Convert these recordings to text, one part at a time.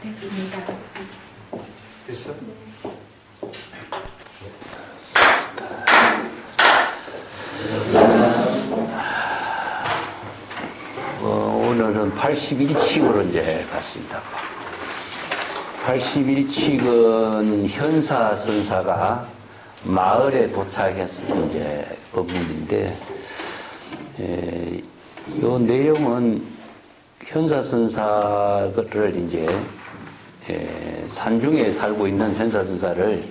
됐습니다. 됐어? 오늘은 81칙으로 이제 갔습니다. 81칙은 현사선사가 마을에 도착했을 이제 법문인데, 이 내용은 현사선사를 이제 산중에 살고 있는 현사선사를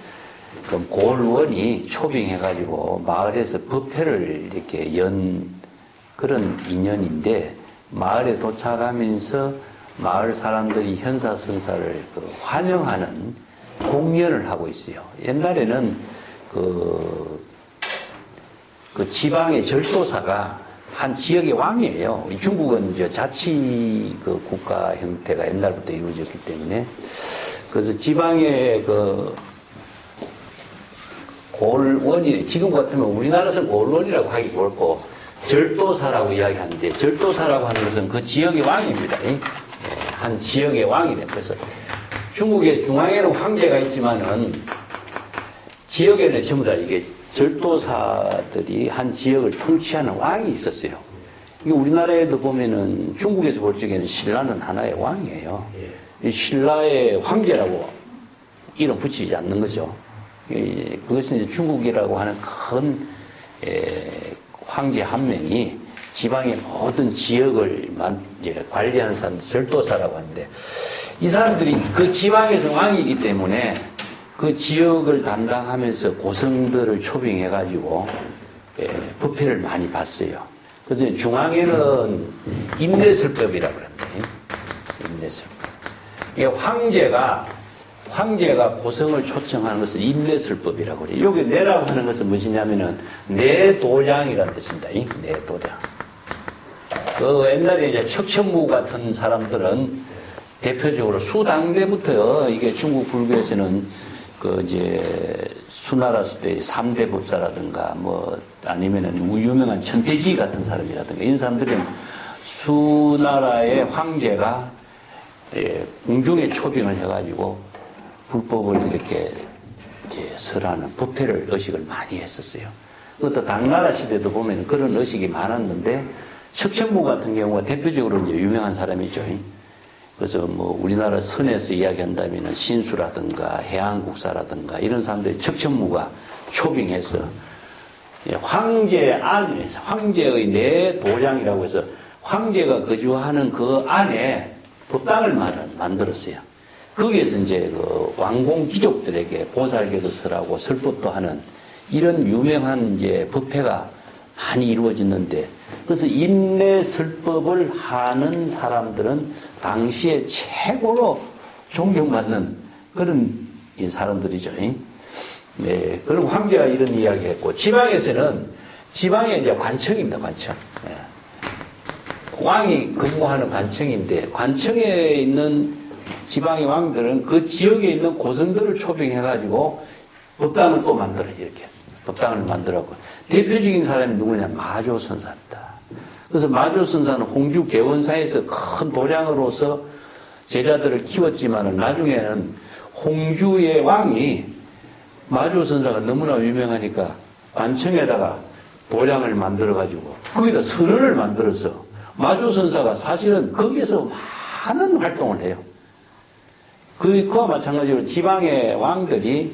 그럼 고을원이 초빙해가지고 마을에서 법회를 이렇게 연 그런 인연인데, 마을에 도착하면서 마을 사람들이 현사선사를 환영하는 공연을 하고 있어요. 옛날에는 그 지방의 절도사가 한 지역의 왕이에요. 중국은 이제 자치 국가 형태가 옛날부터 이루어졌기 때문에, 그래서 지방의 고을원이, 지금 같으면 우리나라에서는 고을원이라고 하기 그렇고 절도사라고 이야기하는데, 절도사라고 하는 것은 그 지역의 왕입니다. 한 지역의 왕이 됩니다. 그래서 중국의 중앙에는 황제가 있지만은 지역에는 전부 다 이게 절도사들이 한 지역을 통치하는 왕이 있었어요. 이게 우리나라에도 보면은 중국에서 볼 적에는 신라는 하나의 왕이에요. 이 신라의 황제라고 이름 붙이지 않는 거죠. 그것은 이제 중국이라고 하는 큰 황제 한 명이 지방의 모든 지역을 이제 관리하는 사람들, 절도사라고 하는데, 이 사람들이 그 지방에서 왕이기 때문에 그 지역을 담당하면서 고성들을 초빙해가지고 법회를 많이 봤어요. 그래서 중앙에는 임내설법이라고 합니다. 임내설법. 이게 황제가 고성을 초청하는 것을 임내설법이라고 그래요. 여기 내라고 하는 것은 무엇이냐면은 내도량이라는 뜻입니다. 내도량. 옛날에 이제 척천무 같은 사람들은 대표적으로 수당대부터, 이게 중국 불교에서는 수나라 시대의 3대 법사라든가, 아니면은 유명한 천대지 같은 사람이라든가, 이런 사람들은 수나라의 황제가 궁중에 초빙을 해가지고 불법을 이렇게 설하는 법회를, 의식을 많이 했었어요. 또 당나라 시대도 보면 그런 의식이 많았는데, 척천무 같은 경우가 대표적으로 이제 유명한 사람이죠. 그래서 우리나라 선에서 이야기한다면 신수라든가 해안국사라든가 이런 사람들이 척천무가 초빙해서 황제 안에서, 황제의 내도량이라고 해서 황제가 거주하는 그 안에 법당을 만들었어요. 거기에서 이제 왕공 귀족들에게 보살계도 설하고 설법도 하는 이런 유명한 이제 법회가 많이 이루어졌는데, 그래서 임내설법을 하는 사람들은 당시에 최고로 존경받는 그런 사람들이죠. 네. 그리고 황제가 이런 이야기 했고, 지방에서는, 지방에 이제 관청입니다, 관청. 네. 왕이 근무하는 관청인데, 관청에 있는 지방의 왕들은 그 지역에 있는 고성들을 초빙해가지고 법당을 또 만들어요, 이렇게. 법당을 만들었고. 대표적인 사람이 누구냐? 마조선사입니다. 그래서 마조선사는 홍주 개원사에서 큰 도량으로서 제자들을 키웠지만은 나중에는 홍주의 왕이 마조선사가 너무나 유명하니까 관청에다가 도량을 만들어가지고 거기다 선언을 만들어서 마조선사가 사실은 거기서 많은 활동을 해요. 그와 마찬가지로 지방의 왕들이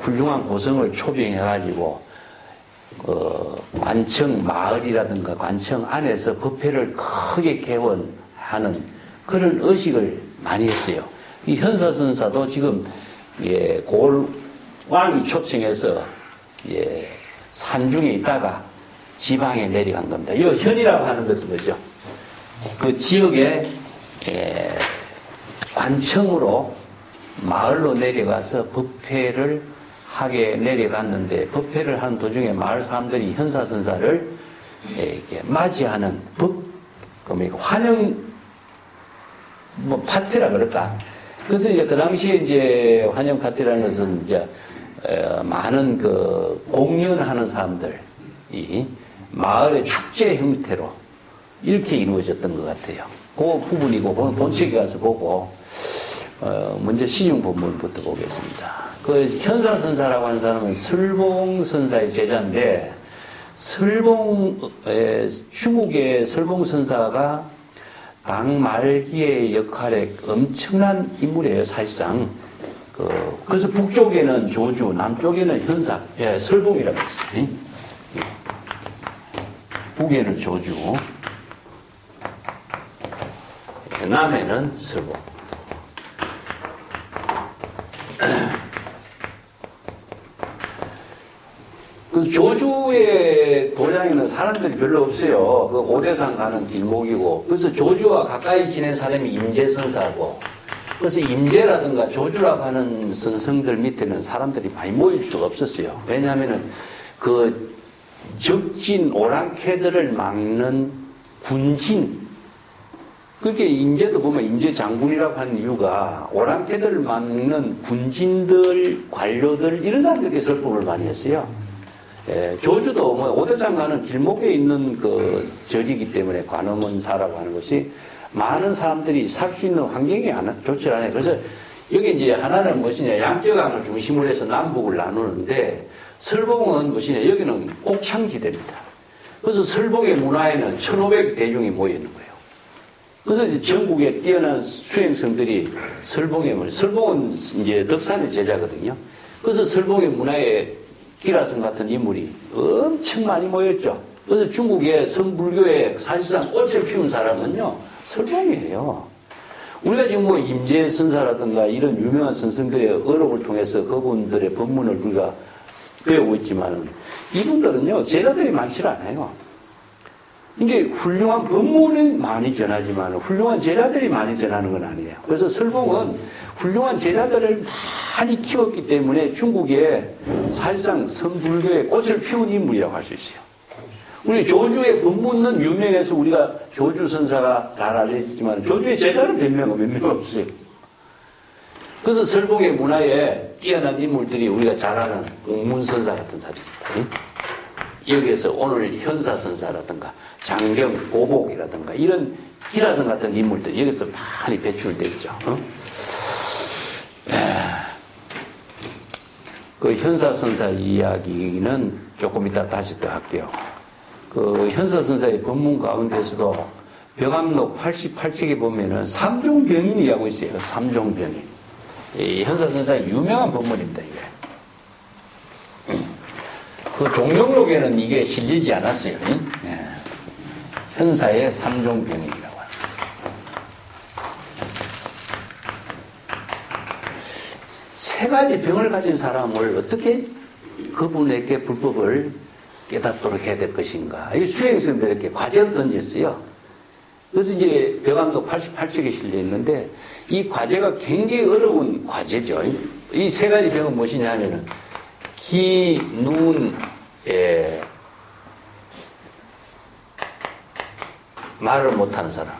훌륭한 고성을 초빙해가지고 관청 마을이라든가 관청 안에서 법회를 크게 개원하는 그런 의식을 많이 했어요. 이 현사선사도 지금 고을 왕이 초청해서 산중에 있다가 지방에 내려간 겁니다. 이 현이라고 하는 것은 뭐죠? 그 지역의 관청으로 마을로 내려가서 법회를 하게 내려갔는데, 법회를 하는 도중에 마을 사람들이 현사선사를 이렇게 맞이하는 환영 파티라 그럴까? 그래서 이제 그 당시에 이제 환영 파티라는 것은 이제 많은 공연하는 사람들이 마을의 축제 형태로 이렇게 이루어졌던 것 같아요. 그 부분이고, 본책에 가서 보고, 먼저 시중 본문부터 보겠습니다. 그 현사선사라고 하는 사람은 설봉선사의 제자인데 중국의 설봉선사가 당 말기의 역할에 엄청난 인물이에요, 사실상. 그래서 북쪽에는 조주, 남쪽에는 현사, 설봉이라고 했어요. 북에는 조주, 남에는 설봉. 그래서 조주의 도량에는 사람들이 별로 없어요. 그 오대산 가는 길목이고. 그래서 조주와 가까이 지낸 사람이 임재선사고. 그래서 임재라든가 조주라고 하는 선성들 밑에는 사람들이 많이 모일 수가 없었어요. 왜냐하면은 그 적진 오랑캐들을 막는 군진. 그게 임재도 보면 임재 장군이라고 하는 이유가 오랑캐들을 막는 군진들, 관료들, 이런 사람들이 설법을 많이 했어요. 조주도 뭐 오대산 가는 길목에 있는 그 절이기 때문에 관음원사라고 하는 것이 많은 사람들이 살 수 있는 환경이 좋지 않아요. 그래서 여기 이제 하나는 무엇이냐, 양쯔강을 중심으로 해서 남북을 나누는데 설봉은 무엇이냐, 여기는 곡창지대입니다. 그래서 설봉의 문화에는 1,500 대중이 모여 있는 거예요. 그래서 이제 전국에 뛰어난 수행성들이 설봉은 이제 덕산의 제자거든요. 그래서 설봉의 문화에 기라성 같은 인물이 엄청 많이 모였죠. 그래서 중국의 성불교에 사실상 꽃을 피운 사람은요, 설봉이에요. 우리가 지금 뭐 임재선사라든가 이런 유명한 선생들의 어록을 통해서 그분들의 법문을 우리가 배우고 있지만 이분들은요, 제자들이 많지 않아요. 이제 훌륭한 법문이 많이 전하지만 훌륭한 제자들이 많이 전하는 건 아니에요. 그래서 설봉은 훌륭한 제자들을 많이 키웠기 때문에 중국에 사실상 성불교의 꽃을 피운 인물이라고 할 수 있어요. 우리 조주의 법문은 유명해서 우리가 조주 선사가 잘 알려지지만 조주의 제자는 몇 명 없어요. 그래서 설봉의 문화에 뛰어난 인물들이 우리가 잘 아는 공문선사 같은 사람입니다. 여기에서 오늘 현사선사라든가 장경, 고복이라든가 이런 기라성 같은 인물들이 여기서 많이 배출되어 있죠. 그 현사선사 이야기는 조금 이따 다시 또 할게요. 그 현사선사의 법문 가운데서도 벽암록 88책에 보면은 삼종병인이라고 있어요. 삼종병인. 이 현사선사의 유명한 법문입니다, 이게. 그 종명록에는 이게 실리지 않았어요. 현사의 삼종병인이라고 합니다. 세 가지 병을 가진 사람을 어떻게 그분에게 불법을 깨닫도록 해야 될 것인가. 이 수행생들에게 과제를 던졌어요. 그래서 이제 벽암록 88책에 실려 있는데 이 과제가 굉장히 어려운 과제죠. 이 세 가지 병은 무엇이냐 하면은 기, 눈, 말을 못하는 사람.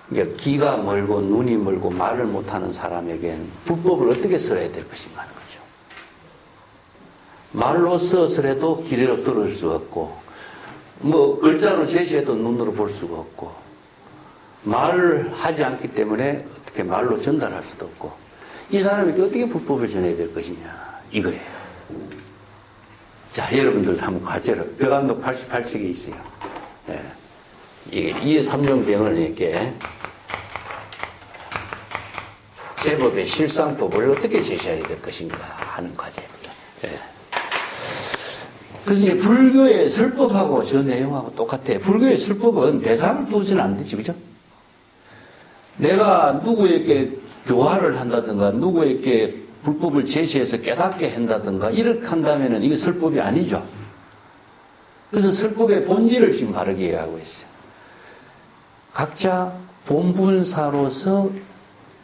그러니까 귀가 멀고 눈이 멀고 말을 못하는 사람에겐 불법을 어떻게 설해야 될 것인가 하는 거죠. 말로 써서라도 귀로 들을 수 없고, 뭐 글자로 제시해도 눈으로 볼 수가 없고, 말을 하지 않기 때문에 어떻게 말로 전달할 수도 없고, 이 사람에게 어떻게 불법을 전해야 될 것이냐, 이거예요. 자, 여러분들도 한번 과제를, 벽암록 88책에 있어요. 이 삼종병을 이렇게 제법의 실상법을 어떻게 제시해야 될 것인가 하는 과제입니다. 그래서 이제 불교의 설법하고 저 내용하고 똑같아요. 불교의 설법은 대상을 두지는 안 되지, 그죠? 내가 누구에게 교화를 한다든가 누구에게 불법을 제시해서 깨닫게 한다든가 이렇게 한다면 이게 설법이 아니죠. 그래서 설법의 본질을 지금 바르게 이해하고 있어요. 각자 본분사로서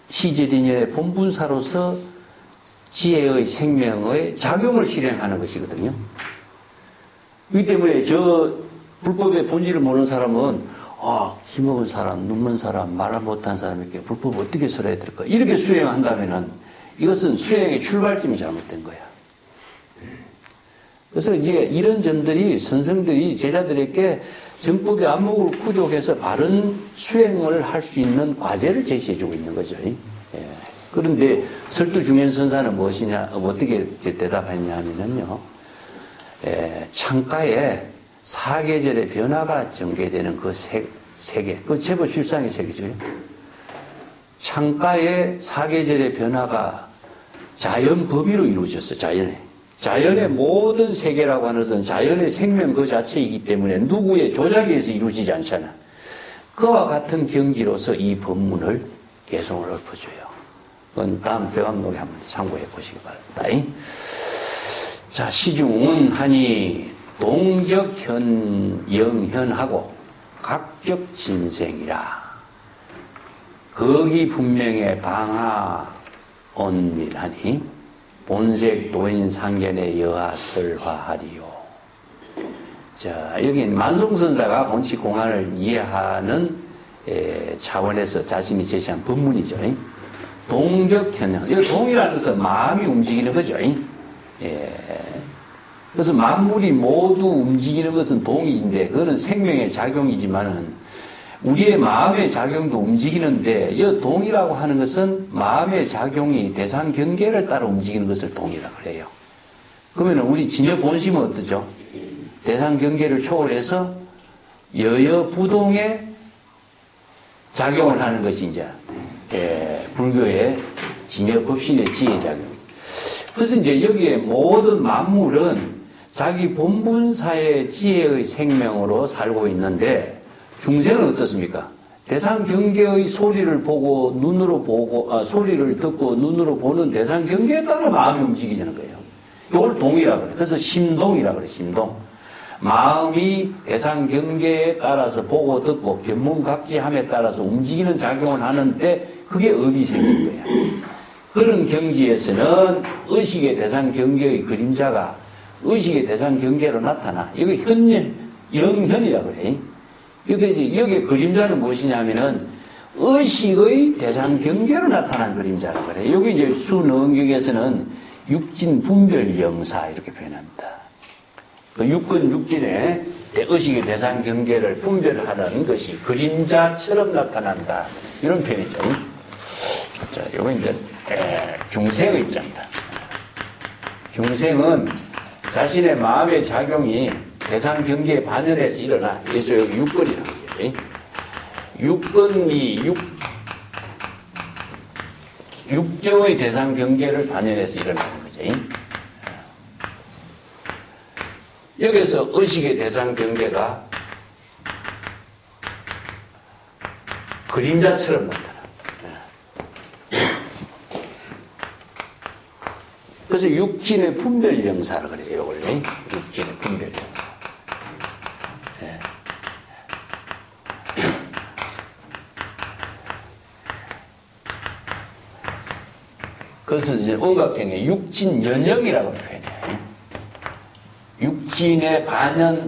시제디녀의 본분사로서 지혜의 생명의 작용을 실행하는 것이거든요. 그렇기 때문에 저 불법의 본질을 모르는 사람은 기먹은 사람, 눈먼 사람, 말을 못한 사람에게 불법을 어떻게 설해야 될까 이렇게 수행한다면은 이것은 수행의 출발점이 잘못된 거야. 그래서 이제 이런 점들이 선생들이 제자들에게 정법의 안목을 구족해서 바른 수행을 할 수 있는 과제를 제시해주고 있는 거죠. 그런데 설두중현선사는 무엇이냐, 어떻게 대답했냐 하면요, 창가에 사계절의 변화가 전개되는 그 세계, 그 제법 실상의 세계죠. 창가에 사계절의 변화가 자연 법의로 이루어졌어요. 자연의 모든 세계라고 하는 것은 자연의 생명 그 자체이기 때문에 누구의 조작에 의해서 이루어지지 않잖아. 그와 같은 경지로서 이 법문을 개성을 읊어줘요. 그건 다음 배감록에 한번 참고해 보시기 바랍니다. 자, 시중은 하니 동적 영현하고 각적 진생이라. 거기 분명에 방하 온밀하니 본색 도인 상견의 여하 설화하리요. 자, 여기 만송선사가 본치 공안을 이해하는 차원에서 자신이 제시한 법문이죠. 동적 현상. 이 동이라는 것은 마음이 움직이는 거죠. 그래서 만물이 모두 움직이는 것은 동인데, 그거는 생명의 작용이지만은 우리의 마음의 작용도 움직이는데, 이 동이라고 하는 것은 마음의 작용이 대상 경계를 따라 움직이는 것을 동이라고 그래요. 그러면 우리 진여 본심은 어떠죠? 대상 경계를 초월해서 여여부동의 작용을 하는 것이 이제 불교의 진여 법신의 지혜 작용. 그래서 이제 여기에 모든 만물은 자기 본분사의 지혜의 생명으로 살고 있는데, 중생은 어떻습니까? 대상 경계의 소리를 보고 눈으로 보고 소리를 듣고 눈으로 보는 대상 경계에 따라 마음이 움직이는 거예요. 이걸 동이라고 그래요. 그래서 심동이라고 그래요. 심동. 마음이 대상 경계에 따라서 보고 듣고 변문각지함에 따라서 움직이는 작용을 하는데 그게 업이 생긴 거예요. 그런 경지에서는 의식의 대상 경계의 그림자가 의식의 대상 경계로 나타나. 이게 영현이라고 그래요. 여기 그림자는 무엇이냐면은 의식의 대상 경계로 나타난 그림자라고 그래요. 여기 이제 수능경에서는 육진 분별 영사 이렇게 표현합니다. 그 육근 육진의 의식의 대상 경계를 분별하는 것이 그림자처럼 나타난다. 이런 표현이죠. 자, 요거 이제 중생의 입장이다. 중생은 자신의 마음의 작용이 대상 경계에 반연해서 일어나. 그래서 여기 육근이라고 해요. 육근이 육경의 대상 경계를 반연해서 일어나는 거죠. 여기서 의식의 대상 경계가 그림자처럼 나타나. 그래서 육진의 분별 영사를 그래요. 원래 육진의 분별 영사. 그래서 이제 언각경에 육진 연영이라고 표현해요.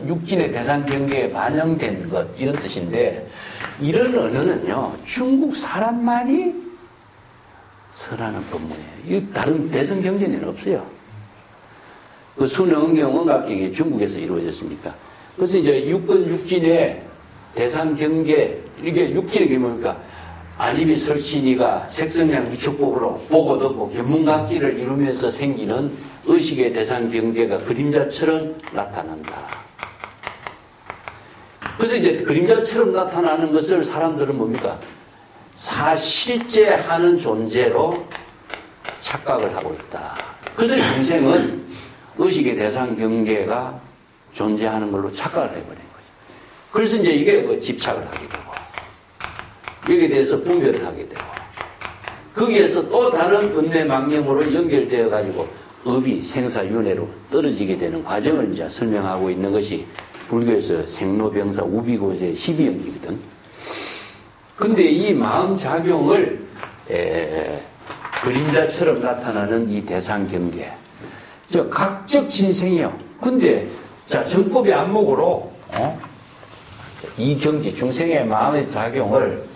육진의 대상 경계에 반영된 것, 이런 뜻인데, 이런 언어는요, 중국 사람만이 설하는 법문이에요. 다른 대성 경전에는 없어요. 그 순응경 언각경이 중국에서 이루어졌으니까. 그래서 이제 육진의 대상 경계, 이게 육진의 게 뭡니까? 안입이 설신이가 색성량 위축법으로 보고 듣고 견문각지를 이루면서 생기는 의식의 대상 경계가 그림자처럼 나타난다. 그래서 이제 그림자처럼 나타나는 것을 사람들은 뭡니까? 사실제하는 존재로 착각을 하고 있다. 그래서 중생은 의식의 대상 경계가 존재하는 걸로 착각을 해버린 거죠. 그래서 이제 이게 집착을 하게 되고, 여기에 대해서 분별을 하게 되고, 거기에서 또 다른 번뇌 망념으로 연결되어 가지고 업이 생사윤회로 떨어지게 되는 과정을 이제 설명하고 있는 것이 불교에서 생로병사 우비고제 12연기거든. 근데 이 마음 작용을 그림자처럼 나타나는 이 대상 경계, 저 각적 진생이요. 근데 자, 정법의 안목으로 이 경지 중생의 마음의 작용을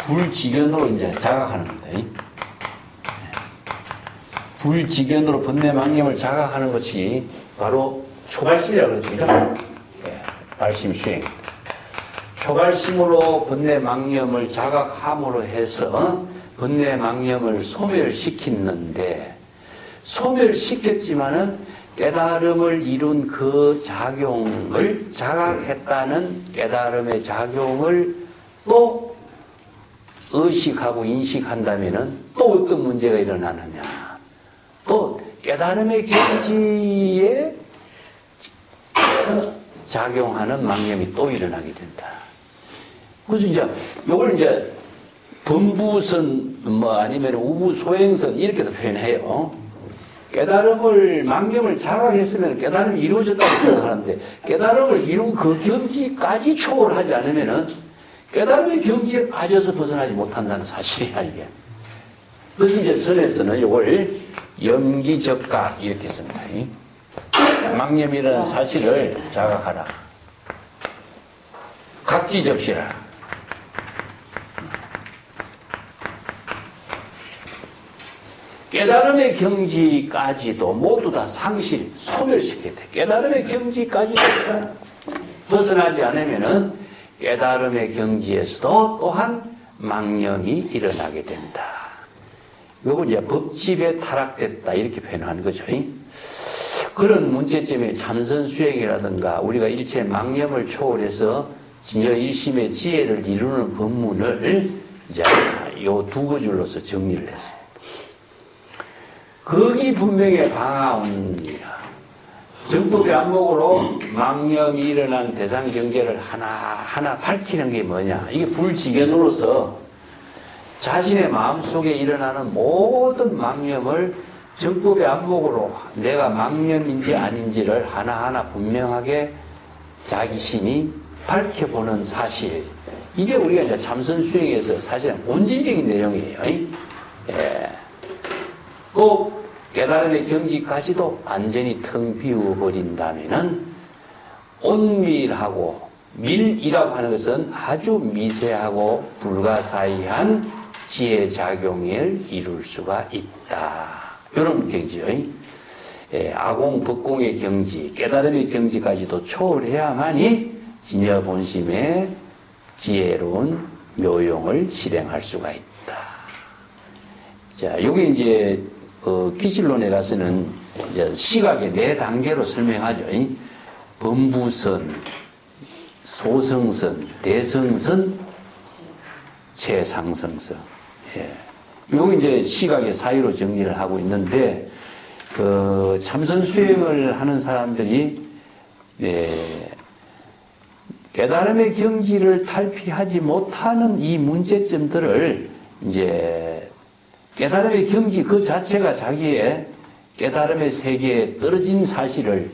불지견으로 이제 자각하는 겁니다. 불지견으로 번뇌망념을 자각하는 것이 바로 초발심이라고 그러죠. 발심 수행. 초발심으로 번뇌망념을 자각함으로 해서 번뇌 망념을 소멸시켰는데 소멸시켰지만은 깨달음을 이룬 그 작용을 자각했다는 깨달음의 작용을 또 의식하고 인식한다면은 또 어떤 문제가 일어나느냐. 또 깨달음의 경지에 작용하는 망념이 또 일어나게 된다. 그래서 이제 요걸 이제 범부선 뭐 아니면 우부소행선 이렇게도 표현해요. 깨달음을 망념을 자각했으면 깨달음이 이루어졌다고 생각하는데 깨달음을 이룬 그 경지까지 초월하지 않으면은 깨달음의 경지에 빠져서 벗어나지 못한다는 사실이야 이게. 그래서 이제 선에서는 이걸 염기적각 이렇게 씁니다. 망념이라는 사실을 자각하라. 각지적시라. 깨달음의 경지까지도 모두 다 상실, 소멸시켜야 돼. 깨달음의 경지까지 벗어나지 않으면은 깨달음의 경지에서도 또한 망념이 일어나게 된다. 이거 이제 법집에 타락됐다 이렇게 표현하는 거죠. 그런 문제점에 참선 수행이라든가 우리가 일체 망념을 초월해서 진여 일심의 지혜를 이루는 법문을 이제 요 두 구절로서 정리를 했습니다. 거기 분명히 방하옵니다. 정법의 안목으로 망념이 일어난 대상 경계를 하나하나 밝히는 게 뭐냐. 이게 불지견으로서 자신의 마음속에 일어나는 모든 망념을 정법의 안목으로 내가 망념인지 아닌지를 하나하나 분명하게 자기신이 밝혀보는 사실. 이게 우리가 이제 참선 수행에서 사실은 본질적인 내용이에요. 예. 또 깨달음의 경지까지도 완전히 텅 비워버린다면은 온밀하고 밀이라고 하는 것은 아주 미세하고 불가사의한 지혜작용을 이룰 수가 있다. 이런 경지요. 예, 아공, 법공의 경지, 깨달음의 경지까지도 초월해야만이 진여본심의 지혜로운 묘용을 실행할 수가 있다. 자, 여기 이제 기실론에 가서는 이제 시각의 네 단계로 설명하죠. 범부선, 소성선, 대성선, 최상성선. 예. 요거 이제 시각의 사유로 정리를 하고 있는데, 참선 수행을 하는 사람들이, 깨달음의 경지를 탈피하지 못하는 이 문제점들을 이제 깨달음의 경지 그 자체가 자기의 깨달음의 세계에 떨어진 사실을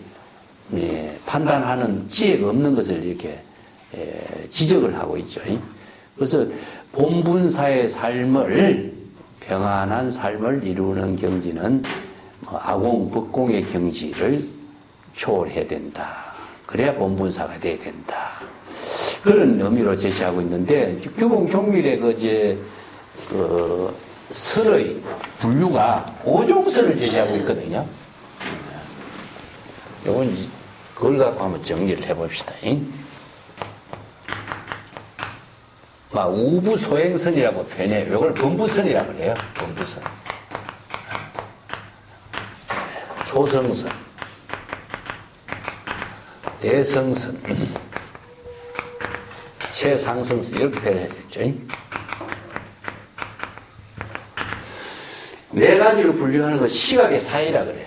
판단하는 지혜가 없는 것을 이렇게 지적을 하고 있죠. 그래서 본분사의 삶을 평안한 삶을 이루는 경지는 아공, 법공의 경지를 초월해야 된다. 그래야 본분사가 돼야 된다. 그런 의미로 제시하고 있는데 규봉 종밀의 설의 분류가 5종설을 제시하고 있거든요. 이건 그걸 갖고 한번 정리를 해봅시다. 우부소행선이라고 표현해요. 이걸 범부선이라고 해요. 범부선. 소성선, 대성선, 최상성선 이렇게 표현해야 되죠. 네 가지로 분류하는 건 시각의 사이라 그래.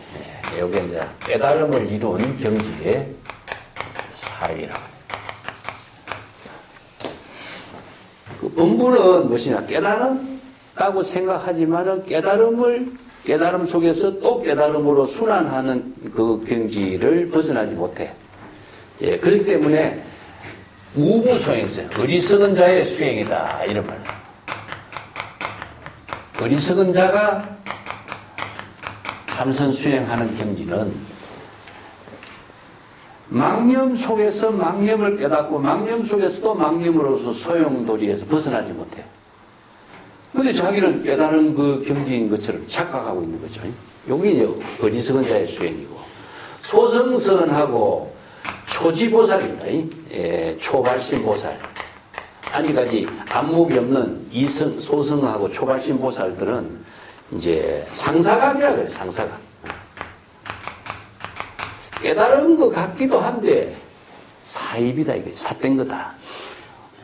여기 이제 깨달음을 이룬 경지의 사이라고. 그 본분은 무엇이냐? 깨달았다고 생각하지만은 깨달음 속에서 또 깨달음으로 순환하는 그 경지를 벗어나지 못해. 예, 그렇기 때문에 우부소행선, 어리석은 자의 수행이다. 이런 말. 어리석은 자가 참선 수행하는 경지는 망념 속에서 망념을 깨닫고 망념 속에서 또 망념으로서 소용돌이에서 벗어나지 못해. 근데 자기는 깨달은 그 경지인 것처럼 착각하고 있는 거죠. 여기 이제 어리석은 자의 수행이고, 소성선하고 초지보살입니다. 초발심보살. 아직까지 안목이 없는 소승하고 초발신 보살들은 이제 상사각이라 그래요, 상사각. 깨달은 것 같기도 한데, 사입이다, 이게. 삿된 거다.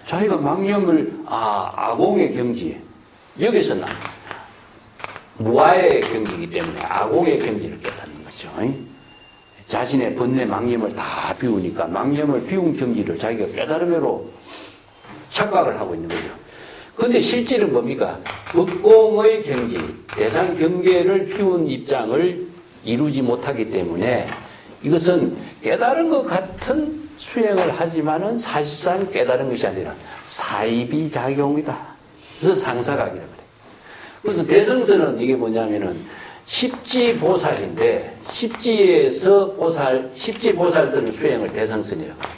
자기가 망념을, 아공의 경지. 여기서는 무아의 경지이기 때문에 아공의 경지를 깨닫는 거죠. 자신의 번뇌 망념을 다 비우니까 망념을 비운 경지를 자기가 깨달음으로 착각을 하고 있는 거죠. 그런데 실질은 뭡니까? 법공의 경지, 대상 경계를 피운 입장을 이루지 못하기 때문에 이것은 깨달은 것 같은 수행을 하지만은 사실상 깨달은 것이 아니라 사입이 작용이다. 그래서 상사각이라고 그래요. 그래서 대성서는 이게 뭐냐면은 십지보살인데 십지보살들은 수행을 대성선이라고 해요.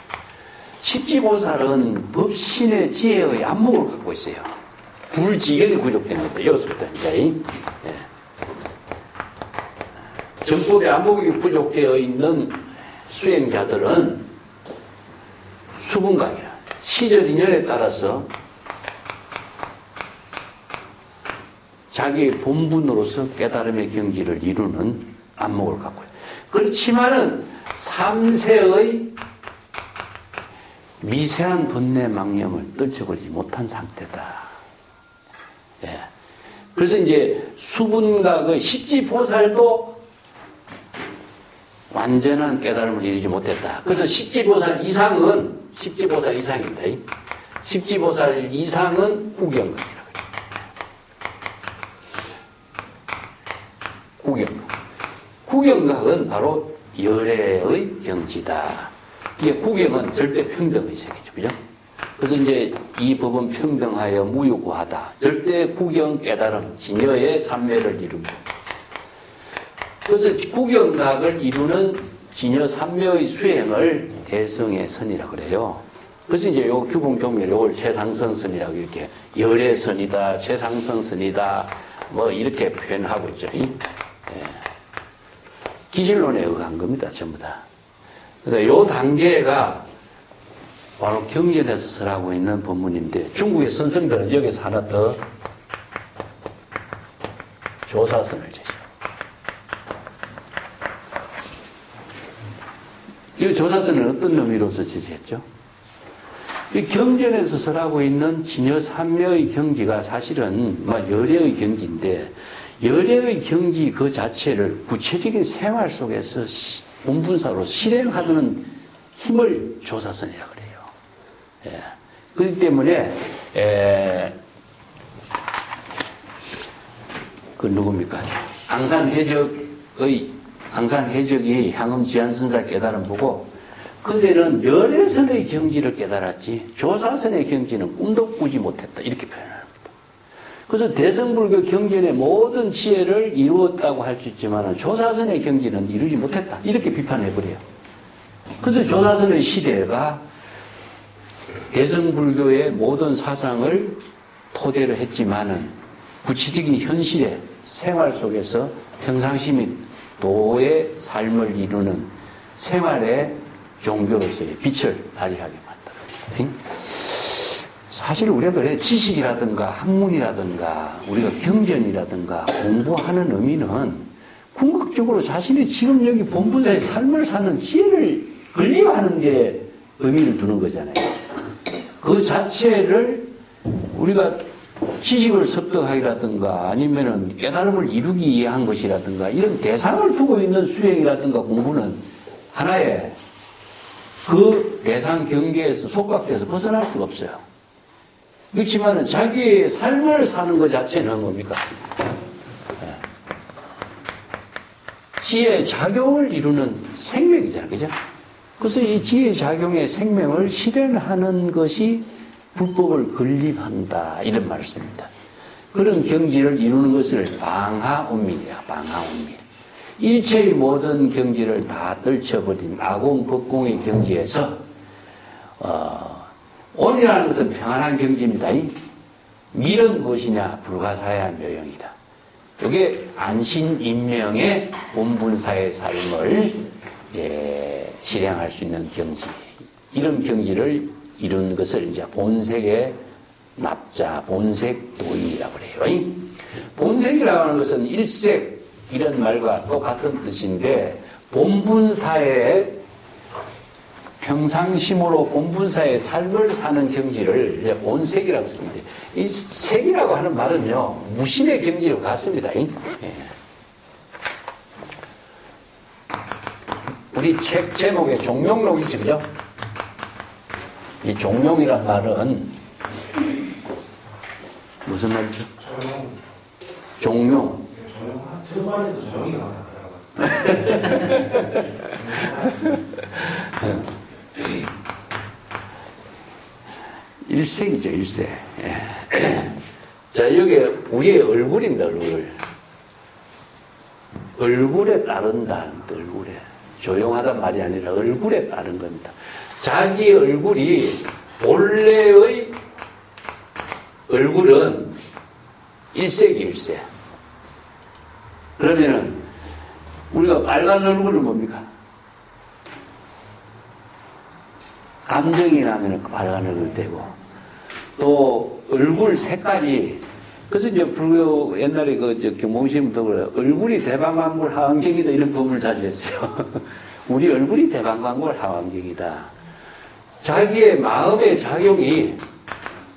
십지보살은 법신의 지혜의 안목을 갖고 있어요. 불지견이 구족된 겁니다. 여기서부터 이제. 정법의 안목이 부족되어 있는 수행자들은 수분각이야. 시절 인연에 따라서 자기의 본분으로서 깨달음의 경지를 이루는 안목을 갖고 있어요. 그렇지만은 3세의 미세한 번뇌 망념을 떨쳐버리지 못한 상태다. 예. 그래서 이제 수분각의 십지보살도 완전한 깨달음을 이루지 못했다. 그래서 십지보살 이상입니다. 십지보살 이상은 구경각이라고 해요. 구경각은 바로 열애의 경지다. 이게 구경은 절대 평등의 세계죠. 그죠? 그래서 이제 이 법은 평등하여 무유구하다. 절대 구경 깨달음, 진여의 삼매를 이룹니다. 그래서 구경각을 이루는 진여 삼매의 수행을 대성의 선이라고 그래요. 그래서 이제 요 규봉종멸 요걸 최상선선이라고 이렇게 열애선이다, 최상선선이다, 뭐 이렇게 표현하고 있죠. 예. 기실론에 의한 겁니다, 전부 다. 근데 요 단계가 바로 경전에서 설하고 있는 법문인데 중국의 선생들은 여기서 하나 더 조사선을 제시해요. 이 조사선은 어떤 의미로서 제시했죠? 이 경전에서 설하고 있는 진여 삼매의 경지가 사실은 열애의 경지인데 열애의 경지 그 자체를 구체적인 생활 속에서 본분사로 실행하는 힘을 조사선이라고 그래요. 예. 그렇기 때문에 그 누굽니까? 앙산해적이 향음지안선사 깨달음 보고 그대는 열애선의 경지를 깨달았지 조사선의 경지는 꿈도 꾸지 못했다. 이렇게 표현합니다. 그래서 대성불교 경전의 모든 지혜를 이루었다고 할 수 있지만 조사선의 경지는 이루지 못했다. 이렇게 비판해버려요. 그래서 조사선의 시대가 대성불교의 모든 사상을 토대로 했지만은 구체적인 현실의 생활 속에서 평상시 및 도의 삶을 이루는 생활의 종교로서의 빛을 발휘하게 만들어요. 사실 우리가 그래 지식이라든가 학문이라든가 우리가 경전이라든가 공부하는 의미는 궁극적으로 자신의 지금 여기 본분자의 삶을 사는 지혜를 건립하는 게 의미를 두는 거잖아요. 그 자체를 우리가 지식을 습득하기라든가 아니면은 깨달음을 이루기 위한 것이라든가 이런 대상을 두고 있는 수행이라든가 공부는 하나의 그 대상 경계에서 속각돼서 벗어날 수가 없어요. 그렇지만은 자기의 삶을 사는 것 자체는 뭡니까? 지혜의 작용을 이루는 생명이잖아요. 그죠? 그래서 이 지혜의 작용의 생명을 실현하는 것이 불법을 건립한다. 이런 말씀입니다. 그런 경지를 이루는 것을 방하운밀이야. 방하운밀. 일체의 모든 경지를 다 떨쳐버린 아공, 법공의 경지에서 온이라는 것은 평안한 경지입니다. 밀은 무엇이냐? 불가사야 묘영이다. 이게 안신인명의 본분사의 삶을 실행할 수 있는 경지. 이런 경지를 이룬 것을 이제 본색의 납자, 본색, 도인이라고 그래요. 본색이라고 하는 것은 일색 이런 말과 똑같은 뜻인데 본분사에 평상심으로 본분사의 삶을 사는 경지를 본색이라고 씁니다. 이 색이라고 하는 말은요 무심의 경지로 같습니다. 예. 우리 책 제목에 종명록 있지, 그죠? 이 종명이란 말은 무슨 말이죠? 종명. 출판에서 종이 나와요. 일색이죠, 일색. 자, 여기 우리의 얼굴입니다, 얼굴. 얼굴에 따른다는 뜻, 얼굴에. 조용하단 말이 아니라 얼굴에 따른 겁니다. 자기 얼굴이 본래의 얼굴은 일색이 일색. 그러면은 우리가 빨간 얼굴은 뭡니까? 감정이 나면 빨간 얼굴 되고 또 얼굴 색깔이 그래서 이제 불교 옛날에 경봉심부터 그래요. 얼굴이 대방광골 하완경이다 이런 법문을 자주 했어요. 우리 얼굴이 대방광골 하완경이다. 자기의 마음의 작용이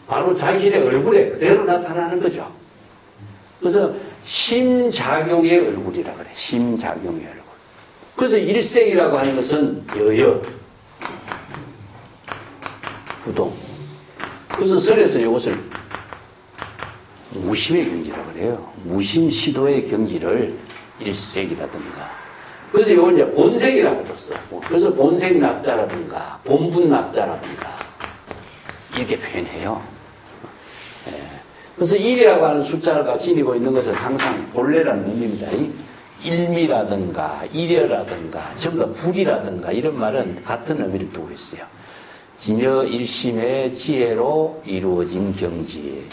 바로 자신의 얼굴에 그대로 나타나는 거죠. 그래서 심작용의 얼굴이라 그래. 심작용의 얼굴. 그래서 일색이라고 하는 것은 여여, 부동. 그래서 설에서 이것을 무심의 경지라고 그래요. 무심 시도의 경지를 일색이라든가. 그래서 이걸 이제 본색이라고 뒀어. 그래서 본색 납자라든가, 본분 납자라든가, 이렇게 표현해요. 예. 그래서 1이라고 하는 숫자가 지니고 있는 것은 항상 본래라는 의미입니다. 일미라든가, 일여라든가, 전부 다 불이라든가, 이런 말은 같은 의미를 두고 있어요. 진여 일심의 지혜로 이루어진 경지.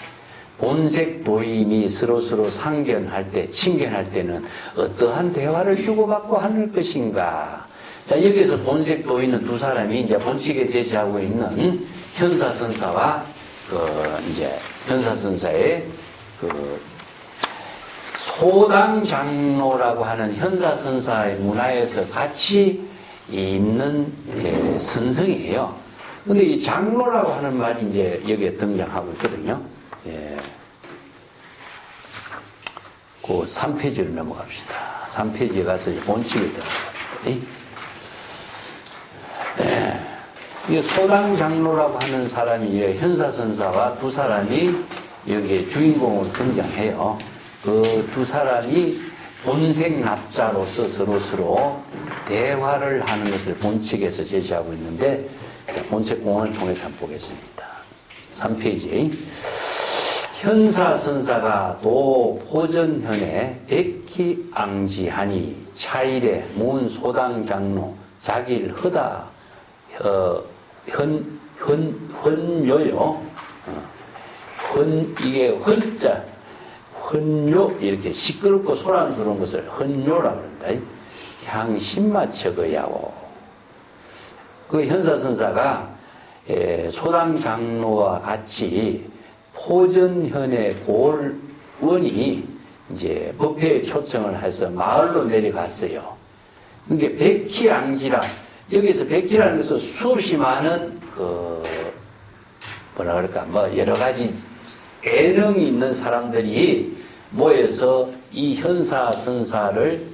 본색 도인이 서로서로 상견할 때, 친견할 때는 어떠한 대화를 주고받고 하는 것인가. 자, 여기서 본색 도인은 두 사람이 이제 본칙에 제시하고 있는 현사선사와 현사선사의 소당장로라고 하는 현사선사의 문화에서 같이 있는 선성이에요. 근데 이 장로라고 하는 말이 이제 여기에 등장하고 있거든요. 예. 그 3페이지로 넘어갑시다. 3페이지에 가서 이제 본칙에 들어갑니다. 예. 이 소당 장로라고 하는 사람이 현사선사와 두 사람이 여기에 주인공으로 등장해요. 그 두 사람이 본색 납자로서 서로 대화를 하는 것을 본칙에서 제시하고 있는데 본책 공원을 통해서 한번 보겠습니다. 3페이지. 현사선사가 도 포전현에 백희앙지하니 차일에 문 소당장로 자기를 허다 헌요요. 이게 헌자 헌요 이렇게 시끄럽고 소란을 부르는 것을 헌요라고 합니다. 향신마척의야오. 그 현사선사가 소당장로와 같이 포전현의 고을원이 이제 법회에 초청을 해서 마을로 내려갔어요. 이게 백희앙지라. 여기서 백희라는 것은 수없이 많은 여러 가지 예능이 있는 사람들이 모여서 이 현사선사를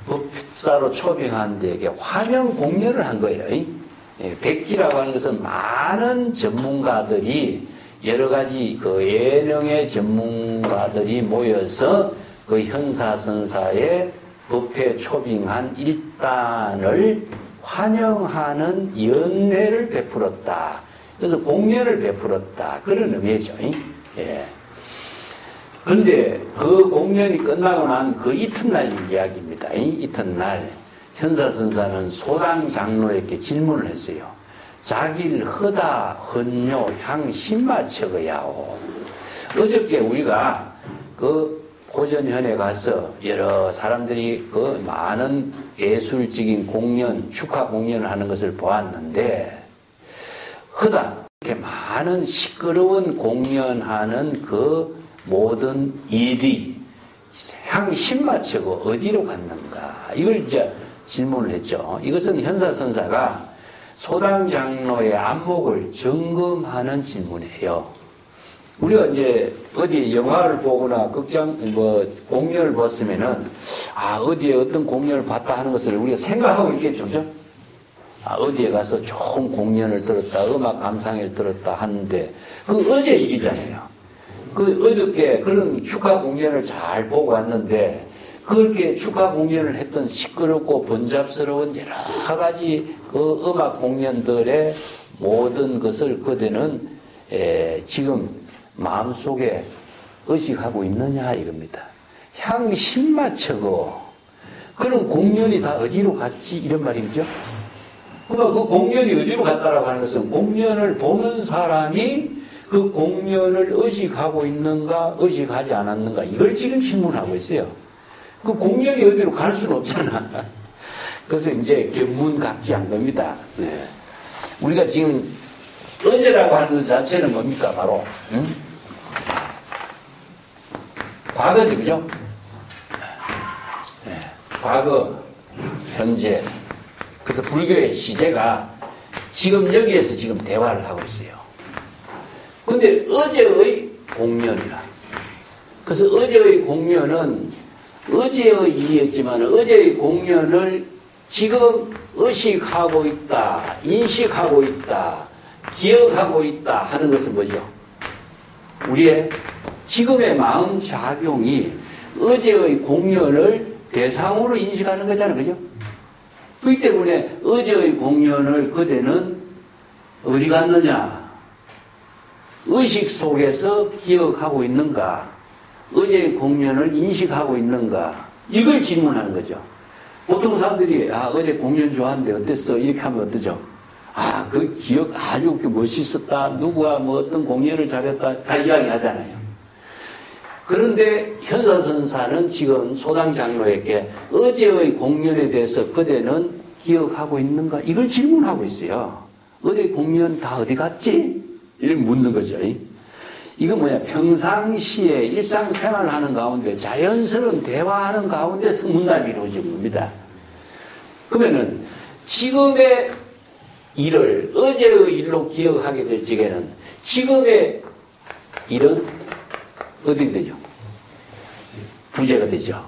법사로 초빙한 데에게 환영 공연을 한 거예요. 백희라고 하는 것은 많은 전문가들이 여러 가지 예능의 전문가들이 모여서 그 현사선사의 법회 초빙한 일단을 환영하는 연회를 베풀었다. 그래서 공연을 베풀었다. 그런 의미죠. 예. 그런데 그 공연이 끝나고 난 그 이튿날 이야기입니다. 이튿날 현사선사는 소당 장로에게 질문을 했어요. 자기를 허다 헌요 향 신마척의야오. 어저께 우리가 그 포전현에 가서 여러 사람들이 그 많은 예술적인 공연, 축하 공연을 하는 것을 보았는데 허다 이렇게 많은 시끄러운 공연하는 그 모든 일이 향신마처고 어디로 갔는가? 이걸 이제 질문을 했죠. 이것은 현사선사가 소당 장로의 안목을 점검하는 질문이에요. 우리가 이제 어디 영화를 보거나 극장, 공연을 봤으면은, 어디에 어떤 공연을 봤다 하는 것을 우리가 생각하고 있겠죠. 그죠? 어디에 가서 좋은 공연을 들었다, 음악 감상회를 들었다 하는데, 그 어제 일이잖아요. 그 어저께 그런 축하 공연을 잘 보고 왔는데, 그렇게 축하 공연을 했던 시끄럽고 번잡스러운 여러 가지 그 음악 공연들의 모든 것을 그대는 지금 마음속에 의식하고 있느냐 이겁니다. 향신마처고 그런 공연이 다 어디로 갔지 이런 말이죠. 그러면 그 공연이 어디로 갔다라고 하는 것은 공연을 보는 사람이 그 공연을 의식하고 있는가 의식하지 않았는가 이걸 지금 질문하고 있어요. 그 공연이 어디로 갈 수는 없잖아. 그래서 이제 견문각지한 겁니다. 네. 우리가 지금 어제라고 하는 것 자체는 뭡니까? 바로 과거죠, 그죠? 네. 과거, 현재. 그래서 불교의 시제가 지금 여기에서 지금 대화를 하고 있어요. 근데 어제의 공연이라. 그래서 어제의 공연은 어제의 일이었지만 어제의 공연을 지금 의식하고 있다, 인식하고 있다, 기억하고 있다 하는 것은 뭐죠? 우리의 지금의 마음 작용이 어제의 공연을 대상으로 인식하는 거잖아요. 그죠? 그렇기 때문에 어제의 공연을 그대는 어디 갔느냐? 의식 속에서 기억하고 있는가? 어제의 공연을 인식하고 있는가? 이걸 질문하는 거죠. 보통 사람들이 어제 공연 좋았는데 어땠어? 이렇게 하면 어떠죠? 그 기억 아주 멋있었다. 누구가 뭐 어떤 공연을 잘했다. 다 이야기하잖아요. 그런데 현사선사는 지금 소당 장로에게 어제의 공연에 대해서 그대는 기억하고 있는가? 이걸 질문하고 있어요. 어제 공연 다 어디 갔지? 이렇게 묻는 거죠. 이건 뭐냐? 평상시에 일상생활을 하는 가운데 자연스러운 대화하는 가운데서 문답이 이루어진 겁니다. 그러면은 지금의 일을 어제의 일로 기억하게 될 적에는 지금의 일은 어떻게 되죠? 부재가 되죠.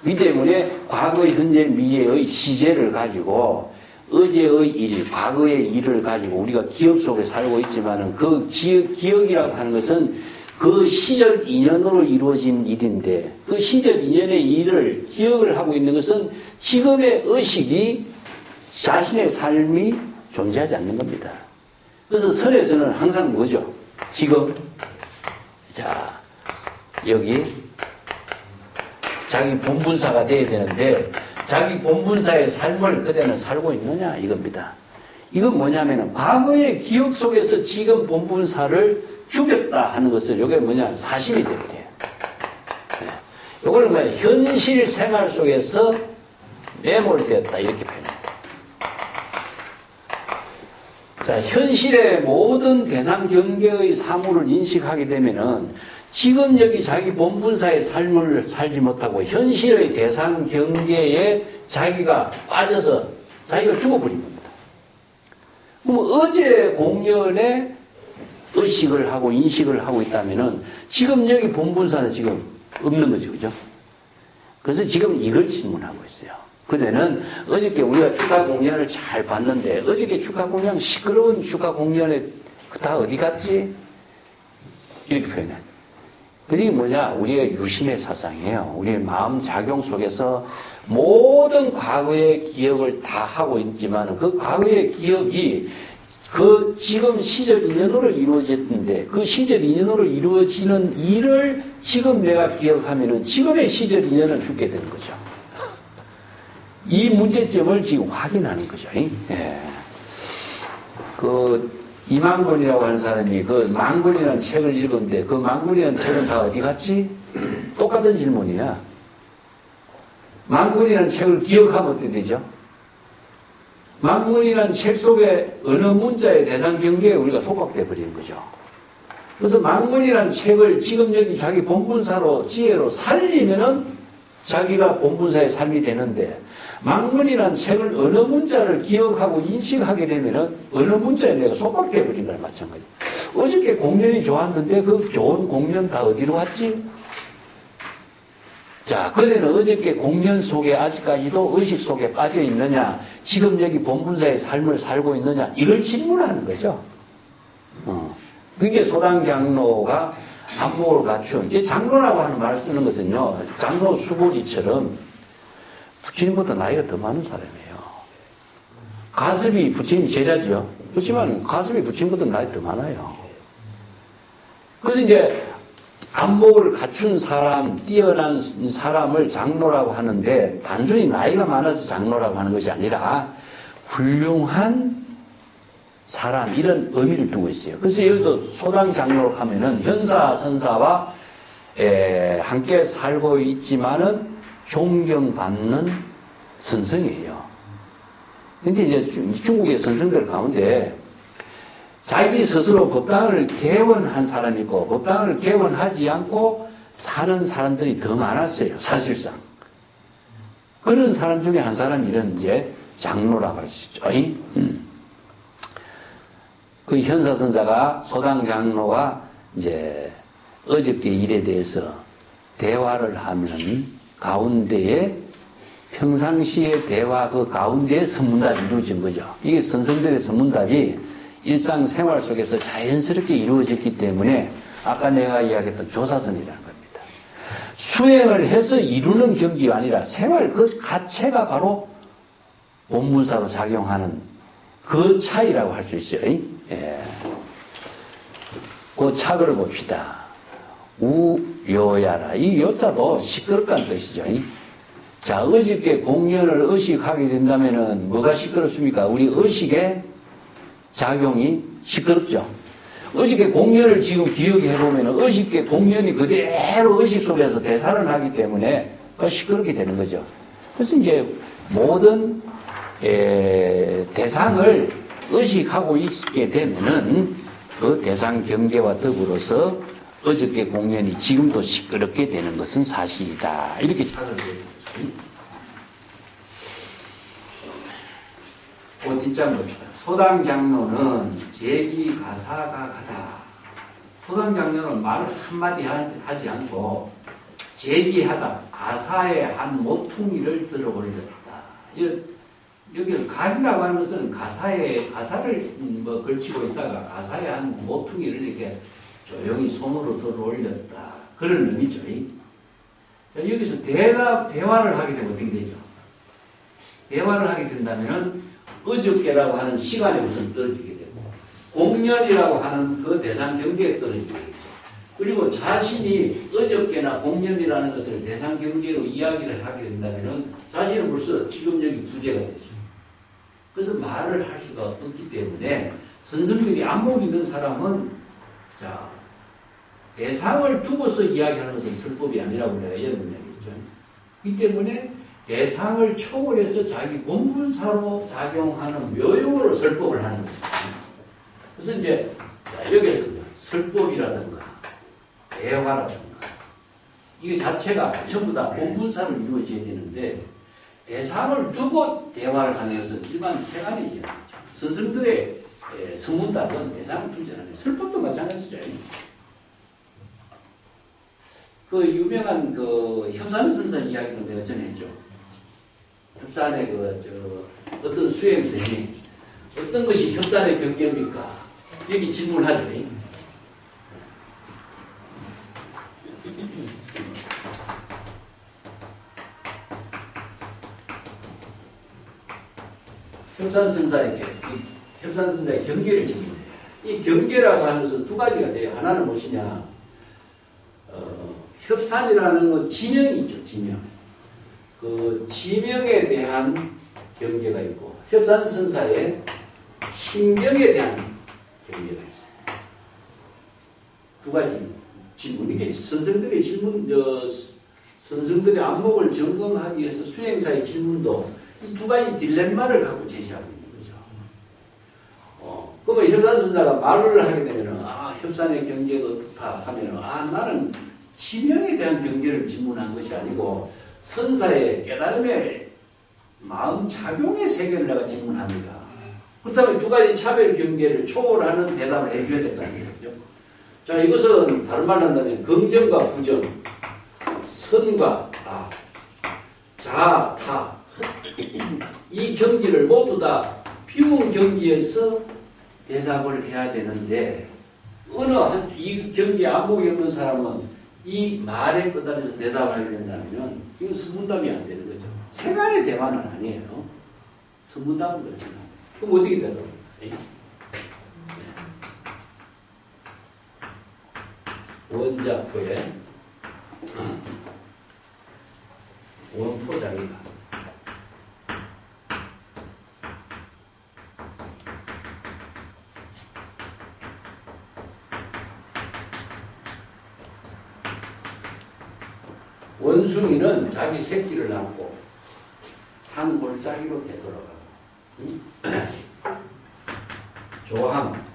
이 때문에 과거, 현재, 미래의 시제를 가지고 어제의 일, 과거의 일을 가지고 우리가 기억 속에 살고 있지만은 그 기억이라고 하는 것은 그 시절 인연으로 이루어진 일인데 그 시절 인연의 일을 기억을 하고 있는 것은 지금의 의식이 자신의 삶이 존재하지 않는 겁니다. 그래서 선에서는 항상 뭐죠? 지금 자 여기 자기 본분사가 돼야 되는데 자기 본분사의 삶을 그대는 살고 있느냐 이겁니다. 이건 뭐냐면은 과거의 기억 속에서 지금 본분사를 죽였다 하는 것을 이게 뭐냐 사실이 되게 돼요. 네. 이걸 뭐냐 현실 생활 속에서 매몰되었다 이렇게 표현합니다. 자, 현실의 모든 대상 경계의 사물을 인식하게 되면은 지금 여기 자기 본분사의 삶을 살지 못하고 현실의 대상 경계에 자기가 빠져서 자기가 죽어버린 겁니다. 그럼 어제 공연에 의식을 하고 인식을 하고 있다면은 지금 여기 본분사는 지금 없는 거죠. 그죠? 그래서 지금 이걸 질문하고 있어요. 그대는 어저께 우리가 축하 공연을 잘 봤는데 어저께 축하 공연 시끄러운 축하 공연에 다 어디 갔지? 이렇게 표현해요. 그게 뭐냐? 우리의 유심의 사상이에요. 우리의 마음 작용 속에서 모든 과거의 기억을 다 하고 있지만 그 과거의 기억이 그 지금 시절 인연으로 이루어졌는데 그 시절 인연으로 이루어지는 일을 지금 내가 기억하면은 지금의 시절 인연은 죽게 되는 거죠. 이 문제점을 지금 확인하는 거죠. 예. 이만곤이라고 하는 사람이 그 만곤이라는 책을 읽었는데 그 만곤이라는 책은 다 어디 갔지? 똑같은 질문이야. 만곤이라는 책을 기억하면 어떻게 되죠? 망문이라는 책 속에 어느 문자의 대상 경계에 우리가 소각돼 버린 거죠. 그래서 망문이라는 책을 지금 여기 자기 본분사로 지혜로 살리면은 자기가 본분사의 삶이 되는데, 망문이라는 책을 어느 문자를 기억하고 인식하게 되면은 어느 문자에 내가 소각돼 버린 거랑 마찬가지. 어저께 공연이 좋았는데 그 좋은 공연 다 어디로 왔지? 자, 그대는 어저께 공연 속에 아직까지도 의식 속에 빠져 있느냐, 지금 여기 본분사의 삶을 살고 있느냐, 이걸 질문하는 거죠. 그게 소당 장로가 안목을 갖춘, 이게 장로라고 하는 말을 쓰는 것은요, 장로 수고리처럼 부처님보다 나이가 더 많은 사람이에요. 가습이 부처님 제자죠. 그렇지만 가습이 부처님보다 나이 더 많아요. 그래서 이제 안목을 갖춘 사람, 뛰어난 사람을 장로라고 하는데, 단순히 나이가 많아서 장로라고 하는 것이 아니라 훌륭한 사람, 이런 의미를 두고 있어요. 그래서 여기도 소당 장로로 하면은 현사, 선사와 함께 살고 있지만은 존경받는 선성이에요. 근데 이제 중국의 선성들 가운데 자기 스스로 법당을 개원한 사람이 있고 법당을 개원하지 않고 사는 사람들이 더 많았어요. 사실상. 그런 사람 중에 한 사람이 이런 이제 장로라고 할 수 있죠. 그 현사선사가 소당 장로가 이제 어저께 일에 대해서 대화를 하면 가운데에 평상시의 대화 그 가운데에 선문답이 이루어진 거죠. 이게 선생들의 선문답이 일상생활 속에서 자연스럽게 이루어졌기 때문에 아까 내가 이야기했던 조사선이라는 겁니다. 수행을 해서 이루는 경지가 아니라 생활 그 자체가 바로 본문사로 작용하는 그 차이라고 할 수 있어요. 예. 그 차를 봅시다. 우요야라. 이 요자도 시끄럽다는 뜻이죠. 자, 어저께 공연을 의식하게 된다면은 뭐가 시끄럽습니까? 우리 의식의 작용이 시끄럽죠. 어저께 공연을 지금 기억해보면 어저께 공연이 그대로 의식 속에서 대사를 하기 때문에 시끄럽게 되는 거죠. 그래서 이제 모든 대상을 의식하고 있게 되면은 그 대상 경계와 더불어서 어저께 공연이 지금도 시끄럽게 되는 것은 사실이다. 이렇게 찾아내요. 그 뒷장 봅시다. 소당 장로는 제기 가사가 가다. 소당 장로는 말을 한마디 하지 않고 제기하다. 가사의 한 모퉁이를 들어 올렸다. 여기 가리라고 하는 것은 가사를 걸치고 있다가 가사의 한 모퉁이를 이렇게 조용히 손으로 들어 올렸다. 그런 의미죠. 자, 여기서 대화를 하게 되면 어떻게 되죠? 대화를 하게 된다면은 어저께라고 하는 시간에 우선 떨어지게 되고, 공연이라고 하는 그 대상 경계에 떨어지게 되죠. 그리고 자신이 어저께나 공연이라는 것을 대상 경계로 이야기를 하게 된다면은 자신은 벌써 지금 여기 부재가 되죠. 그래서 말을 할 수가 없기 때문에 선생들이 안목 있는 사람은 자, 대상을 두고서 이야기하는 것은 설법이 아니라고 내가 연구했죠. 이 때문에 대상을 초월해서 자기 본분사로 작용하는 묘용으로 설법을 하는 거죠. 그래서 이제 자, 여기서 설법이라든가 대화라든가 이 자체가 전부 다 본분사로 이루어져야 되는데 대상을 두고 대화를 하는 것은 일반 세간이죠. 선생들의 성문답은 대상을 두지 않아요. 설법도 마찬가지죠. 그 유명한 그 협산선사 이야기는 내가 전했죠. 협산의 어떤 수행선이 어떤 것이 협산의 경계입니까? 여기 질문하죠. 협산선사의 경계를 질문해요. 이 경계라고 하는 것은 두 가지가 돼요. 하나는 무엇이냐? 협산이라는 건 지명이 있죠. 지명. 그 지명에 대한 경계가 있고 협산선사의 신경에 대한 경계가 있어요. 두 가지 질문. 이게 선생들의 질문, 선생들의 안목을 점검하기 위해서 수행사의 질문도 이 두 가지 딜레마를 갖고 제시하고 있는 그러면 협산선사가 말을 하게 되면은, 협산의 경계가 어떻다 하면은, 나는 지명에 대한 경계를 질문한 것이 아니고, 선사의 깨달음의 마음 작용의 세계를 내가 질문합니다. 그렇다면 두 가지 차별 경계를 초월하는 대답을 해줘야 될 거 아니에요. 자, 이것은 다른 말로 한다면 긍정과 부정, 선과 악, 자, 타. 이 경지를 모두 다 비운 경지에서 대답을 해야 되는데 이 경지에 안목이 없는 사람은 이 말에 끄달려서 대답을 하게 된다면 이건 선문답이 안 되는 거죠. 세간의 대화는 아니에요. 선문답은 그렇잖아요. 그럼 어떻게 대답해요? 원자포에 원포자기가 원숭이는 자기 새끼를 낳고 산 골짜기로 되돌아가고 조항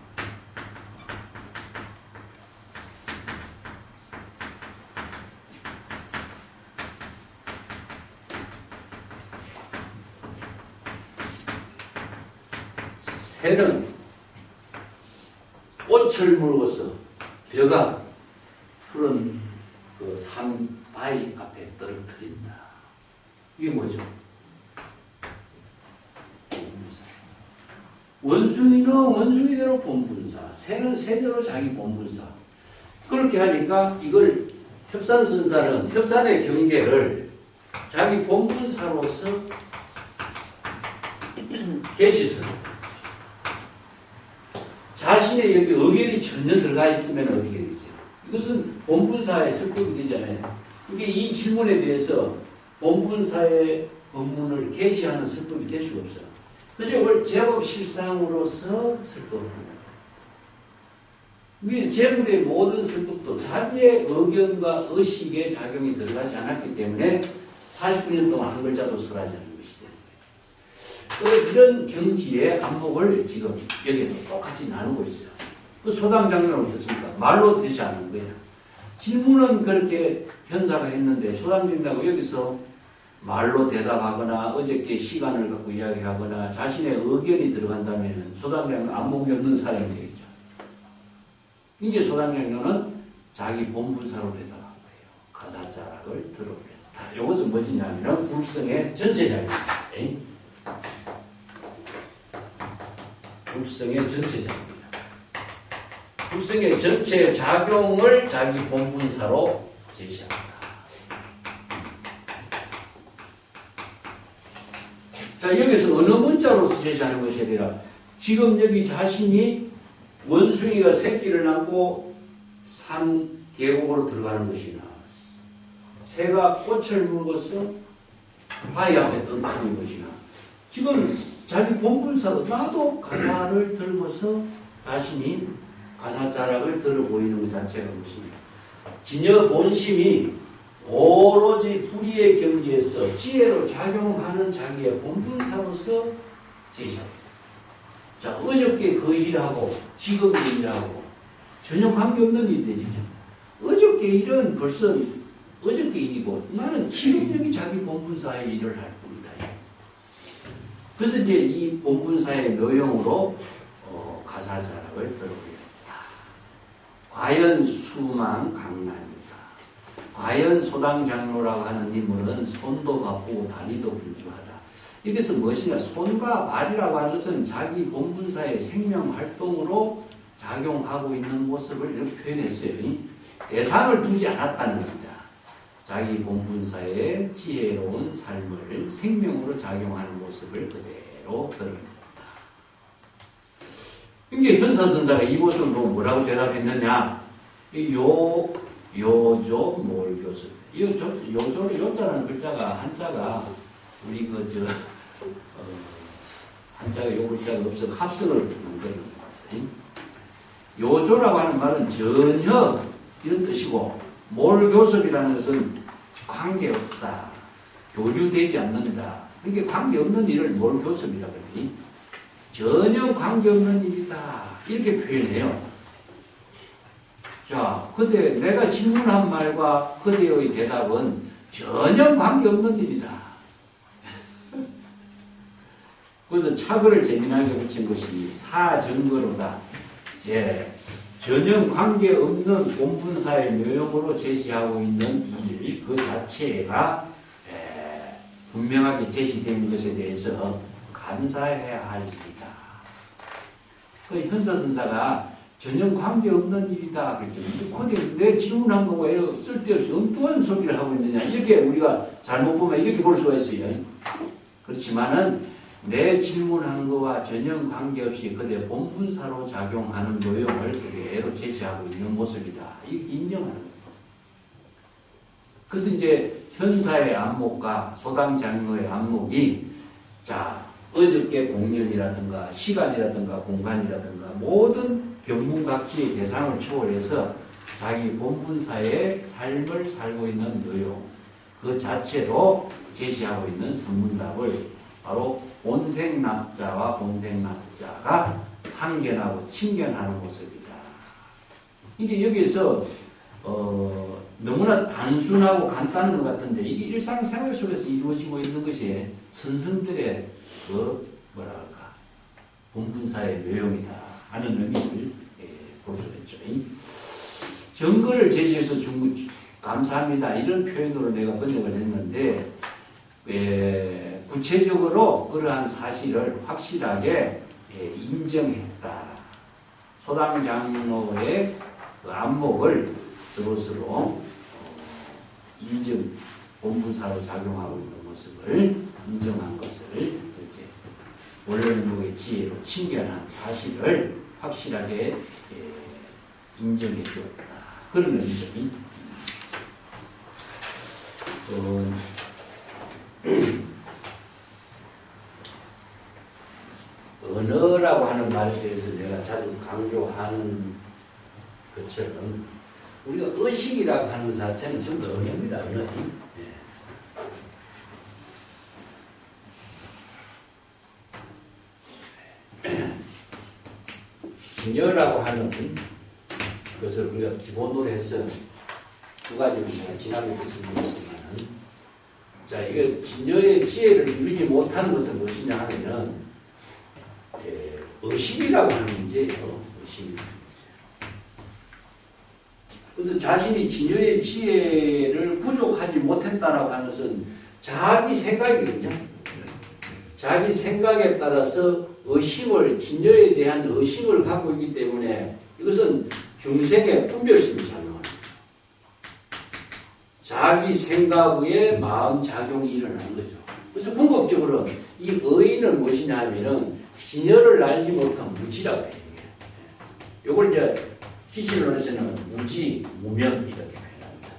새는 꽃을 물고서 벼가 푸른 그 산 바위 앞에 떨어뜨린다. 이게 뭐죠? 본분사. 원숭이는 원숭이대로 본분사, 새는 새대로 자기 본분사. 그렇게 하니까 이걸 협산선사는 협산의 경계를 자기 본분사로서 계시선 자신의 여기 의견이 전혀 들어가 있으면 어떻게 되죠? 이것은 본분사의 설법이 되잖아요. 이게 이 질문에 대해서 본분사의 법문을 계시하는 설법이 될 수가 없어요. 그래서 이걸 제법 실상으로서 설법합니다. 이게 제법의 모든 설법도 자기의 의견과 의식의 작용이 들어가지 않았기 때문에 49년 동안 한 글자도 설하지 않는 것이 되는 거예요. 이런 경지의 안목을 지금 여기에도 똑같이 나누고 있어요. 그 소당 장로는 어떻습니까? 말로 되지 않는 거예요. 질문은 그렇게 현사가 했는데 소당 장로가 여기서 말로 대답하거나 어저께 시간을 갖고 이야기하거나 자신의 의견이 들어간다면 소당 장로는 안목이 없는 사람이 되겠죠. 이제 소당 장로는 자기 본분사로 대답한 거예요. 가사자락을 들어보겠다. 이것은 무엇이냐면 불성의 전체자입니다. 불성의 전체자입니다. 불성의 전체 작용을 자기 본분사로 제시합니다. 자, 여기서 어느 문자로서 제시하는 것이 아니라 지금 여기 자신이 원숭이가 새끼를 낳고 산 계곡으로 들어가는 것이나 새가 꽃을 물고서 바위 앞에 떨어뜨리는 것이나 지금 자기 본분사로 나도 가사를 들고서 자신이 가사자락을 들어 보이는 것 자체가 무엇입니까? 진여 본심이 오로지 불의의 경지에서 지혜로 작용하는 자기의 본분사로서 제시합니다. 자, 어저께 그 일하고 지금 그 일하고 전혀 관계없는 일이 되죠. 어저께 일은 벌써 어저께 일이고 나는 지금 여기 자기 본분사의 일을 할 뿐이다. 그래서 이제 이 본분사의 묘용으로 가사자락을 들어보겠다. 과연 수망 강남이다. 과연 소당 장로라고 하는 인물은 손도 바쁘고 다리도 분주하다. 여기서 무엇이냐? 손과 발이라고 하는 것은 자기 본분사의 생명활동으로 작용하고 있는 모습을 이렇게 표현했어요. 대상을 두지 않았다는 겁니다. 자기 본분사의 지혜로운 삶을 생명으로 작용하는 모습을 그대로 드러냅니다. 이게 현사선사가 이 모습을 보고 뭐라고 대답했느냐? 요조 몰교수. 요조는 요자라는 글자가 한자가 우리 한자가 요 글자가 없어 합성을 만드는 거예요. 요조라고 하는 말은 전혀 이런 뜻이고 몰교섭이라는 것은 관계없다. 교류되지 않는다. 그러니까 관계없는 일을 몰교섭이라고 하니 전혀 관계없는 일이다. 이렇게 표현해요. 자, 근데 내가 질문한 말과 그대의 대답은 전혀 관계없는 일이다. 그래서 차글을 재미나게 붙인 것이 사정거로다. 전혀 관계없는 본분사의 묘용으로 제시하고 있는 일, 그 자체가 분명하게 제시된 것에 대해서 감사해야 할 일이다. 그 현사선사가 전혀 관계없는 일이다. 그랬죠. 내 질문한 거고 쓸데없이 엉뚱한 소리를 하고 있느냐. 이렇게 우리가 잘못 보면 이렇게 볼 수가 있어요. 그렇지만은 내 질문한 거와 전혀 관계없이 그대 본분사로 작용하는 노용을 그대로 제시하고 있는 모습이다. 이렇게 인정하는 거예요. 그래서 이제 현사의 안목과 소당장로의 안목이 자 어저께 공연이라든가 시간이라든가 공간이라든가 모든 견문각지의 대상을 초월해서 자기 본분사의 삶을 살고 있는 노용 그 자체로 제시하고 있는 선문답을 바로 본생납자와 본생납자가 상견하고 친견하는 모습이다. 이게 여기서 너무나 단순하고 간단한 것 같은데 이게 일상생활 속에서 이루어지고 있는 것이 선생들의 그 뭐랄까 본분사의 묘용이다 하는 의미를 볼 수 있죠. 정거를 제시해서 감사합니다 이런 표현으로 내가 번역을 했는데 구체적으로 그러한 사실을 확실하게 인정했다. 소당 장로의 그 안목을 그것으로 인정, 본분사로 작용하고 있는 모습을 인정한 것을 이렇게 원론국의 지혜로 친견한 사실을 확실하게 인정해 주었다. 그런 의미죠. 언어라고 하는 말에 대해서 내가 자주 강조하는 것처럼 우리가 의식이라고 하는 것 자체는 전부 언어입니다. 언어. 진여라고 하는 것을 우리가 기본으로 해서 두 가지로 제가 지난번에 말씀드렸지만 자, 이게 진여의 지혜를 이루지 못하는 것은 무엇이냐 하면은 의심이라고 하는 문제예요. 의심. 그래서 자신이 진여의 지혜를 부족하지 못했다라고 하는 것은 자기 생각이거든요. 자기 생각에 따라서 의심을, 진여에 대한 의심을 갖고 있기 때문에 이것은 중생의 분별심이 작용합니다. 자기 생각의 마음작용이 일어나는 거죠. 그래서 궁극적으로 이 의인은 무엇이냐 하면은 진여를 알지 못한 무지라고 해요. 이걸 이제 기신론에서는 무지, 무명 이렇게 표현합니다.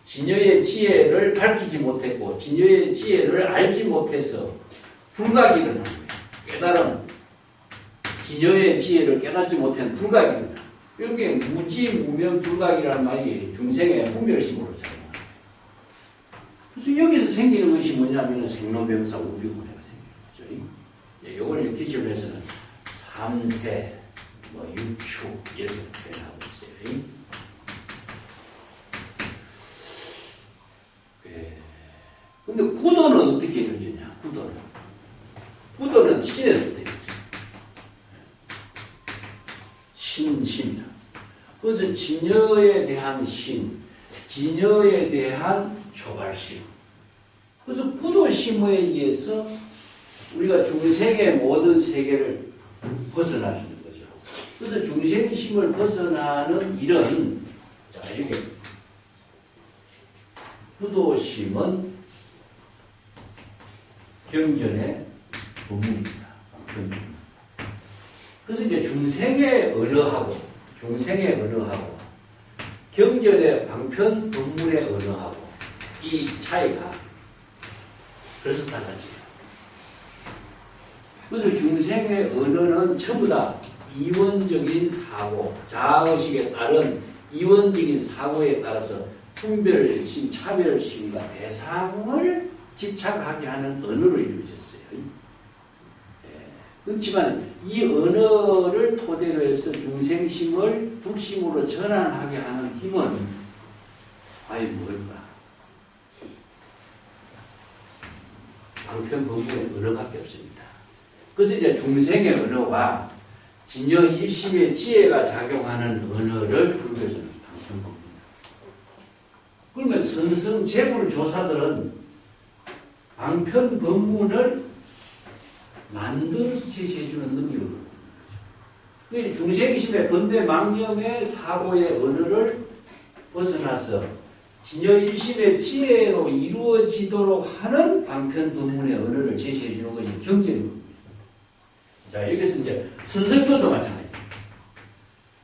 진여의 지혜를 밝히지 못했고 진여의 지혜를 알지 못해서 불각이 일어나는 거예요. 깨달음, 진여의 지혜를 깨닫지 못한 불각이 일어나는 거예요. 이렇게 무지, 무명, 불각이라는 말이 중생의 분별심으로 작용합니다. 그래서 여기서 생기는 것이 뭐냐면 생로병사 우비군해가 생기는 거죠. 이걸 기준에서는 삼세, 유추 이렇게 표현하고 있어요. 근데 구도는 어떻게 이루어지냐? 구도는 신에서 되죠. 신심이다. 그래서 진여에 대한 신, 진여에 대한 초발심. 그래서 구도심에 의해서 우리가 중생의 모든 세계를 벗어날 수 있는 거죠. 그래서 중생의 심을 벗어나는 일은 자 이렇게 구도심은 경전의 본문입니다. 그래서 이제 중생의 언어하고 경전의 방편 본문의 언어하고 이 차이가 그래서 달라져요. 그래서 중생의 언어는 전부 다 이원적인 사고, 자아의식에 따른 이원적인 사고에 따라서 분별심, 차별심과 대상을 집착하게 하는 언어로 이루어졌어요. 그렇지만 이 언어를 토대로 해서 중생심을 불심으로 전환하게 하는 힘은 과연 뭘까? 방편법문의 언어밖에 없습니다. 그래서 이제 중생의 언어와 진여 일심의 지혜가 작용하는 언어를 불교에서는 방편법문이다. 그러면 선성재불조사들은 방편법문을 만들어서 제시해주는 능력을 갖는 거죠. 중생심의 번뇌망념의 사고의 언어를 벗어나서 진여일심의 지혜로 이루어지도록 하는 방편법문의 언어를 제시해주는 것이 경전입니다. 자, 여기서 이제 선성들도 마찬가지입니다.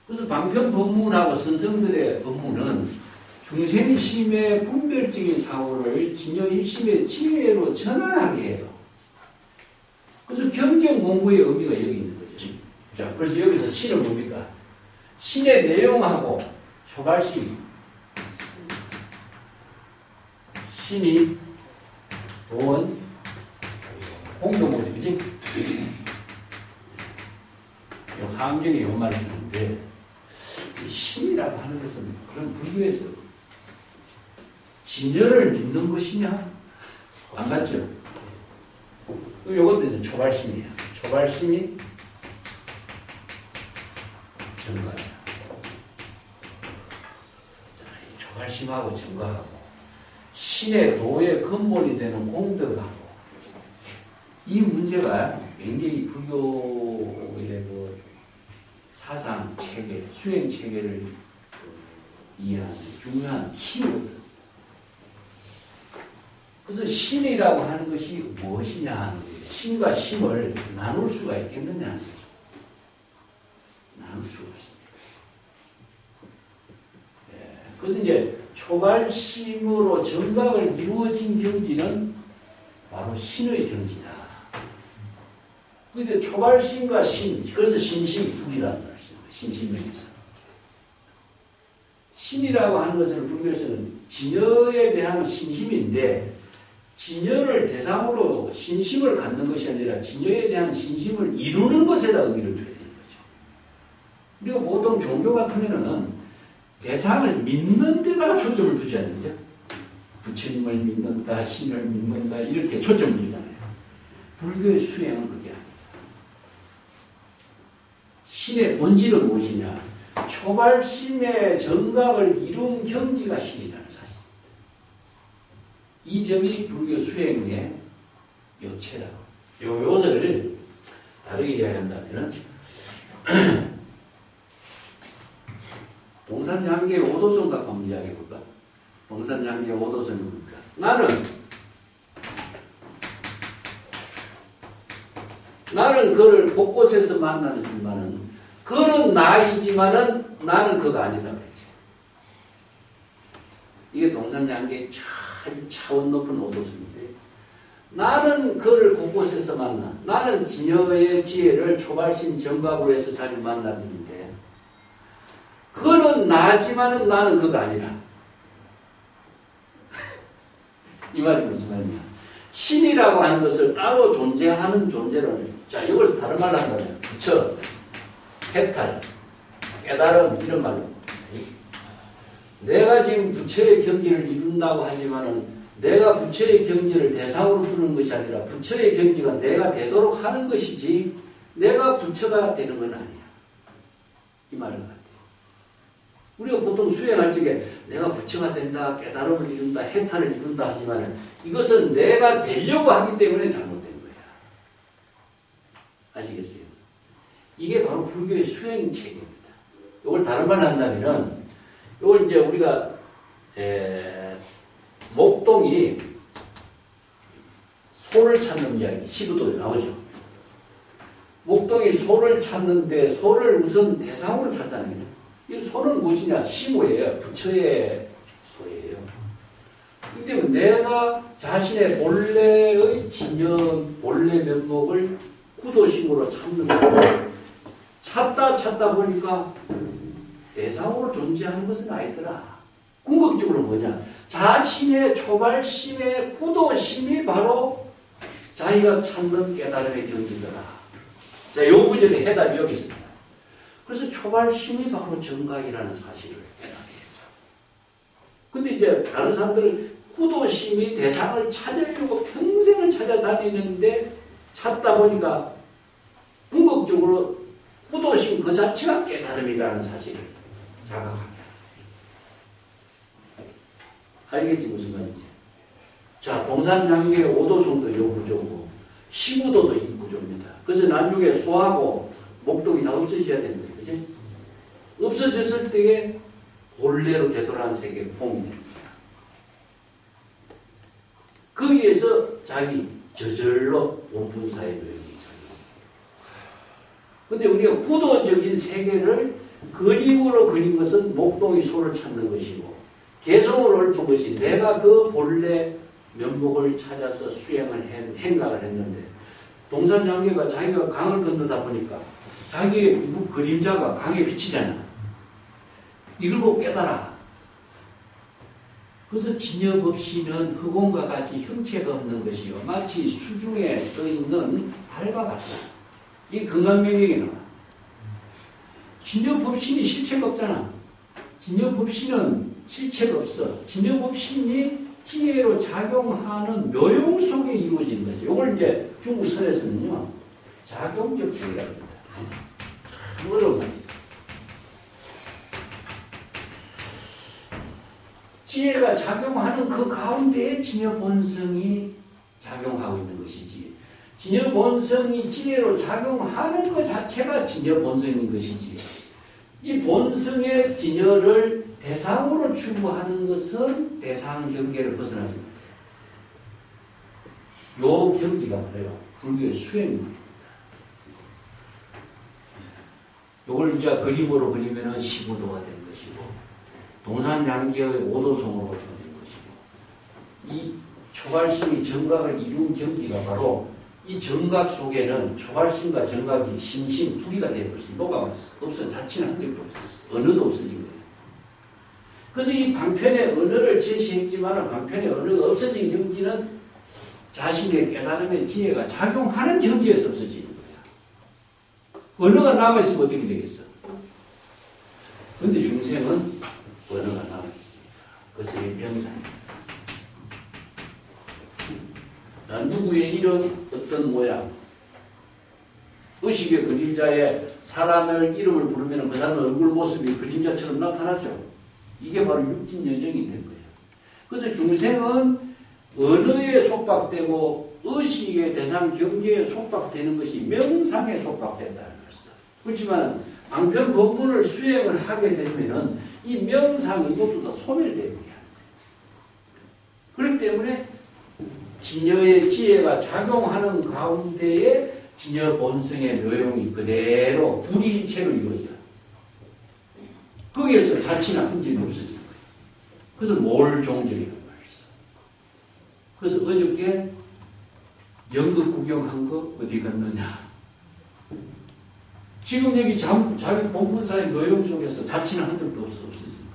그래서 방편법문하고 선성들의 법문은 중생심의 분별적인 사고를 진여일심의 지혜로 전환하게 해요. 그래서 경전 공부의 의미가 여기 있는 거죠. 자, 그래서 여기서 신은 뭡니까? 신의 내용하고 초발심. 신이 돈, 공도 뭐지, 그지? 함경이 이 말을 쓰는데, 신이라고 하는 것은 그런 불교에서 진여를 믿는 것이냐? 안 같죠? 이것도 이제 초발심이에요. 초발심이 정가예요. 자, 이 초발심하고 정가하고 신의 도의 근본이 되는 공덕하고 이 문제가 굉장히 불교의 그 사상 체계, 수행 체계를 이해하는 중요한 키거든. 그래서 신이라고 하는 것이 무엇이냐 하는 거예요. 신과 심을 나눌 수가 있겠느냐 하는 거죠. 나눌 수가 없습니다. 예, 그래서 이제 초발심으로 정각을 이루어진 경지는 바로 신의 경지다. 그런데 초발심과 신, 그래서 신심불이라는 말씀이에요. 신심명에서. 신이라고 하는 것은 불교에서는 진여에 대한 신심인데 진여를 대상으로 신심을 갖는 것이 아니라 진여에 대한 신심을 이루는 것에다 의미를 둬야 되는 거죠. 우리가 보통 종교 같으면은 대상을 믿는 데다가 초점을 두지 않느냐? 부처님을 믿는다, 신을 믿는다, 이렇게 초점을 두잖아요. 불교의 수행은 그게 아니다. 신의 본질은 무엇이냐? 초발심의 정각을 이룬 경지가 신이라는 사실. 이 점이 불교 수행의 요체라고. 요것을 다르게 이야기한다면 동산양계 오도선 갖고 한번 이야기해볼까? 동산양계 오도선이 뭡니까? 나는 그를 곳곳에서 만나지만은 그는 나이지만은 나는 그가 아니다 그랬지. 이게 동산양계의 차원 높은 오도선인데 나는 그를 곳곳에서 만나. 나는 진여의 지혜를 초발심 정각으로 해서 자주 만나드는데 그는 나지만은 나는 그가 아니라. 이 말이 무슨 말이냐? 신이라고 하는 것을 따로 존재하는 존재를, 자, 이걸 다른 말로 한다면 부처, 해탈, 깨달음, 이런 말로. 내가 지금 부처의 경지를 이룬다고 하지만은 내가 부처의 경지를 대상으로 두는 것이 아니라 부처의 경지가 내가 되도록 하는 것이지 내가 부처가 되는 건 아니야. 이 말인 것 같아요. 우리가 보통 수행할 적에 내가 부처가 된다, 깨달음을 이룬다, 해탈을 이룬다 하지만은 이것은 내가 되려고 하기 때문에 잘못된 거야. 아시겠어요? 이게 바로 불교의 수행 체계입니다. 이걸 다른 말로 한다면은 이걸 이제 우리가 목동이 소를 찾는 이야기, 시부도 나오죠. 목동이 소를 찾는데 소를 우선 대상으로 찾잖아요. 이 소는 무엇이냐? 시모예요. 부처의 소예요. 그렇기 때문에 내가 자신의 본래의 진연, 본래 면목을 구도심으로 찾는 거예요. 찾다 보니까 대상으로 존재하는 것은 아니더라. 궁극적으로 뭐냐? 자신의 초발심의 구도심이 바로 자기가 찾는 깨달음의 경지더라. 자, 요 구절의 해답이 여기 있습니다. 그래서 초발심이 바로 정각이라는 사실을 깨닫게 했죠. 근데 이제 다른 사람들은 구도심이 대상을 찾으려고 평생을 찾아다니는데 찾다 보니까 궁극적으로 구도심 그 자체가 깨달음이라는 사실을 자각합니다. 알겠지 무슨 말인지. 자, 동산양계의 오도성도 이 구조고 시구도도 이 구조입니다. 그래서 나중에 소하고 목동이 다 없어져야 되는 거예요. 그지? 없어졌을 때에 본래로 되돌아간 세계의 폼이 됩니다. 거기에서 자기 저절로 원분사의 노역이 작용합니다. 근데 우리가 구도적인 세계를 그림으로 그린 것은 목동이 소를 찾는 것이고 개성을 읊은 것이 내가 그 본래 면목을 찾아서 행각을 했는데 동산양계가 자기가 강을 건너다 보니까 자기의 그림자가 강에 비치잖아. 이걸 보고 깨달아. 그래서 진여법시는 흑원과 같이 형체가 없는 것이요 마치 수중에 떠있는 달과 같다. 이게 건강명령에 나와. 진여법신이 실체가 없잖아. 진여법신은 실체가 없어. 진여법신이 지혜로 작용하는 묘용 속에 이루어진 거죠. 이걸 이제 중국 선에서는요, 작용적 세계라고 합니다. 참 어려운 말이에요. 지혜가 작용하는 그 가운데에 진여 본성이 작용하고 있는 것이지. 진여 본성이 지혜로 작용하는 것 자체가 진여 본성인 것이지. 이 본성의 진여를 대상으로 추구하는 것은 대상 경계를 벗어나지 못해요. 요 경지가 뭐예요? 불교의 수행입니다. 요걸 이제 그림으로 그리면은 시구도가 된 것이고, 동산양계의 오도성으로 된 것이고, 이 초발심이 정각을 이룬 경지가 바로 이 정각 속에는 초발심과 정각이 신심 둘이가 되어버렸어요. 녹아버렸어. 없어. 자취는 한 적도 없었어. 언어도 없어진 거예요. 그래서 이 방편의 언어를 제시했지만 방편의 언어가 없어진 경지는 자신의 깨달음의 지혜가 작용하는 경지에서 없어지는 거야. 언어가 남아있으면 어떻게 되겠어? 그런데 중생은 언어가 남아있습니다. 그것이 명상입니다. 누구의 이런 어떤 모양, 의식의 그림자에 사람의 이름을 부르면 그 사람의 얼굴 모습이 그림자처럼 나타나죠. 이게 바로 육진여정이 된 거예요. 그래서 중생은 언어에 속박되고 의식의 대상 경계에 속박되는 것이 명상에 속박된다는 것이죠. 그렇지만 방편 법문을 수행을 하게 되면 이 명상이 모두 다 소멸되게 합니다. 그렇기 때문에 진여의 지혜가 작용하는 가운데에 진여 본성의 묘용이 그대로 불이일체로 이루어져요. 거기에서 자취나 흔적이 없어지는 거예요. 그래서 몰종적이라는 말이죠. 그래서 어저께 연극 구경한 거 어디 갔느냐. 지금 여기 자기 본분사의 묘용 속에서 자취나 흔적도 없어지는 거예요.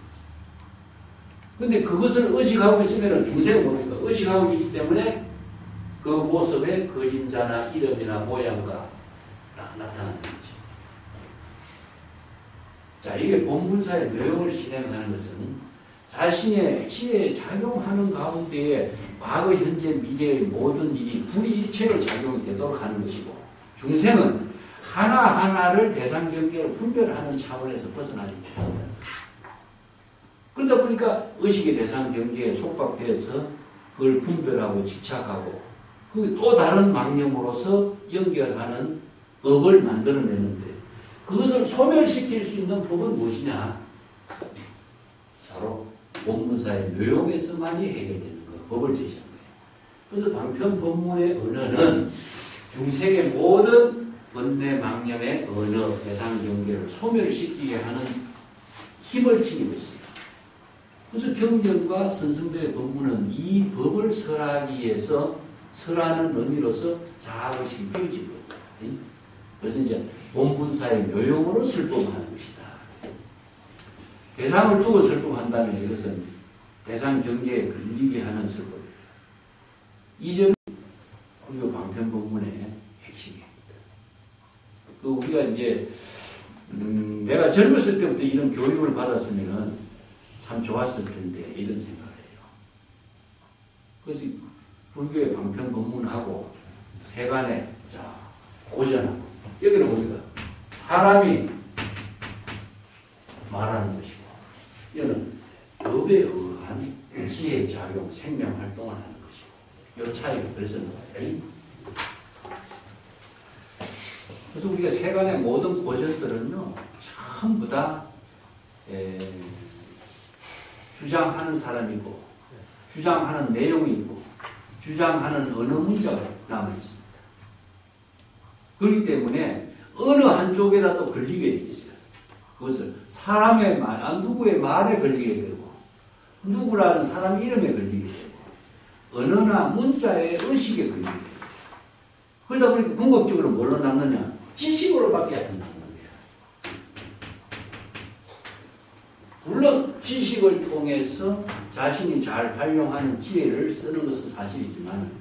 근데 그것을 의식하고 있으면 중생은 뭡니까? 의식하고 있기 때문에 그 모습의 그림자나 이름이나 모양과 나타나는 거죠. 자, 이게 본분사의 묘용을 실행하는 것은 자신의 지혜에 작용하는 가운데에 과거, 현재, 미래의 모든 일이 불이일체로 작용이 되도록 하는 것이고, 중생은 하나하나를 대상 경계로 분별하는 차원에서 벗어나지 못한다. 그러다 보니까 의식의 대상 경계에 속박되어서 그걸 분별하고 집착하고 그 또 다른 망념으로서 연결하는 법을 만들어내는데 그것을 소멸시킬 수 있는 법은 무엇이냐? 바로 본문사의 묘용에서만이 해결되는 것, 법을 제시한 거예요. 그래서 방편 법문의 언어는 중생의 모든 번뇌 망념의 언어, 대상 경계를 소멸시키게 하는 힘을 지니고 있습니다. 그래서 경전과 선성도의 법문은 이 법을 설하기 위해서 설하는 의미로서 자아의식이 펴진 거예요. 그래서 이제 본분사의 묘용으로 설법하는 것이다. 대상을 두고 설법한다는 것은 대상 경계에 걸리게 하는 설법이에요. 이 점이 불교 방편 법문의 핵심입니다. 우리가 이제 내가 젊었을 때부터 이런 교육을 받았으면은 참 좋았을 텐데 이런 생각을 해요. 그래서 불교의 방편 법문하고 세간에 자 고전하고 여기는 뭡니까? 사람이 말하는 것이고 이거는 법에 의한 지혜 작용, 생명 활동을 하는 것이고 이 차이가 벌써 나와요. 그래서 우리가 세간의 모든 고전들은요 전부 다 주장하는 사람이고 주장하는 내용이 있고 주장하는 언어 문자가 남아 있습니다. 그렇기 때문에 어느 한쪽에라도 걸리게 돼 있어요. 그것을 사람의 말, 누구의 말에 걸리게 되고 누구라는 사람 이름에 걸리게 되고 언어나 문자의 의식에 걸리게 되고 그러다 보니까 궁극적으로 뭘로 남느냐? 지식으로밖에 안 남는 거예요. 물론 지식을 통해서 자신이 잘 활용하는 지혜를 쓰는 것은 사실이지만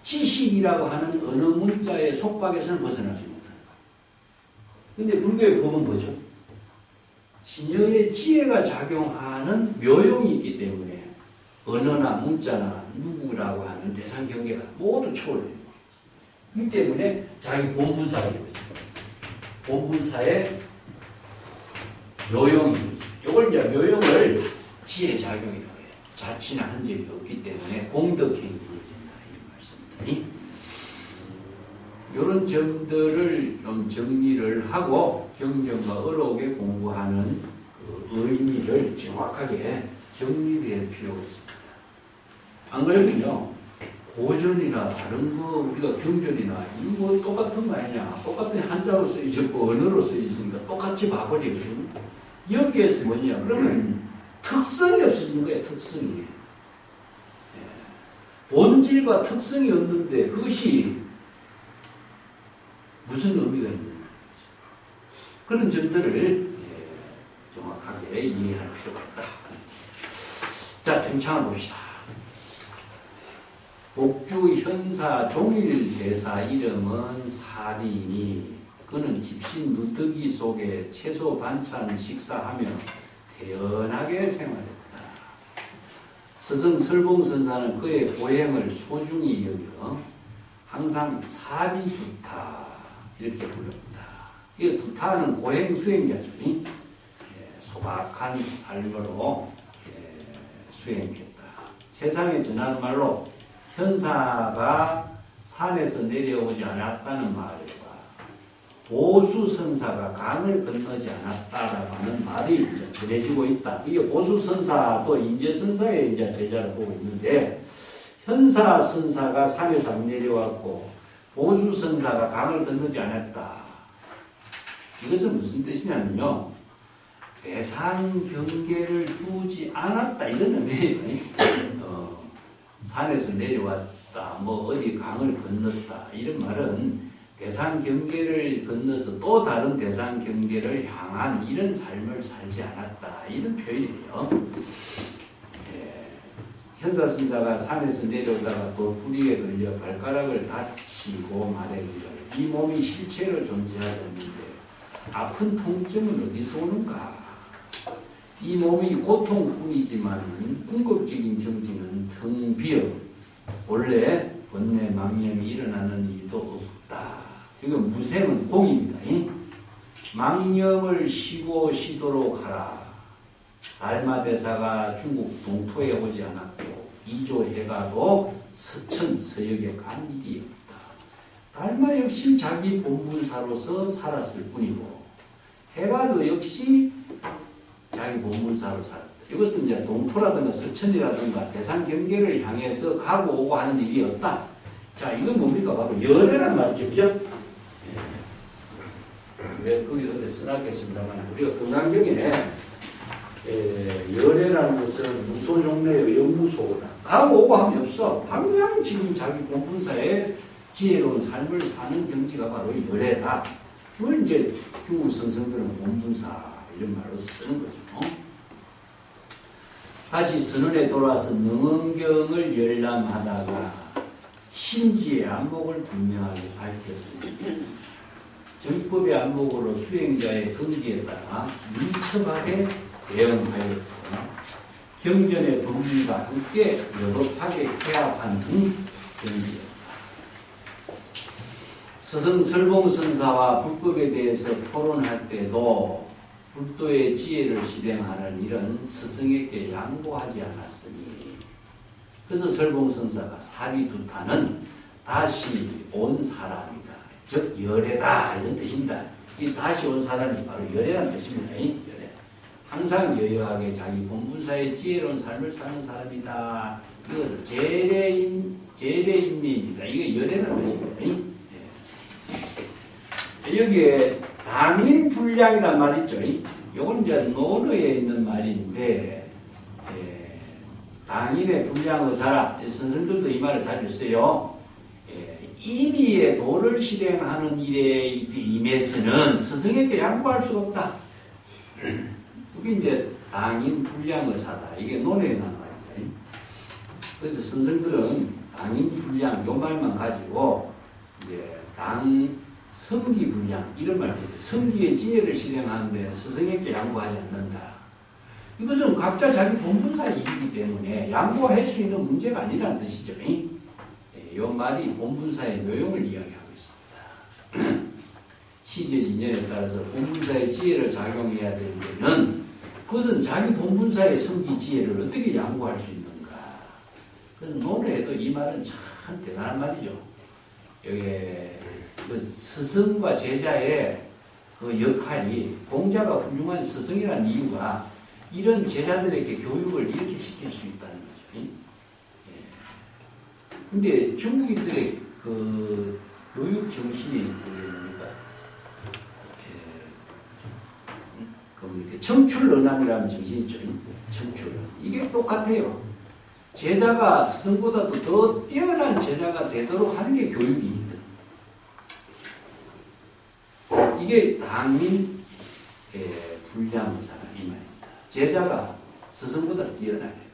지식이라고 하는 언어 문자의 속박에서는 벗어나지 못한다. 그런데 불교의 법은 뭐죠? 진여의 지혜가 작용하는 묘용이 있기 때문에 언어나 문자나 누구라고 하는 대상 경계가 모두 초월돼요. 그렇기 때문에 자기 본분사가 되죠. 본분사의 묘용이 이걸 이제 묘용을 지혜 작용이라고 해요. 자치나 한 적이 없기 때문에 공덕행위 이루어진다 이 말씀입니다. 이런 점들을 좀 정리를 하고 경전과 어록에 공부하는 그 의미를 정확하게 정리할 필요가 있습니다. 안 그러면요 고전이나 다른 거 우리가 경전이나 이거 뭐 똑같은 거 아니냐 똑같은 한자로 써있고 언어로 써있으니까 똑같이 봐버리거든요. 여기에서 뭐냐 그러면 특성이 없어지는 거예요. 특성이 본질과 특성이 없는데 그것이 무슨 의미가 있는 거죠. 그런 점들을 정확하게 이해할 필요가 있다. 자, 평창을 봅시다. 복주 현사 종일 대사 이름은 사리니 그는 집신 누더기 속에 채소 반찬 식사하며 태연하게 생활했다. 스승 설봉선사는 그의 고행을 소중히 여겨 항상 사비두타 이렇게 부릅니다. 이 두타는 고행 수행자죠. 소박한 삶으로 수행했다. 세상에 전하는 말로 현사가 산에서 내려오지 않았다는 말과 보수선사가 강을 건너지 않았다라고 하는 말이 전해지고 있다. 이게 보수선사도 인제선사의 이제 제자를 보고 있는데 현사선사가 산에서 안 내려왔고 보수선사가 강을 건너지 않았다. 이것은 무슨 뜻이냐면요. 대상 경계를 두지 않았다 이런 의미예요. 산에서 내려왔다, 뭐 어디 강을 건넜다 이런 말은 대상 경계를 건너서 또 다른 대상 경계를 향한 이런 삶을 살지 않았다 이런 표현이에요. 현사선사가 산에서 내려오다가 돌뿌리에 걸려 발가락을 다치고 말했기를 이 몸이 실체로 존재하지 않는데 아픈 통증은 어디서 오는가? 이 몸이 고통뿐이지만 궁극적인 정지는 텅 비어 원래 번뇌 망념이 일어나는 일도 없다. 이건 무생은 공입니다. 망념을 쉬고 쉬도록 하라. 달마대사가 중국 동토에 오지 않았고 이조해가도 서천 서역에 간 일이 없다. 달마 역시 자기 본분사로서 살았을 뿐이고 해가도 역시 자기 본분사로 살았다. 이것은 이제 동토라든가 서천이라든가 대상 경계를 향해서 가고 오고 하는 일이 없다. 자, 이건 뭡니까? 바로 열애란 말이죠. 그죠? 왜 거기 어디 써놨겠습니다만 우리가 금강경에 열애라는 것은 무소종래의 영무소다. 가고 오고 함이 없어. 항상 지금 자기 본분사에 지혜로운 삶을 사는 경지가 바로 열애다. 그걸 이제 중국 선생들은 본분사 이런 말로 쓰는 거죠. 다시 선언에 돌아와서 능언경을 열람하다가 심지의 안목을 분명하게 밝혔습니다. 정법의 안목으로 수행자의 근기에 따라 민첩하게 대응하였고 경전의 법리가 함께 여법하게 개합한 경지였다. 스승 설봉선사와 불법에 대해서 토론할 때도 불도의 지혜를 실행하는 일은 스승에게 양보하지 않았으니 그래서 설봉선사가 사비두타는 다시 온 사람이다. 즉 열애다 이런 뜻입니다. 이 다시 온 사람이 바로 열애라는 뜻입니다. 열애. 항상 여여하게 자기 본분사의 지혜로운 삶을 사는 사람이다. 이거 제례인미입니다. 이게 열애라는 뜻입니다. 여기에 당인 분량이란 말이 있죠. 이건 이제 논어에 있는 말인데, 당인의 분량의 사람, 선생들도 이 말을 자주 써요. 임의의 도를 실행하는 일에 임해서는 스승에게 양보할 수 없다. 그게 이제 당인 분량의 사다. 이게 논어에 있는 말이죠. 그래서 선생들은 당인 분량, 요 말만 가지고, 이제 성기 분량 이런 말이에요. 성기의 지혜를 실행하는데 스승에게 양보하지 않는다. 이것은 각자 자기 본분사 일이기 때문에 양보할 수 있는 문제가 아니라는 뜻이죠. 이 말이 본분사의 묘용을 이야기하고 있습니다. 시제진연에 따라서 본분사의 지혜를 작용해야 될 때는 그것은 자기 본분사의 성기 지혜를 어떻게 양보할 수 있는가. 그래서 논어에도 이 말은 참 대단한 말이죠. 여기에 그 스승과 제자의 그 역할이 공자가 훌륭한 스승이라는 이유가 이런 제자들에게 교육을 이렇게 시킬 수 있다는 거죠. 근데 중국인들의 그 교육 정신이 뭡니까? 그 청출런함이라는 정신이 있죠. 청출런. 이게 똑같아요. 제자가 스승보다도 더 뛰어난 제자가 되도록 하는 게 교육이 이게 당민 불량 사람 이 말입니다. 제자가 스승보다 뛰어나야 되는 거죠.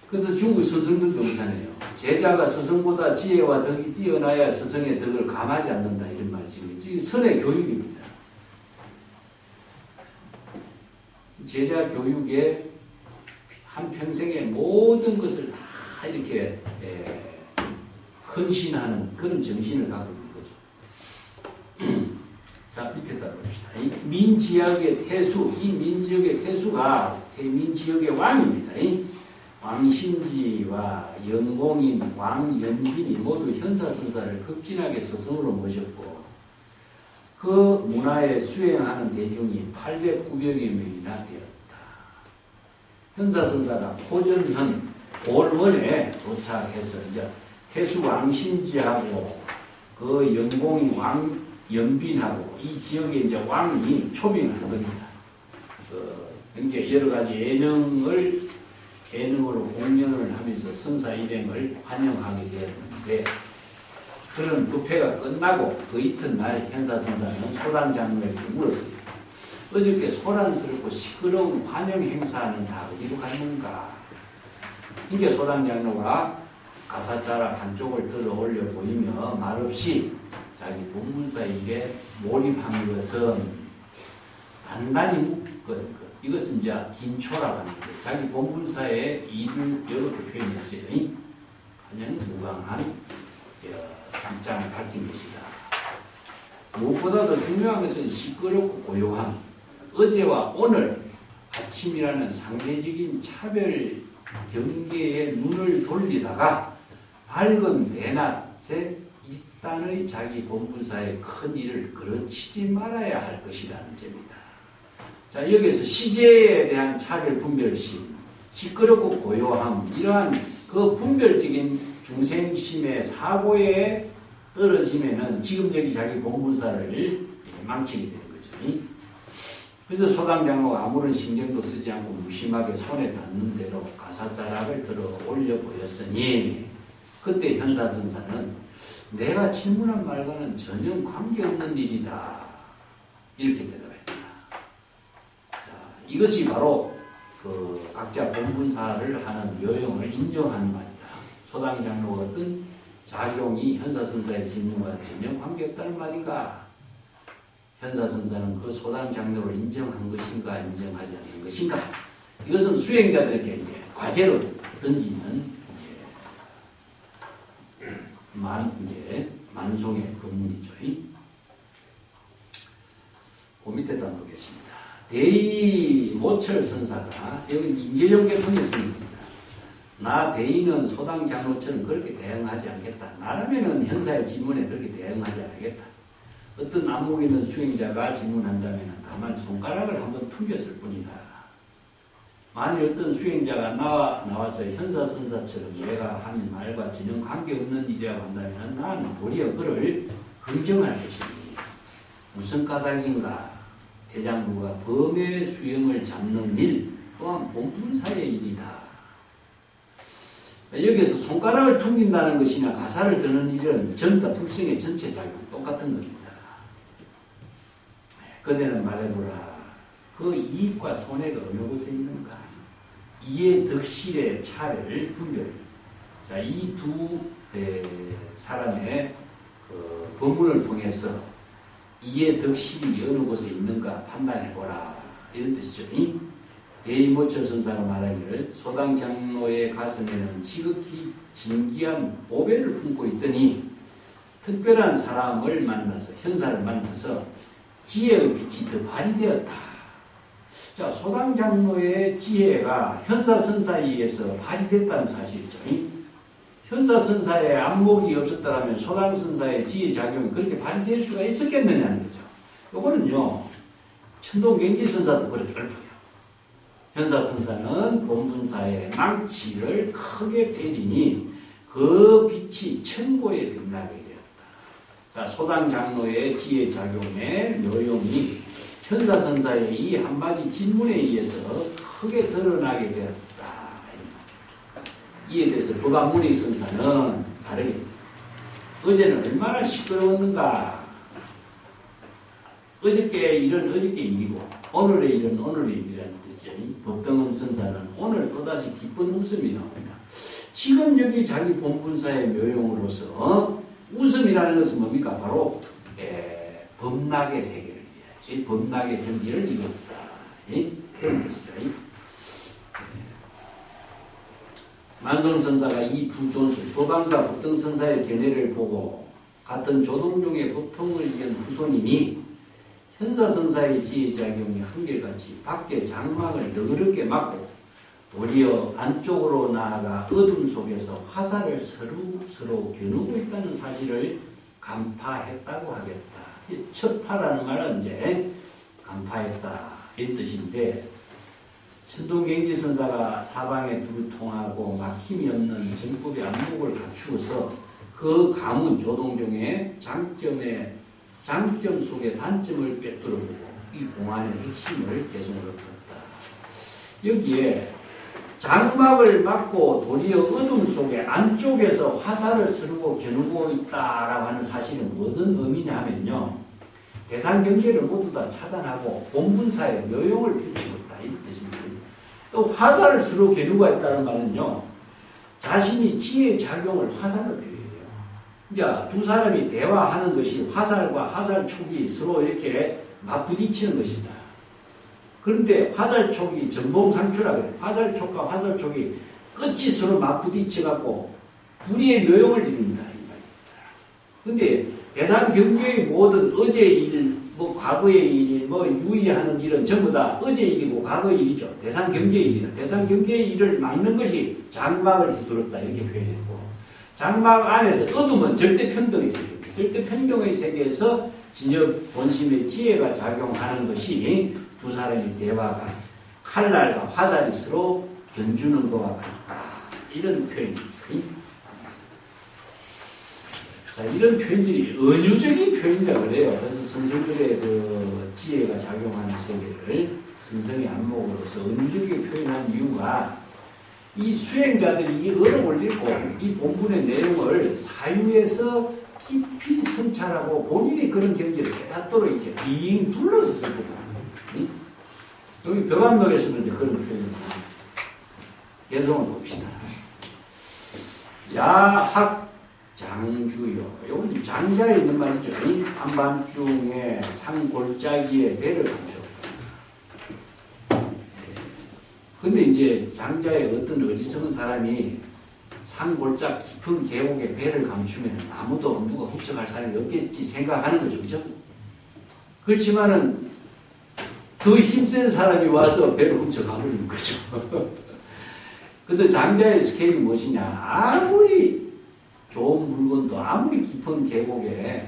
그래서 중국 스승들도 그렇잖아요. 제자가 스승보다 지혜와 덕이 뛰어나야 스승의 덕을 감하지 않는다 이런 말이죠. 이게 선의 교육입니다. 제자 교육에 한평생의 모든 것을 다 이렇게 헌신하는 그런 정신을 갖고 있는 거죠. 자, 밑에 따라봅시다. 민지역의 태수, 이 민지역의 태수가 민지역의 왕입니다. 왕신지와 영공인, 왕연빈이 모두 현사선사를 극진하게 스승으로 모셨고 그 문화에 수행하는 대중이 800~900여 명이나 되었다. 현사선사가 포전현 골원에 도착해서 이제 태수 왕신지하고 그 영공인 왕연빈하고 이 지역에 이제 왕이 초빙한 겁니다. 그러니까 여러 가지 예능으로 공연을 하면서 선사 일행을 환영하게 되었는데 그런 부패가 끝나고 그 이튿날 현사선사는 소란장로에게 물었습니다. 어저께 소란스럽고 시끄러운 환영 행사는 다 어디로 갔는가? 이게 소란장로가 가사자락 한쪽을 들어 올려 보이며 말없이 자기 본문사 일에 몰입한 것은 단단히 묶은 것. 이것은 이제 긴초라고 하는데 자기 본문사의 일을 이렇게 표현했어요. 가장 무강한 입장을 밝힌 것이다. 무엇보다 더 중요한 것은 시끄럽고 고요함. 어제와 오늘 아침이라는 상대적인 차별 경계에 눈을 돌리다가 밝은 대낮에 일단의 자기 본분사의 큰 일을 그르치지 말아야 할 것이라는 점이다. 자, 여기서 시제에 대한 차별 분별심, 시끄럽고 고요함, 이러한 그 분별적인 중생심의 사고에 떨어지면은 지금 여기 자기 본분사를 망치게 되는 거죠. 그래서 소당장로가 아무런 신경도 쓰지 않고 무심하게 손에 닿는 대로 가사자락을 들어 올려 보였으니 그때 현사선사는 내가 질문한 말과는 전혀 관계없는 일이다. 이렇게 대답했다. 자, 이것이 바로 그 각자 본분사를 하는 요령을 인정하는 말이다. 소당장로가 어떤 작용이 현사선사의 질문과 전혀 관계없다는 말인가? 현사선사는 그 소당 장로를 인정한 것인가 인정하지 않는 것인가? 이것은 수행자들에게 이제 과제로 던지는 만송의 법문이죠. 그 밑에다 놓겠습니다. 대의 모철 선사가 여기 임재용 계통의 스님입니다. 나 대의는 소당 장로처럼 그렇게 대응하지 않겠다. 나라면은 현사의 질문에 그렇게 대응하지 않겠다. 어떤 안목 있는 수행자가 질문한다면 다만 손가락을 한번 튕겼을 뿐이다. 만일 어떤 수행자가 나와서 현사선사처럼 내가 한 말과 전혀 관계없는 일이라고 한다면 나는 도리어 그를 긍정할 것이니 무슨 까닭인가? 대장부가 범의 수염을 잡는 일 또한 본분사의 일이다. 여기서 손가락을 퉁긴다는 것이나 가사를 드는 일은 전부 다 불성의 전체 작용 똑같은 겁니다. 그대는 말해보라. 그 이익과 손해가 어느 곳에 있는가? 이의 덕실의 차를 분별. 자, 이 두 사람의 그 법문을 통해서 이의 덕실이 어느 곳에 있는가 판단해보라. 이런 뜻이죠. 대의모철 선사가 말하기를 소당 장로의 가슴에는 지극히 진기한 보배를 품고 있더니 특별한 사람을 만나서 현사를 만나서 지혜의 빛이 더 발휘되었다. 자, 소당 장로의 지혜가 현사선사에 의해서 발휘됐다는 사실이죠. 현사선사의 안목이 없었다면 소당선사의 지혜작용이 그렇게 발휘될 수가 있었겠느냐는 거죠. 요거는요, 천동경지선사도 그렇게 읊어요. 현사선사는 본분사의 망치를 크게 때리니 그 빛이 천고에 빛나게 되었다. 자, 소당 장로의 지혜작용의 묘용이 현사선사의 이 한마디 질문에 의해서 크게 드러나게 되었다. 이에 대해서 법안문의 선사는 다르게 어제는 얼마나 시끄러웠는가. 어저께 일은 어저께 일이고 오늘의 일은 오늘의 일이라는 뜻이죠. 법등원 선사는 오늘 또다시 기쁜 웃음이 나옵니다. 지금 여기 자기 본분사의 묘용으로서 웃음이라는 것은 뭡니까? 바로 법락의 세계를 이 법락의 경지를 이뤘다. 그런 것이죠. 만성선사가 이 두 존수, 법안과 법등선사의 견해를 보고 같은 조동종의 법통을 이은 후손이니 현사선사의 지혜작용이 한결같이 밖에 장막을 너그럽게 막고 도리어 안쪽으로 나아가 어둠 속에서 화살을 서로 겨누고 있다는 사실을 간파했다고 하겠다. 첩파라는 말은 이제 간파했다 이 뜻인데 천동경지선사가 사방에 두루통하고 막힘이 없는 정법의 안목을 갖추어서 그 가문 조동종의 장점 속에 단점을 빼뚫어보고 이 공안의 핵심을 개성을 얻었다. 여기에 장막을 막고 도리어 어둠 속에 안쪽에서 화살을 서르고 겨누고 있다라고 하는 사실은 무슨 의미냐 하면요. 대상 경계를 모두 다 차단하고 본분사의 묘용을 펼치고 있다. 이 뜻입니다. 또 화살을 서로 겨누고 있다는 말은요. 자신이 지혜의 작용을 화살로 표현해요. 이제 두 사람이 대화하는 것이 화살과 화살촉이 서로 이렇게 맞부딪히는 것입니다. 그런데 화살촉이 전봉상추라 그래요. 화살촉과 화살촉이 끝이 서로 맞부딪혀갖고 불의의 묘용을 이룹니다. 그런데 대상 경계의 모든 어제의 일, 과거의 일, 유의하는 일은 전부 다 어제 일이고 과거의 일이죠. 대상 경계의 일이다. 대상 경계의 일을 막는 것이 장막을 휘두른다 이렇게 표현했고 장막 안에서 어둠은 절대 평등의 세계입니다. 절대 평등의 세계에서 진여 본심의 지혜가 작용하는 것이 두 사람의 대화가 칼날과 화살이 서로 견주는 것과 같다. 이런 표현입니다. 자, 이런 표현들이 은유적인 표현이라고 그래요. 그래서 선생들의 그 지혜가 작용하는 세계를 선생의 안목으로서 은유적인 표현한 이유가 이 수행자들이 이 을을 올리고 이 본문의 내용을 사유에서 깊이 성찰하고 본인이 그런 경지를 깨닫도록 이렇게 빙 둘러서 설득하는 거예요. 여기 벽암록에서는 이제 그런 표현입니다. 개성을 봅시다. 야학 장주요. 이건 장자에 있는 말이죠. 한밤중에 산골짜기에 배를 감춰. 근데 이제 장자의 어떤 어리석은 사람이 산골짜 깊은 계곡에 배를 감추면 아무도 누가 훔쳐갈 사람이 없겠지 생각하는 거죠. 그죠? 그렇지만은 더 힘센 사람이 와서 배를 훔쳐가버리는 거죠. 그래서 장자의 스케일이 무엇이냐. 아무리 좋은 물건도 아무리 깊은 계곡에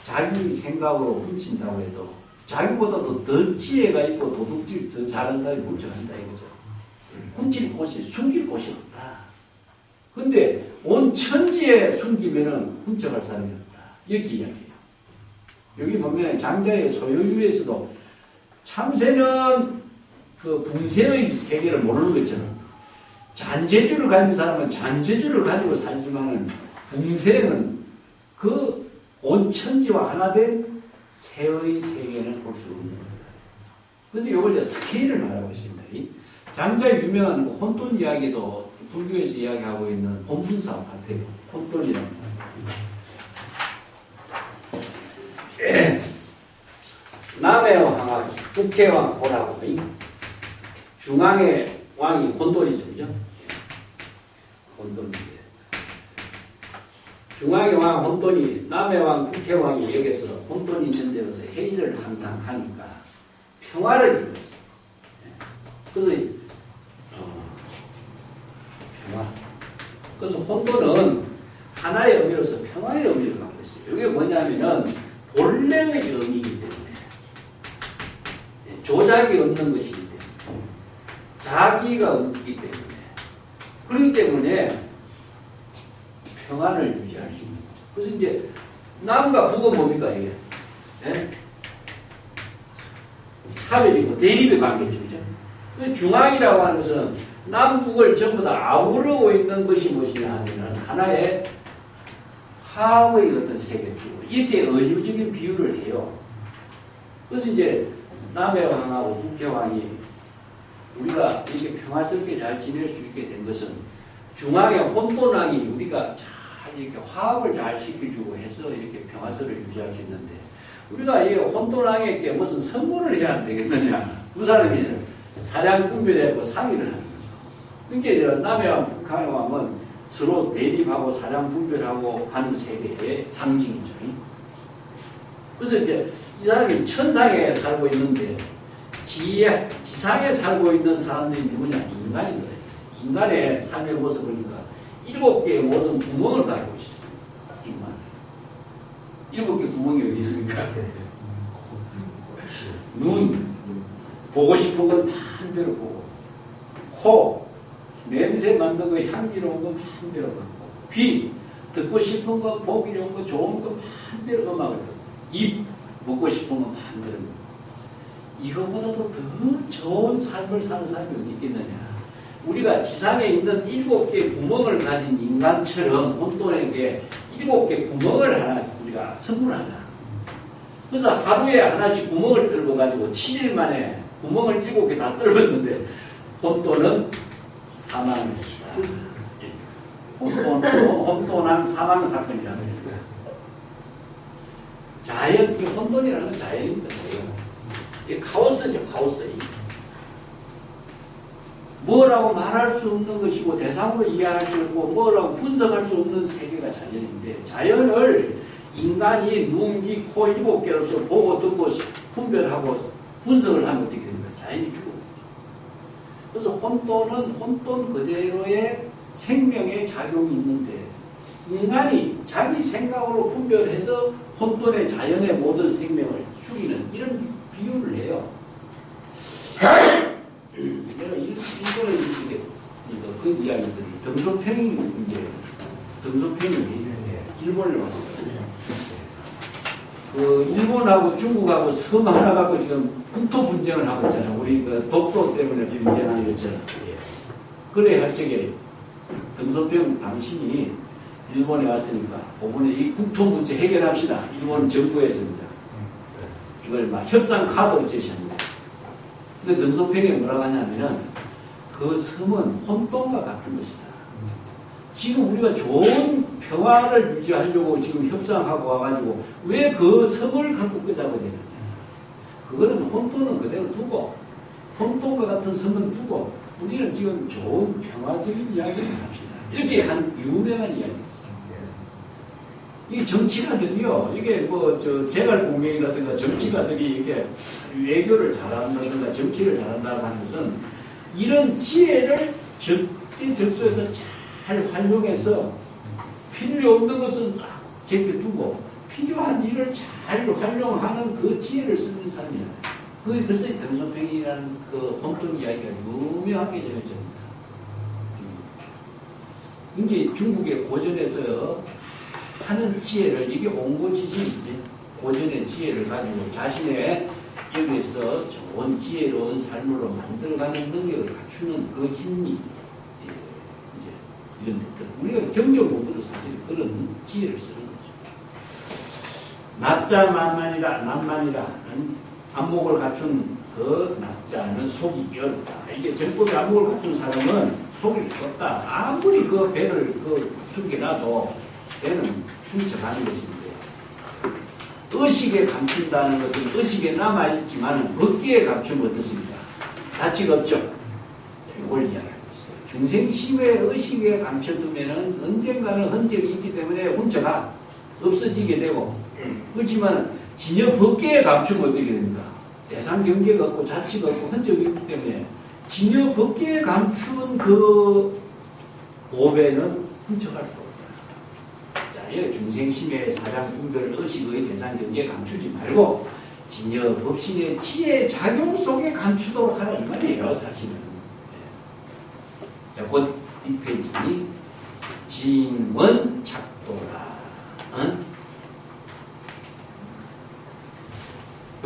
자기 생각으로 훔친다고 해도 자기보다도 더 지혜가 있고 도둑질 더 잘하는 사람이 훔쳐간다 이거죠. 훔칠 곳이 숨길 곳이 없다. 근데 온 천지에 숨기면은 훔쳐갈 사람이 없다. 이렇게 이야기해요. 여기 보면 장자의 소요유에서도 참새는 그 붕새의 세계를 모르는 것처럼 잔재주를 가진 사람은 잔재주를 가지고 살지만은 붕새는 그 온 천지와 하나 된 새의 세계는 볼 수 없는 거예요. 그래서 이걸 이제 스케일을 말하고 있습니다. 이 장자의 유명한 혼돈 이야기도 불교에서 이야기하고 있는 본분사 같아요. 혼돈이라는 남의 왕하고 북의 왕 보라고 중앙의 왕이 혼돈이죠. 그죠? 혼돈인데 중앙의 왕 혼돈이 남의 왕 북의 왕이 여기서 혼돈이 있는 데로서 회의를 항상 하니까 평화를 이뤘어요. 그래서 평화. 그래서 혼돈은 하나의 의미로서 평화의 의미를 갖고 있어요. 이게 뭐냐면은 본래의 의미이기 때문에 조작이 없는 것이기 때문에 자기가 없기 때문에 그렇기 때문에 평안을 유지할 수 있는 거죠. 그래서 이제 남과 북은 뭡니까 이게? 네? 차별이고 대립의 관계죠. 그죠? 중앙이라고 하는 것은 남북을 전부 다 아우르고 있는 것이 무엇이냐 하면 하나의 화합의 어떤 세계이고 이렇게 은유적인 비유를 해요. 그래서 이제 남의 왕하고 북의 왕이 우리가 이렇게 평화스럽게 잘 지낼 수 있게 된 것은 중앙의 혼돈왕이 우리가 잘 이렇게 화합을 잘 시켜주고 해서 이렇게 평화스러움을 유지할 수 있는데 우리가 이 혼돈왕에게 무슨 선물을 해야 안 되겠느냐. 그 사람이 사냥꾼별하고 상의를 하는 거죠. 그러니까 남의 왕, 북의 왕은 서로 대립하고 사냥분별하고 하는 세계의 상징이죠. 그래서 이제 이 사람이 천상에 살고 있는데 지상에 살고 있는 사람들이 누구냐? 인간인 거예요. 인간의 삶의 모습을 보니까 7개의 모든 구멍을 가지고 있어요. 인간. 7개 구멍이 어디 있습니까? 눈, 보고 싶은 건 마음대로 보고, 코, 냄새 맡는 거, 향기로운 거 마음대로 맡고, 귀, 듣고 싶은 거, 보기 좋은 거, 좋은 거 마음대로 음악을 듣고, 입, 먹고 싶은 거 마음대로 먹고. 이거보다도 더 좋은 삶을 사는 사람이 어디 있겠느냐. 우리가 지상에 있는 7개의 구멍을 가진 인간처럼 혼돈에게 7개 구멍을 하나 우리가 선물하자. 그래서 하루에 하나씩 구멍을 뚫어 가지고 7일 만에 구멍을 7개 다 뚫었는데 혼돈은 사망을 했다. 혼돈한 사망 사건이라는 거예요. 자연, 이 혼돈이라는 건 자연입니다. 이 카오스죠, 카오스. 뭐라고 말할 수 없는 것이고 대상으로 이해할 수 없고 뭐라고 분석할 수 없는 세계가 자연인데 자연을 인간이 눈, 귀, 코 7개로서 보고 듣고 분별하고 분석을 하면 어떻게 됩니까? 자연이 죽어. 그래서 혼돈은 혼돈 그대로의 생명의 작용이 있는데 인간이 자기 생각으로 분별해서 혼돈의 자연의 모든 생명을 죽이는 이런 비유를 해요. 내가 이거를 이게 그 이야기들이 등소평이 이제 등소평이 일본을 왔어요. 그 일본하고 중국하고 섬 하나 갖고 지금 국토 분쟁을 하고 있잖아요. 우리 그 독도 때문에 분쟁하는 것처럼. 그래 할 적에 등소평 당신이 일본에 왔으니까 이번에 이 국토 문제 해결합시다. 일본 정부에서 이제 이걸 막 협상 카드로 제시합니다. 근데 등소평이 뭐라고 하냐면은 그 섬은 혼돈과 같은 것이다. 지금 우리가 좋은 평화를 유지하려고 지금 협상하고 와가지고 왜 그 섬을 갖고 끄자고 되느냐. 그거는 혼돈은 그대로 두고 혼돈과 같은 섬은 두고 우리는 지금 좋은 평화적인 이야기를 합시다. 이렇게 한 유명한 이야기입니다. 이 정치가들이요, 이게 뭐, 제갈공명이라든가 정치가들이 이렇게 외교를 잘한다든가 정치를 잘한다고 하는 것은 이런 지혜를 적소에서 잘 활용해서 필요 없는 것은 싹 제껴두고 필요한 일을 잘 활용하는 그 지혜를 쓰는 사람이야. 그래서 등소평이라는 그 혼돈 이야기가 유명하게 전해집니다. 이게 중국의 고전에서 하는 지혜를, 이게 옹고지신인데 고전의 지혜를 가지고 자신의 여기에서 좋은 지혜로운 삶으로 만들어가는 능력을 갖추는 그 힘이 이제 이런 것들. 우리가 경전 공부도 사실 그런 지혜를 쓰는 거죠. 낮자 만만이라 남만이라는 안목을 갖춘 그 낮자는 속이기 어렵다. 이게 정법의 안목을 갖춘 사람은 속일 수 없다. 아무리 그 배를 숨겨놔도 배는 훔쳐가는 것인데, 의식에 감춘다는 것은 의식에 남아있지만 법기에 감추면 어떻습니까? 가치가 없죠. 이걸 이야기하고 있어요. 중생심의 의식에 감춰두면은 언젠가는 흔적이 있기 때문에 훔쳐가 없어지게 되고, 그렇지만 진여 법계에 감추면 어떻게 됩니까? 대상 경계가 없고 자치가 없고 흔적이 있기 때문에 진여 법계에 감추는 그 오배는 훔쳐갈 수 없다. 자, 이 중생심의 사량분별 의식의 대상 경계에 감추지 말고 진여 법신의 지혜 작용 속에 감추도록 하라 이 말이에요, 사실은. 자, 곧 뒷페이지 진원 착도라. 응?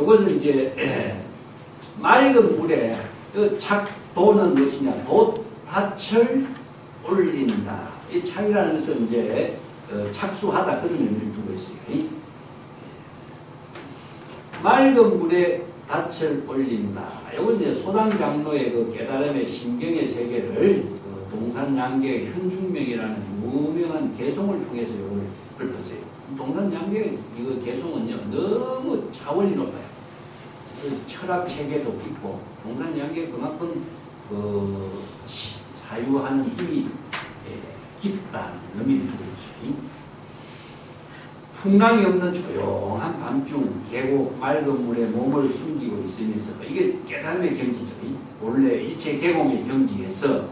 이것은 이제 맑은 물에 착도는 무엇이냐? 돛을 올린다. 이 착이라는 것은 이제 착수하다 그런 의미를 두고 있어요. 맑은 물에 돛을 올린다. 이건 이제 소당장로의 그 깨달음의 심경의 세계를 그 동산양계의 현중명이라는 유명한 개송을 통해서 이걸 읊었어요. 동산양계의 이거 개송은요 너무 차원이 높아요. 그래서 철학 체계도 깊고 동산양계 그만큼 그 사유하는 힘이 깊다는 의미를 두고 있죠. 풍랑이 없는 조용한 밤중 계곡 맑은 물에 몸을 숨기고 있으면서 이게 깨달음의 경지죠. 원래 일체 계공의 경지에서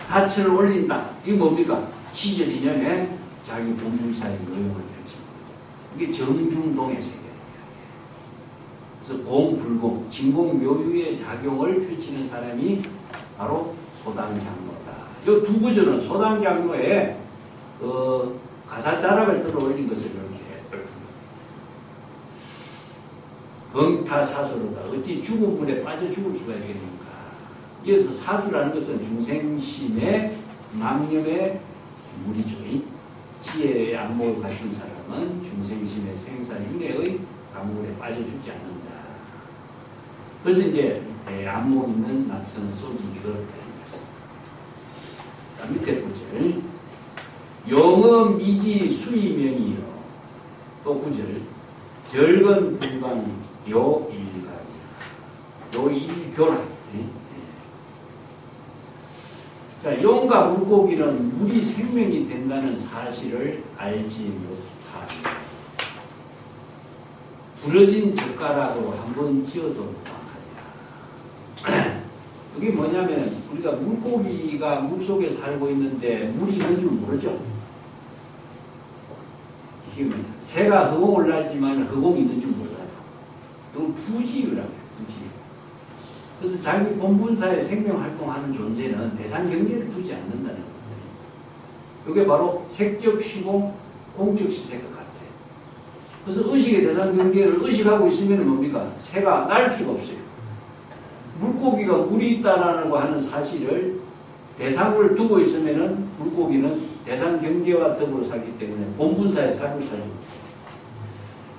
닻을 올린다. 이게 뭡니까? 시절 이념에 자기 본분사의 노용을 펼치는 거죠. 이게 정중동의 세계예요. 그래서 공불공, 진공묘유의 작용을 펼치는 사람이 바로 소당장로다. 이 두 구절은 소당장로의 가사자락을 들어올린 것을 이렇게 병타사수로다. 어찌 죽은 물에 빠져 죽을 수가 있겠는가. 이어서 사수라는 것은 중생심의 망념의 물이죠. 지혜의 안목을 갖춘 사람은 중생심의 생사윤회의 강물에 빠져 죽지 않는다. 그래서 이제 안목 있는 납선 쏘기를 자, 밑에 구절. 용어 미지 수이명이요. 또 구절. 절건 불광이 요일가이다. 요일교라. 자, 용과 물고기는 물이 생명이 된다는 사실을 알지 못하며 부러진 젓가락으로 한번 찧어도 무방하리라. 그게 뭐냐면 우리가 물고기가 물속에 살고 있는데 물이 있는 줄 모르죠. 이게 뭐냐. 새가 허공을 날지만 허공이 있는 줄 몰라요. 그건 부지유라고요. 부지유. 그래서 자기 본분사에 생명활동하는 존재는 대상 경계를 두지 않는다는 거예요. 이게 바로 색적 시공, 공적 시색과 같아요. 그래서 의식의 대상 경계를 의식하고 있으면 뭡니까? 새가 날 수가 없어요. 물고기가 물이 있다라고 하는 사실을 대상을 두고 있으면은 물고기는 대상 경계와 더불어 살기 때문에 본분사의 삶을 살고 있어요.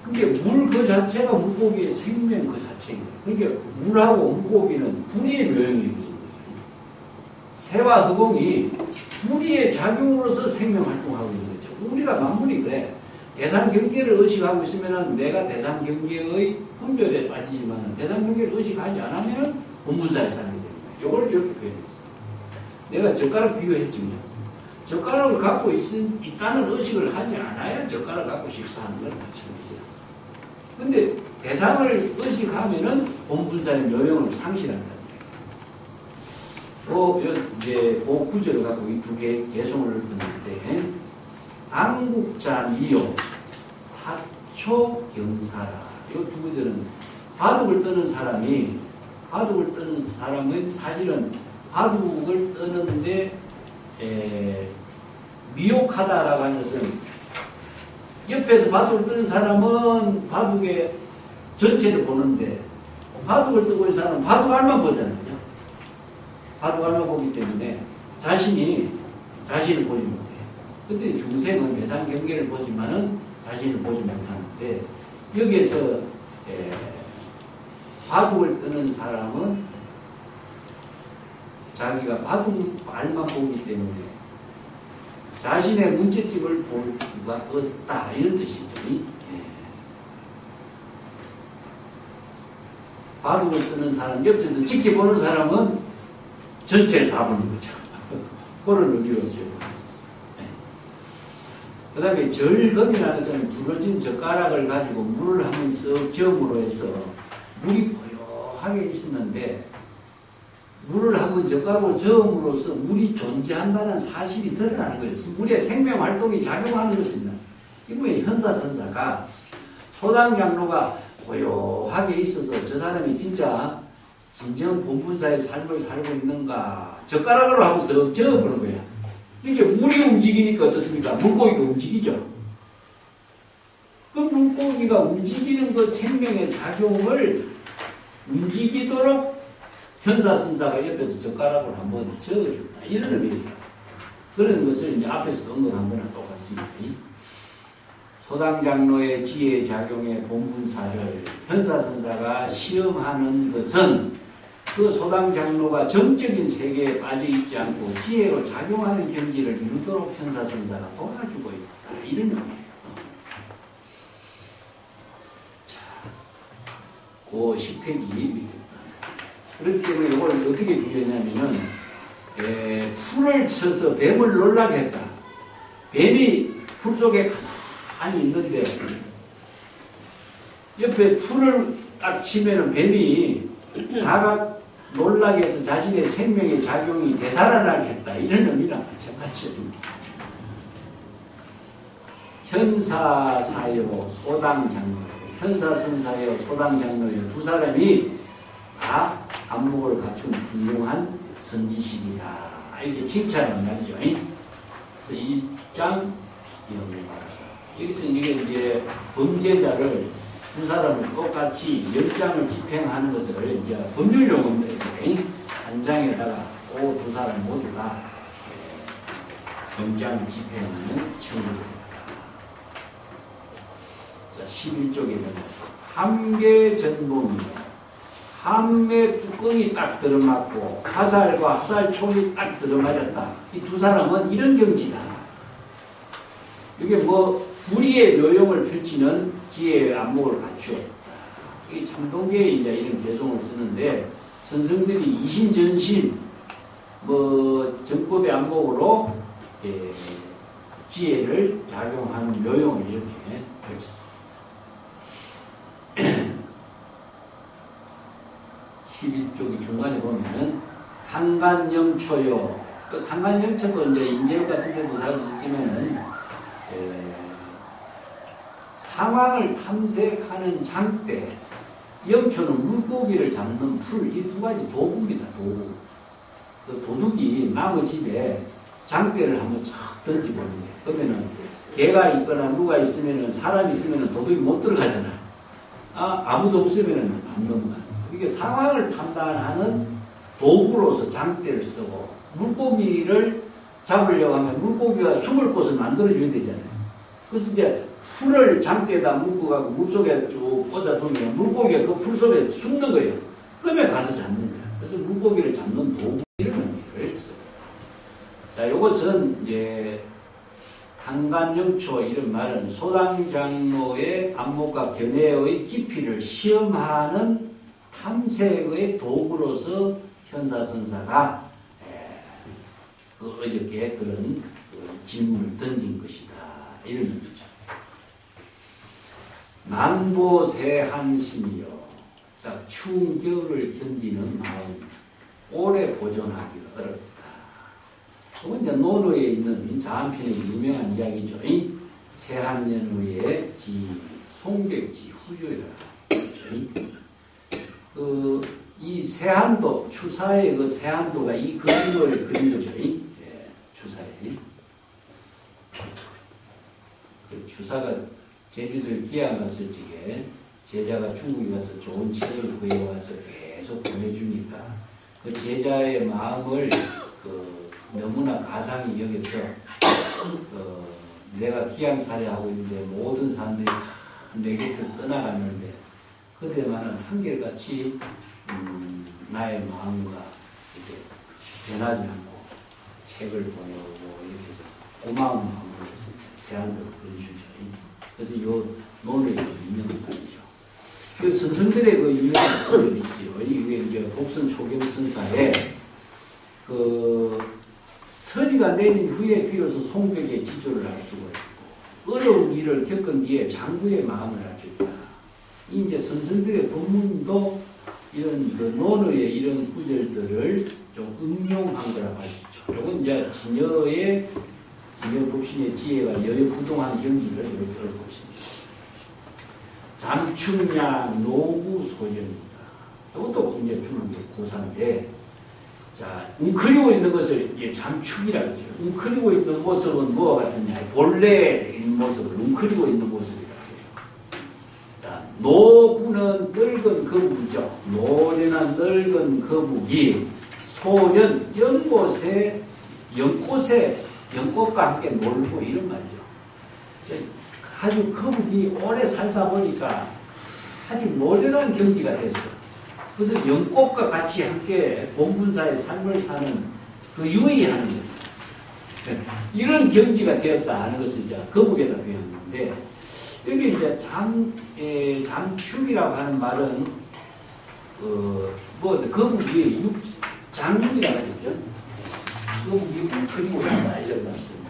그러니까 물 그 자체가 물고기의 생명 그 자체입니다. 그러니까 물하고 물고기는 불의 묘형이 무슨 거죠? 새와 흑공이 무리의 작용으로서 생명활동하고 있는 거죠. 우리가 만물이 그래. 대상 경계를 의식하고 있으면 내가 대상 경계의 분별에 빠지지만 대상 경계를 의식하지 않으면 본분사에 살게 됩니다. 이걸 이렇게 표현했어요. 내가 젓가락 비교했지만 젓가락을 갖고 있다는 의식을 하지 않아야 젓가락 갖고 식사하는 걸 마찬가지예요. 근데 대상을 의식하면은 본분사의 묘용을 상실한다. 또 이제 그 구절을 갖고 이 두 개 개성을 보는데 당국자 미용 타초 경사라. 이 두 구절은 바둑을 뜨는 사람은 사실은 바둑을 뜨는데 미혹하다라고 하는 것은 옆에서 바둑을 뜨는 사람은 바둑의 전체를 보는데 바둑을 뜨고 있는 사람은 바둑알만 보잖아요. 바둑알만 보기 때문에 자신을 보지 못해요. 그때 중생은 대상 경계를 보지만은 자신을 보지 못하는데 여기에서 바둑을 뜨는 사람은 자기가 바둑알만 보기 때문에 자신의 문제집을 볼 수가 없다 이런 뜻이죠. 바둑을 뜨는 사람 옆에서 지켜보는 사람은 전체를 다 보는 거죠. 그런 의미로 쓰여졌습니다. 그 다음에 절검이라는 것은 부러진 젓가락을 가지고 물을 한번 쓱 저음으로 해서 물이 고요하게 있었는데 물을 한번 젓가락으로 저음으로써 물이 존재한다는 사실이 드러나는 거예요. 물의 생명활동이 작용하는 것입니다. 이번에 현사선사가 소당장로가 고요하게 있어서 저 사람이 진정 본분사의 삶을 살고 있는가 젓가락으로 하고 쓱 저어보는 거야. 이게 물이 움직이니까 어떻습니까? 물고기가 움직이죠. 그 물고기가 움직이는 그 생명의 작용을 움직이도록 현사선사가 옆에서 젓가락을 한번 저어준다. 이런 의미입니다. 그런 것을 이제 앞에서 언급한 거랑 똑같습니다. 소당장로의 지혜 작용의 본분사를 현사선사가 시험하는 것은 그 소당장로가 정적인 세계에 빠져 있지 않고 지혜로 작용하는 경지를 이루도록 현사선사가 도와주고 있다. 이런 의미예요. 자, 그 10페이지 밑에. 그렇기 때문에 이걸 어떻게 비교했냐면은 풀을 쳐서 뱀을 놀라게 했다. 뱀이 풀 속에 가만히 있는데 옆에 풀을 딱 치면은 뱀이 자각 놀라게 해서 자신의 생명의 작용이 되살아나게 했다. 이런 의미랑 마찬가지입니다. 현사사요 소당장로, 현사선사요 소당장로요 두 사람이 다 안목을 갖춘 훌륭한 선지식이다. 이렇게 칭찬을 말이죠. 그래서 이 장 여기서 이게 범죄자를 두 사람을 똑같이 10장을 집행하는 것을 이제 법률용어인데 한 장에다가 그 두 사람 모두가 영장을 집행하는 청구입니다. 자, 11쪽에 보면 함계전봉이요. 함의 뚜껑이 딱 들어맞고 화살과 화살총이 딱 들어맞았다. 이 두 사람은 이런 경지다. 이게 무리의 묘용을 펼치는 지혜의 안목을 갖추었다. 이게 참동계에 이제 이런 개성을 쓰는데 선생들이 이심전심 정법의 안목으로 지혜를 작용하는 묘용을 이렇게 펼쳤습니다. 11쪽이 중간에 보면은 탄간영초요. 그 탄간영초도 이제 임재욱 같은 데도 자주 있지만은 상황을 탐색하는 장대, 영초는 물고기를 잡는 풀, 이 두 가지 도구입니다. 도구. 그 도둑이 나무 집에 장대를 한번 쫙 던지보는데 그러면은 개가 있거나 누가 있으면은 사람이 있으면은 도둑이 못 들어가잖아. 아무도 없으면은 안 넘어가. 이게 상황을 판단하는 도구로서 장대를 쓰고 물고기를 잡으려고 하면 물고기가 숨을 곳을 만들어줘야 되잖아요. 그래서 이제 풀을 장대에다 묶고 가고 물속에 쭉 꽂아두면 물고기가 그 풀 속에 숨는 거예요. 그러면 가서 잡는 거예요. 그래서 물고기를 잡는 도구 이런 의미를 써요. 자, 이것은 이제 탄간영초 이런 말은 소당장로의 안목과 견해의 깊이를 시험하는 탐색의 도구로서 현사선사가 그 어저께 그런 질문을 던진 것이다. 이런 의미죠. 만보세한심이요. 자, 추운 겨울을 견디는 마음, 오래 보존하기가 어렵다. 그건 이제 논어에 있는 자한편의 유명한 이야기죠. 세한년후의 송객지 후조이라. 이 세한도, 추사의 그 세한도가 이 그림을 그린 거죠. 예, 추사에. 그 추사가 제주도에 기양 갔을 적에 제자가 중국에 가서 좋은 책을 구해와서 계속 보내주니까 그 제자의 마음을 너무나 가상히 여겨서 내가 기양살이하고 있는데 모든 사람들이 다 내 곁을 떠나갔는데 그대만은 한결같이 나의 마음과 이렇게 변하지 않고 책을 보내오고 이렇게 해서 고마운 마음으로 해서 세한도 보내주죠. 그래서 이 논의 유명한 말이죠. 그 선생들의 그 유명한 소설이 있어요. 이게 이제 복선 초경선사에 서리가 내린 후에 비로소 송벽의 지조를 할 수가 있고 어려운 일을 겪은 뒤에 장구의 마음을 알 수 있다. 이제 선생들의 본문도 이런 그 논어의 이런 구절들을 좀 응용한 거라고 할 수 있죠. 이건 이제 진여 법신의 지혜가 여여부동한 경지를 이렇게 보십니다. 잠충야 노구소견입니다. 이것도 이제 주는 게 고사인데, 자, 웅크리고 있는 것을 이제 잠축이라고 하죠. 웅크리고 있는 모습은 뭐와 같느냐? 본래인 모습을 웅크리고 있는 모습이라고 해요. 자, 노구는 늙은 거북이죠. 노련한 늙은 거북이, 소년, 연꽃과 함께 놀고 이런 말이죠. 아주 거북이 오래 살다 보니까 아주 노련한 경지가 됐어. 그래서 연꽃과 같이 함께 본분사의 삶을 사는 그 유의하는 거예요. 이런 경지가 되었다 하는 것을 이제 거북에다 표현한 건데, 여기 이제 잠축이라고 하는 말은 거북이 장육이라고 하죠. 거북이 그리고 난다 이런 말씀입니다.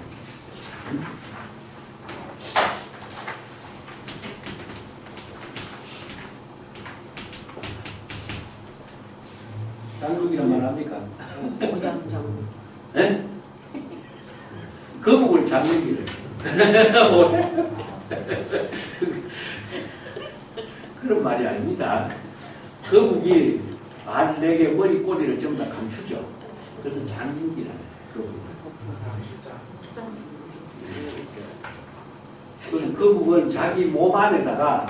장국이란 말 합니까? 네? 거북을 장국이래. 그런 말이 아닙니다. 거북이 발 4개 머리 꼬리를 전부 다 감추죠. 그래서 장국이라는 거북. 거북은 자기 몸 안에다가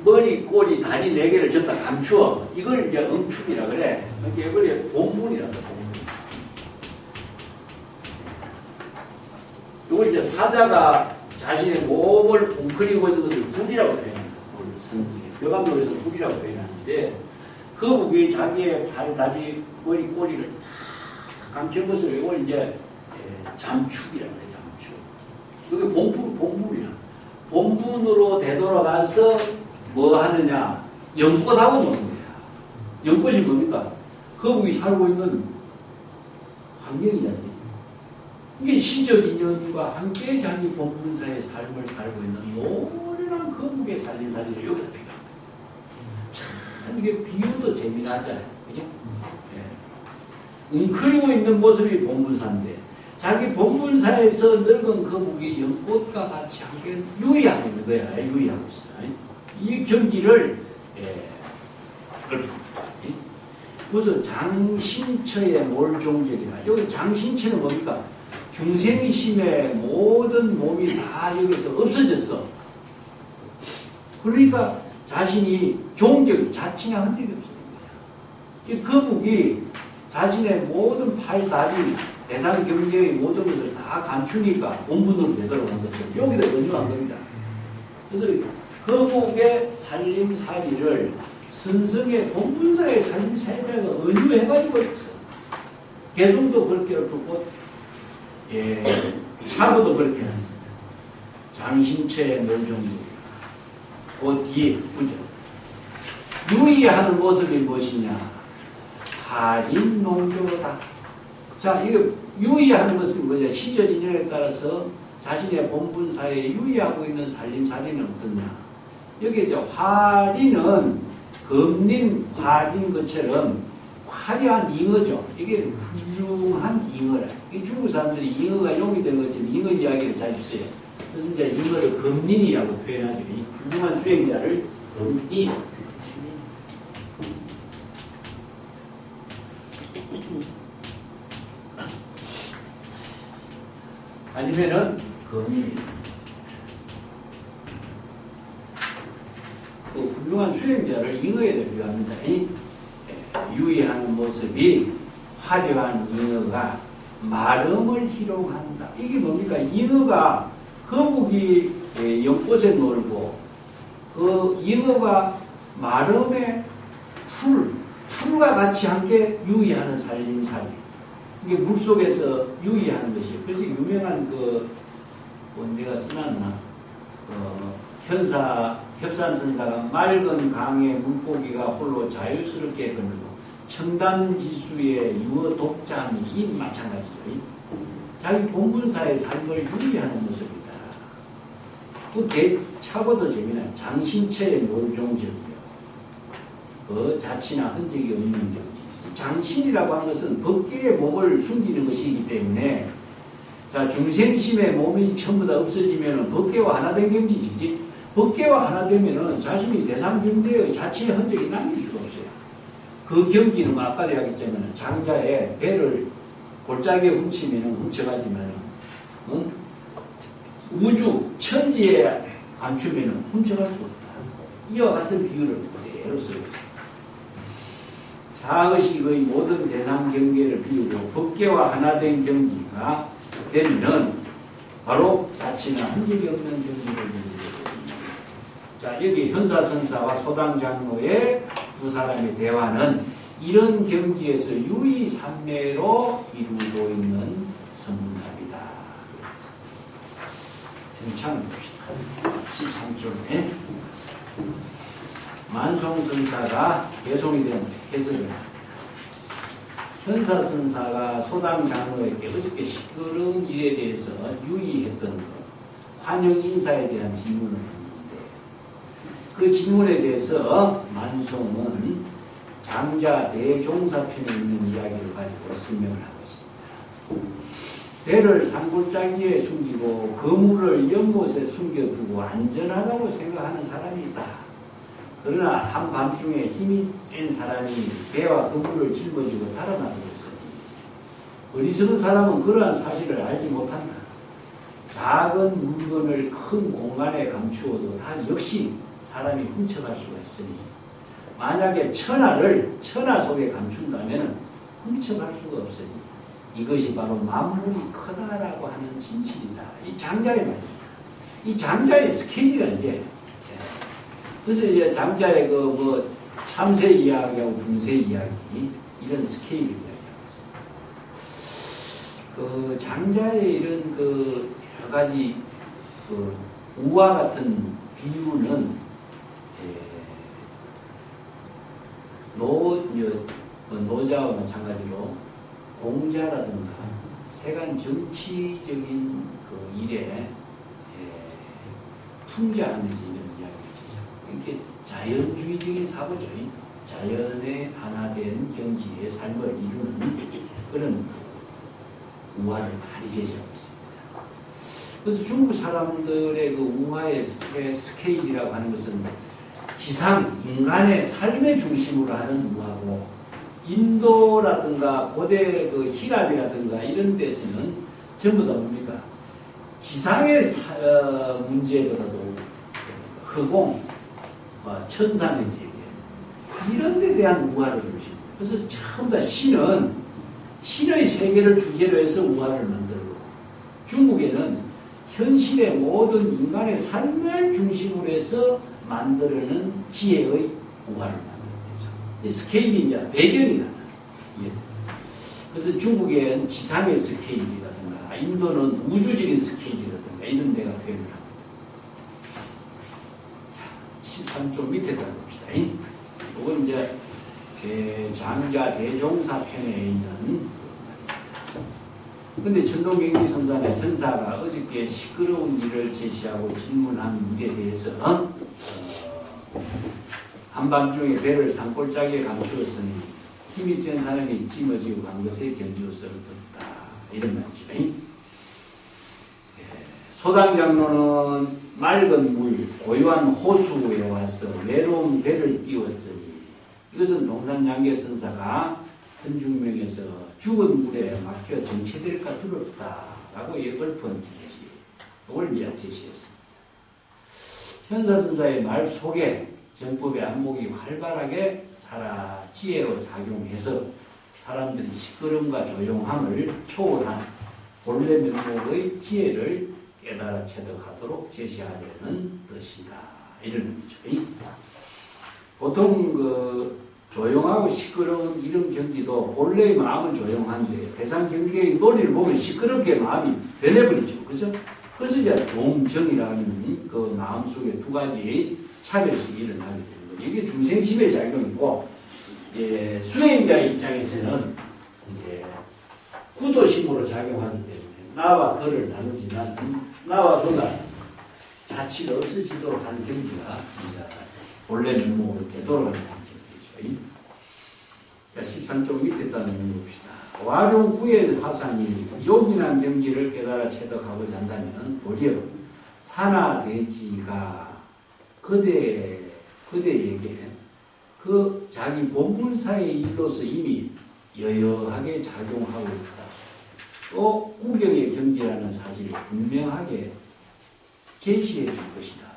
머리, 꼬리, 다리 4개를 전부 다 감추어. 이걸 이제 응축이라 그래. 이게 본문이란다, 본문. 이걸 이제 사자가 자신의 몸을 웅크리고 있는 것을 불이라고 표현합니다. 벼감록에서 불이라고 표현하는데, 거북이 자기의 발, 다리, 머리, 꼬리를 다 감춘 것을 이걸 이제 잠축이라고 해요, 잠축. 이게 본문이야. 본문으로 되돌아가서 뭐 하느냐? 연꽃하고 노는 거야. 연꽃이 뭡니까? 거북이 살고 있는 환경이잖아요. 이게 시적 인연과 함께 자기 본분사의 삶을 살고 있는 노련한 거북의 살림살이를 여기다 비교합니다. 참 이게 비유도 재미나잖아요. 그죠? 예. 웅크리고 있는 모습이 본분사인데, 자기 본분사에서 늙은 거북이 연꽃과 같이 함께 유의하고 있는 거야. 유의하고 있어요. 이 경기를 그래서 장신처의 몰종적이라. 여기 장신처는 뭡니까? 중생의 심에 모든 몸이 다 여기서 없어졌어. 그러니까 자신이 종적이 자치나 흔적이 없어진 거야. 이 거북이 자신의 모든 팔, 다리, 대상 경제의 모든 것을 다 감추니까 본분으로 되돌아간 것처럼 여기다 연주한 겁니다. 그래서 거북의 살림살이를 선성의 본분사의 살림살이라고 은유해가지고 있어. 개성도 그렇게 엎고 예, 차고도 그렇게 했습니다. 장신체의 노정도. 그 뒤에 그죠? 유의하는 모습이 무엇이냐? 할인 농교다. 자, 이거 유의하는 것은 뭐냐? 시절 인연에 따라서 자신의 본분사에 유의하고 있는 살림살이는 어떠냐? 여기 이제 화리는 금린 화린 것처럼 화려한 잉어죠. 이게 훌륭한 잉어라. 이 중국 사람들이 잉어가 용이 된 것처럼 잉어 이야기를 자주 써요. 그래서 이제 잉어를 금린이라고 표현하죠. 이 훌륭한 수행자를 금린. 아니면은 금인. 그 훌륭한 수행자를 잉어에 대표합니다. 유의하는 모습이 화려한 잉어가 마름을 희롱한다. 이게 뭡니까? 잉어가 거북이 연꽃에 놀고 그 잉어가 마름의 풀과 같이 함께 유의하는 살림살이. 이게 물속에서 유의하는 것이에요. 그래서 유명한 내가 써놨나? 협산선사가 맑은 강의 물고기가 홀로 자유스럽게 흐르고 청담지수의 유어 독자함이 이 마찬가지죠. 자기 본분사의 삶을 유의하는 모습이다. 그 차고도 재미나요. 장신체의 놀종적이요. 그 자치나 흔적이 없는 경지. 장신이라고 하는 것은 법계의 몸을 숨기는 것이기 때문에 자, 중생심의 몸이 전부 다 없어지면 법계와 하나 된 경지지. 법계와 하나 되면은 자신이 대상경계의 자체의 흔적이 남길 수가 없어요. 그 경기는 아까도 이야기했지만 장자의 배를 골짜기에 훔치면은 훔쳐가지만은 우주 천지에 감추면은 훔쳐갈 수 없다. 이와 같은 비유를 그대로 쓰고 있습니다. 자의식의 모든 대상 경계를 비우고 법계와 하나 된 경지가 되면은 바로 자치나 흔적이 없는 경지를 비우고. 자, 여기 현사선사와 소당장로의 두 사람의 대화는 이런 경지에서 유의삼매로 이루고 있는 성문답이다. 괜찮은 봅시다. 13쪽에 만송선사가 개송이 된 해석을 합니다. 현사선사가 소당장로에게 어저께 시끄러운 일에 대해서 유의했던 것, 환영인사에 대한 질문을 그 질문에 대해서 만송은 장자 대종사편에 있는 이야기를 가지고 설명을 하고 있습니다. 배를 산골짜기에 숨기고 그물을 연못에 숨겨두고 안전하다고 생각하는 사람이 있다. 그러나 한밤중에 힘이 센 사람이 배와 그물을 짊어지고 달아나버렸으니 어리석은 사람은 그러한 사실을 알지 못한다. 작은 물건을 큰 공간에 감추어도 다 역시 사람이 훔쳐갈 수가 있으니 만약에 천하 속에 감춘다면 훔쳐갈 수가 없으니 이것이 바로 만물이 크다라고 하는 진실이다. 이 장자의 말입니다. 이 장자의 스케일이라 이게. 그래서 이제 장자의 참새 이야기하고 분새 이야기 이런 스케일을 이야기하고 있습니다. 장자의 이런 여러 가지 우화 같은 비유는 노자와 마찬가지로 공자라든가 세간 정치적인 일에 풍자하면서 이런 이야기를 이렇게 자연주의적인 사고죠. 자연에 하나된 경지의 삶을 이루는 그런 우화를 많이 제시하고 있습니다. 그래서 중국 사람들의 그 우화의 스케일이라고 하는 것은 지상, 인간의 삶의 중심으로 하는 우화고 인도라든가 고대 히랍이라든가 이런 데서는 전부 다 뭡니까? 지상의 문제보다도 허공, 천상의 세계 이런 데 대한 우화를 주십니다. 그래서 전부 다 신의 세계를 주제로 해서 우화를 만들고 중국에는 현실의 모든 인간의 삶을 중심으로 해서 만들어낸 지혜의 우화를 만드는 거죠. 스케일이 이제 배경이다. 예. 그래서 중국의 지상의 스케일이라든가 인도는 우주적인 스케이지라든가 이런 데가 표현을 합니다. 자, 13쪽 밑에 가봅시다. 이건 이제 장자 대종사 편에 있는. 근데 천동경기선산의 현사가 어저께 시끄러운 일을 제시하고 질문한 일에 대해서 한밤중에 배를 산골짜기에 감추었으니 힘이 센 사람이 찜어지고 간 것에 견주어서 얻었다. 이런 말이죠. 소당장로는 맑은 물, 고요한 호수에 와서 외로운 배를 띄웠으니 이것은 동산양계 선사가 현중명에서 죽은 물에 막혀 정체될까 두렵다라고 얽은 얘기. 이걸 이제 제시했습니다. 현사선사의 말 속에 정법의 안목이 활발하게 살아 지혜로 작용해서 사람들이 시끄러움과 조용함을 초월한 본래 면목의 지혜를 깨달아 체득하도록 제시하려는 뜻이다. 이런 의미죠. 보통 조용하고 시끄러운 이런 경지도 본래의 마음은 조용한데 대상 경계의 논리를 보면 시끄럽게 마음이 변해버리죠. 그래서 이제 동정이라는 그 마음속에 두 가지의 차별식이 일어나게 되는 거예요. 이게 중생심의 작용이고, 수행자의 입장에서는 이제 구도심으로 작용하기 때문에 나와 그를 나누지만 나와 그가 자취가 없어지도록 하는 경지가 본래 면목으로 되돌아가는 경지죠. 자, 13쪽 밑에 따른 봅시다. 와룡구의 화상이 요긴한 경지를 깨달아 체득하고자 한다면 도리어 산하대지가 그대에게 그 자기 본문사의 일로서 이미 여여하게 작용하고 있다. 또 구경의 경지라는 사실을 분명하게 제시해 줄 것이다.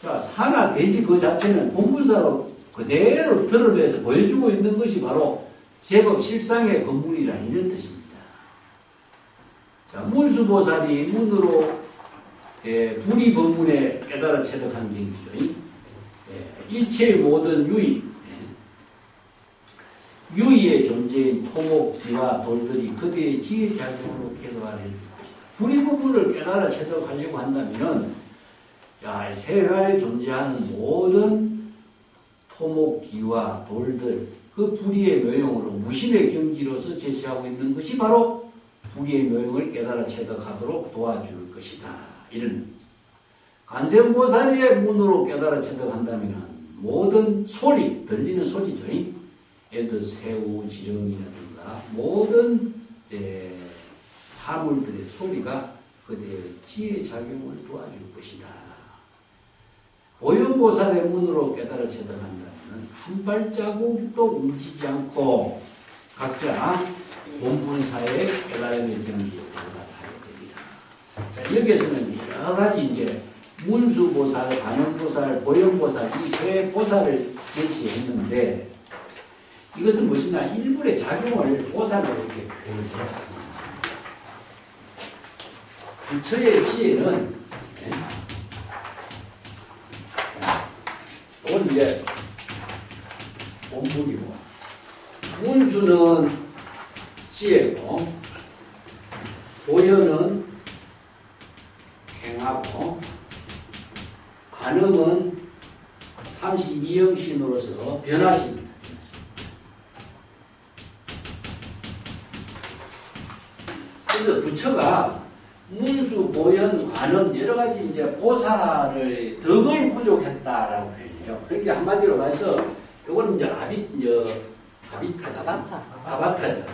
자, 산하대지 그 자체는 본문사로 그대로 드러내서 보여주고 있는 것이 바로 제법 실상의 건물이라는 이런 뜻입니다. 자, 문수보살이 문으로 불이 법문에 깨달아 체득한 경지죠. 일체의 모든 유의의 존재인 토목기와 돌들이 그대의 지혜작용으로 개도하는 것입니다. 불이 법문을 깨달아 체득하려고 한다면 세상에 존재하는 모든 토목기와 돌들, 그 불의의 묘용으로 무심의 경지로서 제시하고 있는 것이 바로 불의의 묘용을 깨달아 체득하도록 도와줄 것이다. 이런 관세음보살의 문으로 깨달아 체득한다면 모든 소리, 들리는 소리죠. 예를 들어 새우, 지렁이라든가 모든 사물들의 소리가 그대의 지혜작용을 도와줄 것이다. 보현보살의 문으로 깨달아 체득한다면 한 발자국도 뭉치지 않고 각자 본분사의 깨달음의 경지에 도달하게 됩니다. 자, 여기에서는 여러 가지 이제 문수보살, 관음보살, 보현보살 이 세 보살을 제시했는데 이것은 무엇이냐? 일불의 작용을 보살로 이렇게 표현해요. 부처의 지혜는 이건 이제 본문이고 문수는 지혜고 보현은 행하고 관음은 32영신으로서 변화십니다. 그래서 부처가 문수, 보현, 관음 여러 가지 이제 보살의 덕을 부족했다라고 표현해요. 그러니까 한마디로 말해서 이건 이제 아바타죠.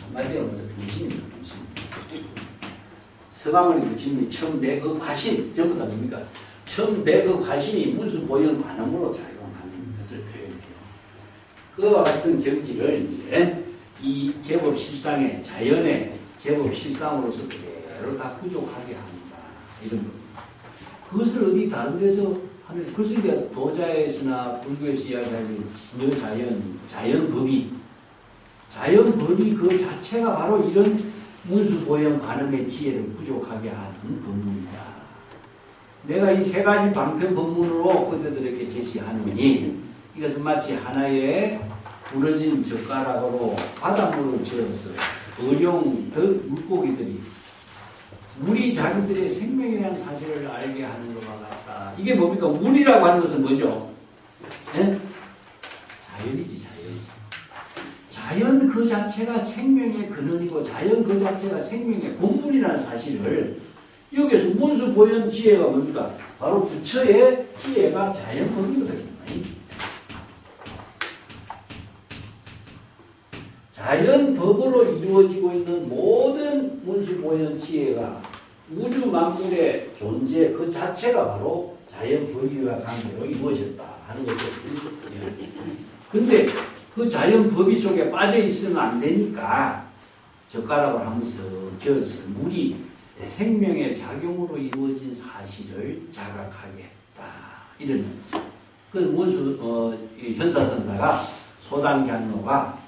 한마디로 말해서 분신입니다. 분신. 서가모니 부처님이 천백억 화신 전부 다 뭡니까? 천백억 화신이 문수, 보현, 관음으로 작용하는 것을 표현해요. 그와 같은 경지를 이제 이 제법 실상의 자연의 제법 실상으로서 그대로 다 부족하게 합니다. 이런 겁니다. 그것을 어디 다른 데서 하는, 그것을 이제 도자에서나 불교에서 이야기하는 자연법이 그 자체가 바로 이런 문수보현 관음의 지혜를 부족하게 하는 법문이다. 내가 이 세 가지 방편 법문으로 그대들에게 제시하느니 이것은 마치 하나의 부러진 젓가락으로 바닷물을 지어서 어용 물고기들이 물이 자기들의 생명이라는 사실을 알게 하는 것과 같다. 이게 뭡니까? 물이라고 하는 것은 뭐죠? 예? 자연이지, 자연. 자연 그 자체가 생명의 근원이고 자연 그 자체가 생명의 본분이라는 사실을 여기에서 문수보현 지혜가 뭡니까? 바로 부처의 지혜가 자연법이거든요. 자연법으로 이루어지고 있는 모든 문수보현 지혜가 우주 만물의 존재 그 자체가 바로 자연법위와 관계로 이루어졌다 하는 것을 근데 그 자연법위 속에 빠져 있으면 안 되니까 젓가락을 하면서 저어서 물이 생명의 작용으로 이루어진 사실을 자각하게 했다. 이런 거죠. 그 문수 현사선사가 소당장로가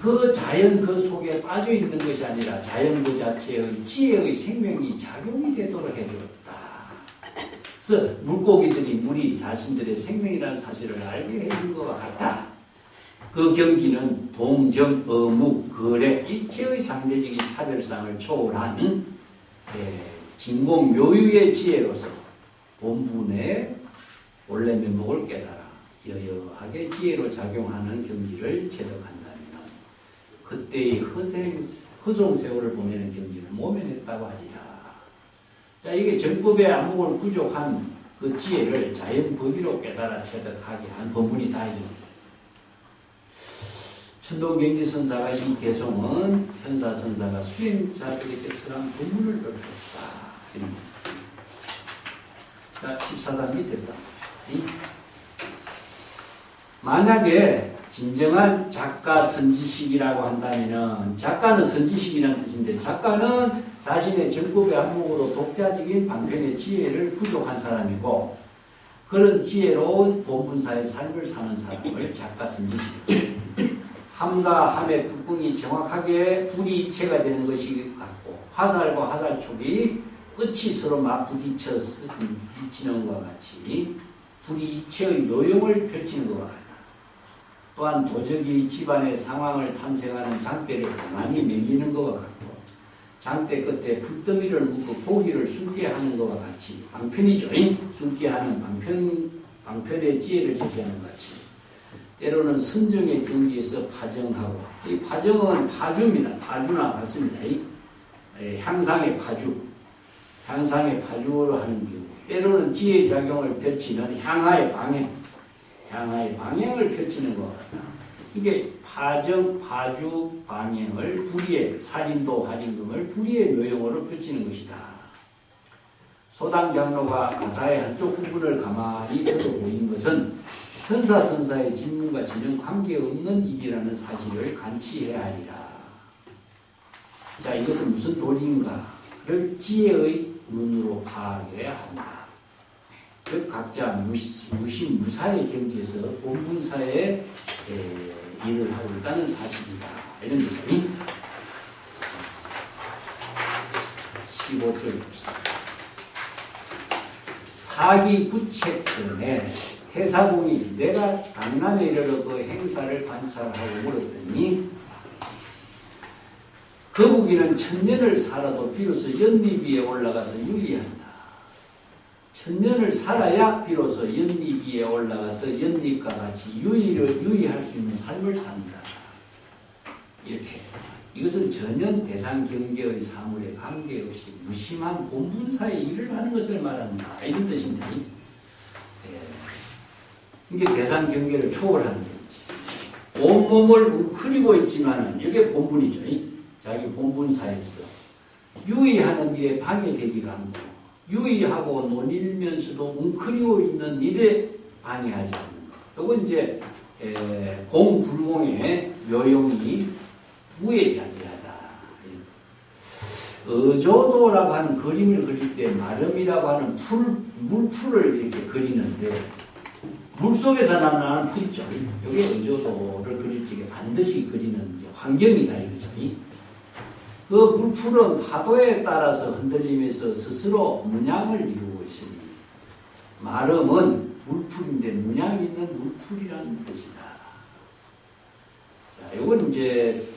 그 자연 그 속에 빠져 있는 것이 아니라 자연 그 자체의 지혜의 생명이 작용이 되도록 해주었다. 그래서 물고기들이 물이 자신들의 생명이라는 사실을 알게 해준 것과 같다. 그 경기는 동정, 어묵, 거래, 일체의 상대적인 차별상을 초월한 진공 묘유의 지혜로서 본분의 원래 면목을 깨달아 여여하게 지혜로 작용하는 경지를 체득한다면 그때의 허송세월을 보내는 경지를 모면했다고 하리라. 자, 이게 정법의 안목을 부족한 그 지혜를 자연법위로 깨달아 체득하게 한 본분이다. 천동경지선사가 이 개송은 현사선사가 수행자들에게 쓰란 본문을 넓혔다. 자, 14단 밑에다. 만약에 진정한 작가 선지식이라고 한다면은 작가는 선지식이라는 뜻인데 작가는 자신의 정법의 안목으로 독자적인 방편의 지혜를 부족한 사람이고 그런 지혜로운 본분사의 삶을 사는 사람을 작가 선지식 함과 함의 북궁이 정확하게 불이체가 되는 것이 같고 화살과 화살촉이 끝이 서로 맞부딪혀 부딪히는 것과 같이 불이체의 묘용을 펼치는 것과 같다. 또한 도적이 집안의 상황을 탐색하는 장대를 가만히 매기는 것과 같고 장대 끝에 불더미를 묶고 고기를 숨게 하는 것과 같이 방편이죠. 숨게 하는 방편의 지혜를 제시하는 것 같이 때로는 선정의 경지에서 파정하고 이 파정은 파주입니다. 파주나 같습니다. 향상의 파주 향상의 파주로 하는 경우 때로는 지혜 작용을 펼치는 향하의 방향을 펼치는 것 같다. 이게 파정, 파주, 방향을 불의의 살인도 할인금을 불의의 묘용으로 펼치는 것이다. 소당 장로가 가사의 한쪽 부분을 가만히 들어보인 것은 현사선사의 진문과 전혀 관계없는 일이라는 사실을 간치해야 하리라. 자, 이것은 무슨 도리인가를 지혜의 눈으로 파악해야 한다. 즉 각자 무시무사의 경지에서 본분사의 일을 하고 있다는 사실이다. 이런 거죠. 15쪽입니다. 사기 부책 전에 태사공이 내가 강남에 이르러 그 행사를 관찰하고 물었더니 거북이는 천년을 살아도 비로소 연잎 위에 올라가서 유의한다. 천년을 살아야 비로소 연잎 위에 올라가서 연잎과 같이 유의할 수 있는 삶을 산다. 이렇게. 이것은 전혀 대상 경계의 사물에 관계없이 무심한 본분사의 일을 하는 것을 말한다. 이런 뜻입니다. 이게 대상 경계를 초월하는 거지. 온몸을 웅크리고 있지만은 이게 본분이죠. 자기 본분사에서 유의하는 일에 방해되지가 않고 유의하고 논일면서도 웅크리고 있는 일에 방해하지 않는 것. 이건 이제 공불공의 묘용이 무해자지하다. 어조도라고 하는 그림을 그릴 때 마름이라고 하는 물풀을 이렇게 그리는데 물속에서 나타나는 풀 있죠. 이게 어조도를 그릴 적에 반드시 그리는 환경이다 이거죠. 그 물풀은 파도에 따라서 흔들리면서 스스로 문양을 이루고 있으니 마름은 물풀인데 문양이 있는 물풀이라는 뜻이다. 자, 이건 이제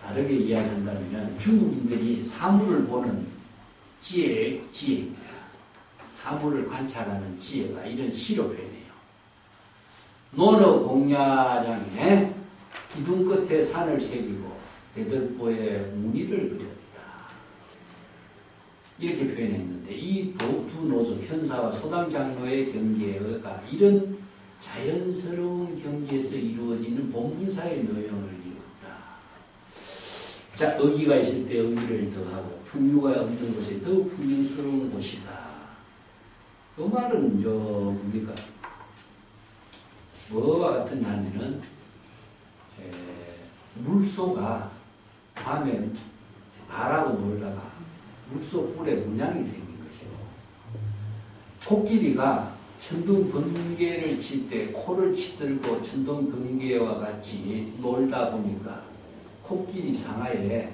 다르게 이야기한다면 중국인들이 사물을 보는 지혜입니다. 사물을 관찰하는 지혜가 이런 시로 표현해요. 논어 공야장에 기둥 끝에 산을 새기고 대들보에 무늬를 그렸다. 이렇게 표현했는데 이 두 노조 현사와 소당 장로의 경계가 이런 자연스러운 경지에서 이루어지는 본분사의 노형을 이뤘다. 자, 의기가 있을 때 의기를 더하고 풍류가 없는 곳에 더 풍요스러운 곳이다. 그 말은 뭡니까? 뭐와 같은 하면은 물소가 밤에 달하고 놀다가 물소 뿔에 문양이 생긴 거죠. 코끼리가 천둥 번개를 칠 때 코를 치들고 천둥 번개와 같이 놀다 보니까 코끼리 상하에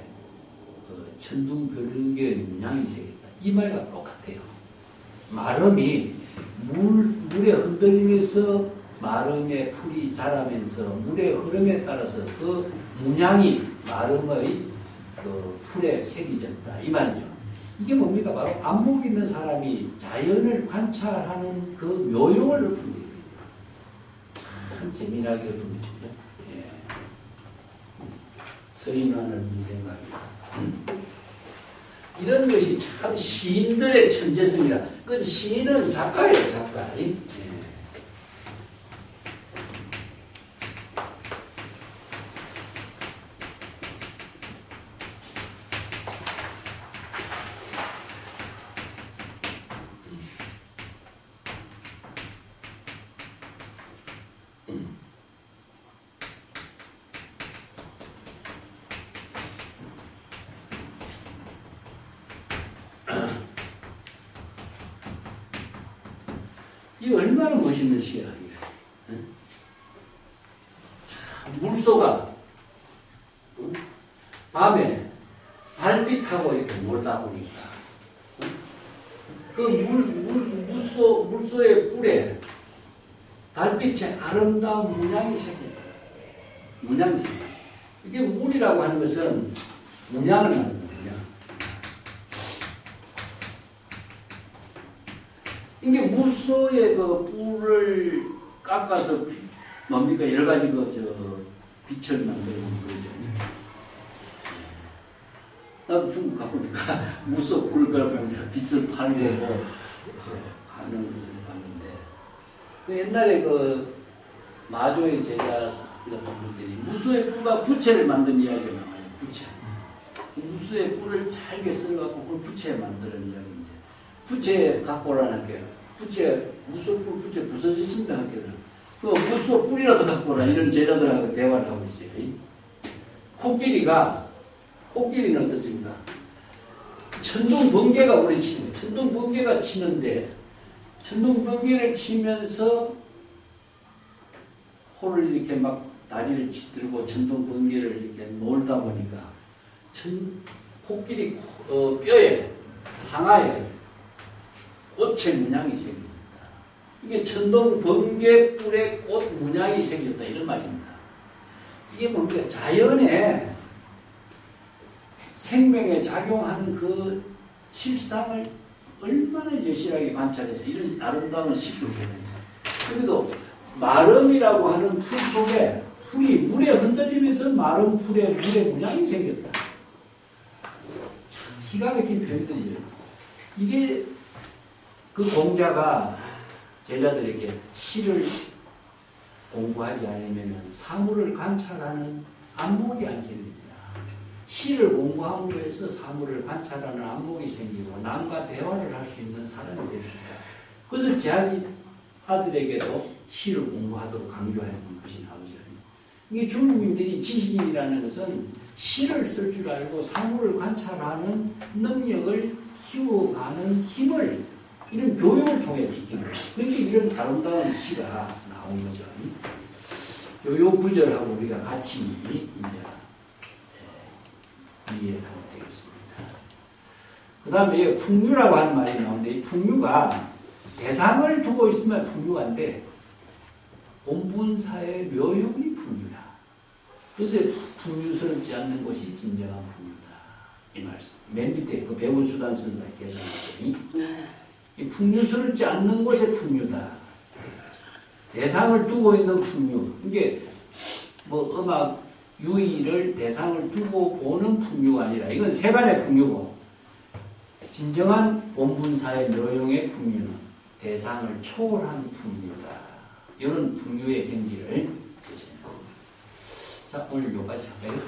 천둥 번개의 문양이 생겼다. 이 말과 똑같아요. 마름이 물에 흔들리면서 마름의 풀이 자라면서 물의 흐름에 따라서 그 문양이 마름의 그 풀에 새겨졌다. 이 말이죠. 이게 뭡니까? 바로 안목 있는 사람이 자연을 관찰하는 그 묘용을 읊은 겁니다. 참 재미나게 읊은 거죠. 예. 서인환을 본 생각이다. 이런 것이 참 시인들의 천재성이라. 그래서 시인은 작가예요, 작가. 예. 이게 얼마나 멋있는 시야, 이게. 물소가 밤에 달빛하고 이렇게 놀다 보니까 그 물소의 뿔에 달빛의 아름다운 문양이 생겨요. 문양이 생겨요. 이게 물이라고 하는 것은 문양을 하는 거예요. 이게 물소의 그 뿔을 깎아서 뭡니까 여러 가지 빛을 만들고 그러죠. 나도 중국 가보니까 물소 뿔을 갖고 빛을 팔고 하는 것을 봤는데 옛날에 그 마조의 제자 분들이 무수의 뿔과 부채를 만든 이야기가 나와요. 부채. 무수의 뿔을 잘게 썰어갖고 그걸 부채에 만드는 이야기인데 부채 갖고 오라는 할게요. 부채, 무소뿔 부채 부서졌습니다. 학교들은. 그 무소뿔이라도 갖고 오라. 이런 제자들하고 대화를 하고 있어요. 코끼리는 어떻습니까? 천둥 번개가 우리 치는, 천둥 번개가 치는데, 천둥 번개를 치면서 코를 이렇게 막 다리를 치들고 천둥 번개를 이렇게 놀다 보니까, 코끼리 뼈에, 상하에, 꽃의 문양이 생깁니다. 이게 천둥 번개 뿔에 꽃 문양이 생겼다 이런 말입니다. 이게 뭡니까? 자연의 생명에 작용하는 그 실상을 얼마나 여실하게 관찰해서 이런 아름다운 시를 표현했어요. 그래도 마름이라고 하는 풀 속에 풀이 물에 흔들리면서 마름 풀에 물의 문양이 생겼다. 참 기가 막힌 표현들이죠. 이게 그 공자가 제자들에게 시를 공부하지 않으면 사물을 관찰하는 안목이 안 생깁니다. 시를 공부함으로 해서 사물을 관찰하는 안목이 생기고 남과 대화를 할 수 있는 사람이 됩니다. 그래서 제 아들에게도 시를 공부하도록 강조하는 것이 나오죠. 이게 중국인들이 지식인이라는 것은 시를 쓸 줄 알고 사물을 관찰하는 능력을 키워가는 힘을 이런 교육을 통해서 익힌 거예요. 그러니까 이런 아름다운 시가 나온 거죠. 요 구절하고 우리가 같이 이제 이해하면 되겠습니다. 그 다음에 풍류라고 하는 말이 나오는데 이 풍류가 대상을 두고 있으면 풍류한데 본분사의 묘용이 풍류라. 그래서 풍류스럽지 않는 것이 진정한 풍류다. 이 말씀. 맨 밑에 그 배운수단 선사의 계산했더니 이 풍류스럽지 않는 것의 풍류다. 대상을 두고 있는 풍류. 이게 뭐 음악 유의를 대상을 두고 보는 풍류가 아니라 이건 세간의 풍류고 진정한 본분사의 묘용의 풍류는 대상을 초월한 풍류다. 이런 풍류의 경지를 제시합니다. 자, 오늘 요까지 할까요?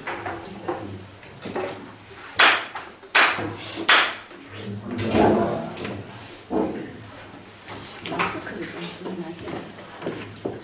마스크를 좀 불어놨죠.